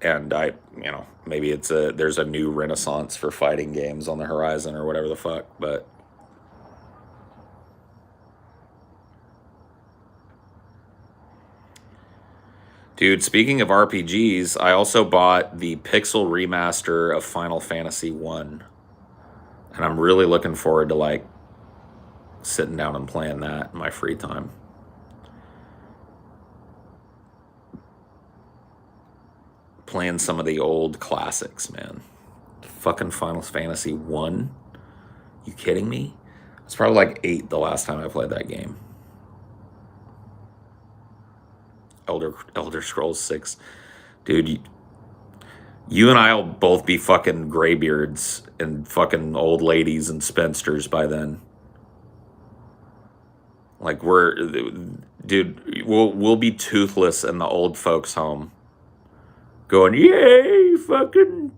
And maybe there's a new renaissance for fighting games on the horizon or whatever the fuck, but dude, speaking of RPGs, I also bought the Pixel remaster of Final Fantasy 1. And I'm really looking forward to like sitting down and playing that in my free time. Playing some of the old classics, man. Fucking Final Fantasy 1? You kidding me? It's probably like 8 the last time I played that game. Elder Scrolls 6. Dude, you and I will both be fucking graybeards and fucking old ladies and spinsters by then. Like we'll be toothless in the old folks' home. Going, yay, fucking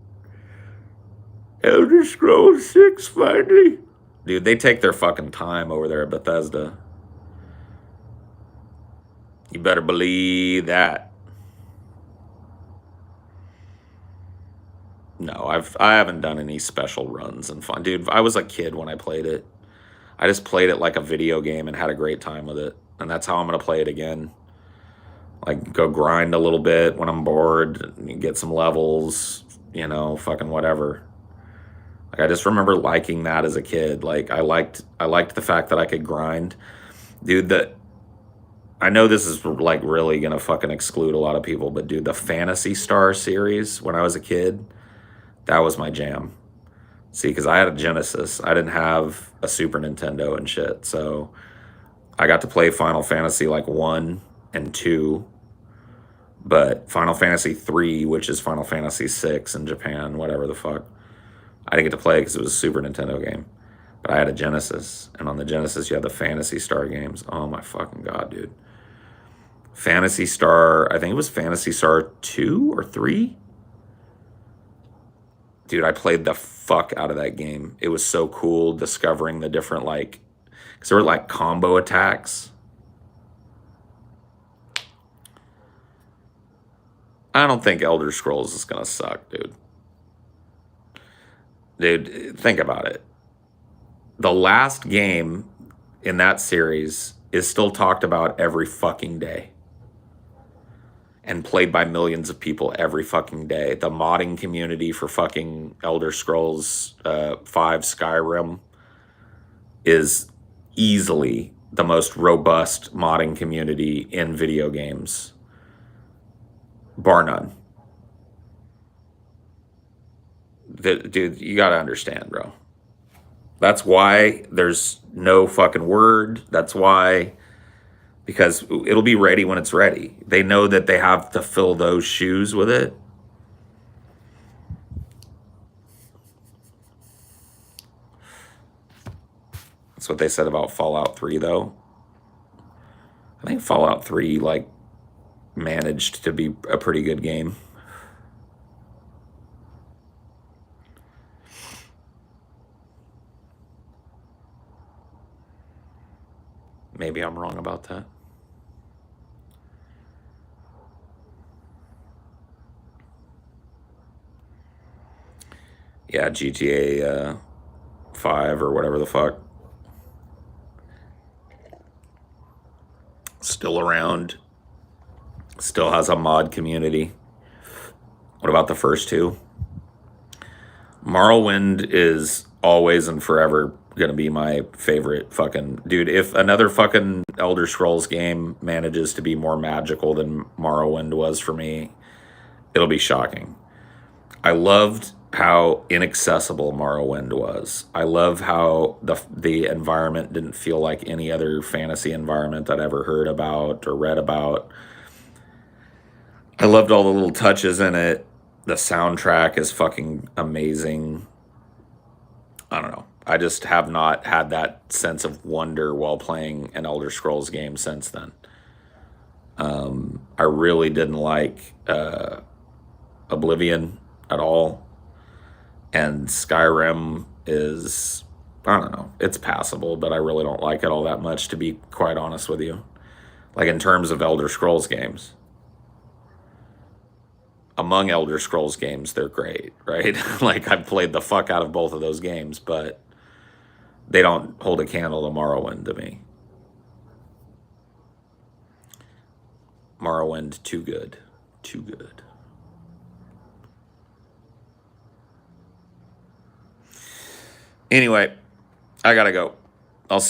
Elder Scrolls 6 finally. Dude, they take their fucking time over there at Bethesda. You better believe that. No, I haven't done any special runs and fun. Dude, I was a kid when I played it. I just played it like a video game and had a great time with it. And that's how I'm going to play it again. Like, go grind a little bit when I'm bored, get some levels, fucking whatever. Like, I just remember liking that as a kid. Like, I liked the fact that I could grind. Dude, I know this is like really going to fucking exclude a lot of people, but dude, the Phantasy Star series when I was a kid, that was my jam. See, because I had a Genesis. I didn't have a Super Nintendo and shit. So I got to play Final Fantasy like 1 and 2. But Final Fantasy 3, which is Final Fantasy 6 in Japan, whatever the fuck, I didn't get to play because it was a Super Nintendo game. But I had a Genesis. And on the Genesis, you had the Phantasy Star games. Oh my fucking God, dude. Phantasy Star, I think it was Phantasy Star 2 or 3. Dude, I played the fuck out of that game. It was so cool discovering the different, like, because there were like combo attacks. I don't think Elder Scrolls is going to suck, dude. Dude, think about it. The last game in that series is still talked about every fucking day and played by millions of people every fucking day. The modding community for fucking Elder Scrolls 5 Skyrim is easily the most robust modding community in video games, bar none. Dude, you gotta understand, bro. That's why there's no fucking word. That's why, because it'll be ready when it's ready. They know that they have to fill those shoes with it. That's what they said about Fallout 3, though. I think Fallout 3, like, managed to be a pretty good game. Maybe I'm wrong about that. Yeah, GTA 5 or whatever the fuck. Still around. Still has a mod community. What about the first two? Morrowind is always and forever going to be my favorite fucking... Dude, if another fucking Elder Scrolls game manages to be more magical than Morrowind was for me, it'll be shocking. I loved how inaccessible Morrowind was. I love how the environment didn't feel like any other fantasy environment I'd ever heard about or read about. I loved all the little touches in it. The soundtrack is fucking amazing. I don't know. I just have not had that sense of wonder while playing an Elder Scrolls game since then. I really didn't like Oblivion at all. And Skyrim is, I don't know, it's passable, but I really don't like it all that much, to be quite honest with you. Like, in terms of Elder Scrolls games. Among Elder Scrolls games, they're great, right? Like, I've played the fuck out of both of those games, but they don't hold a candle to Morrowind to me. Morrowind, too good. Too good. Anyway, I gotta go. I'll see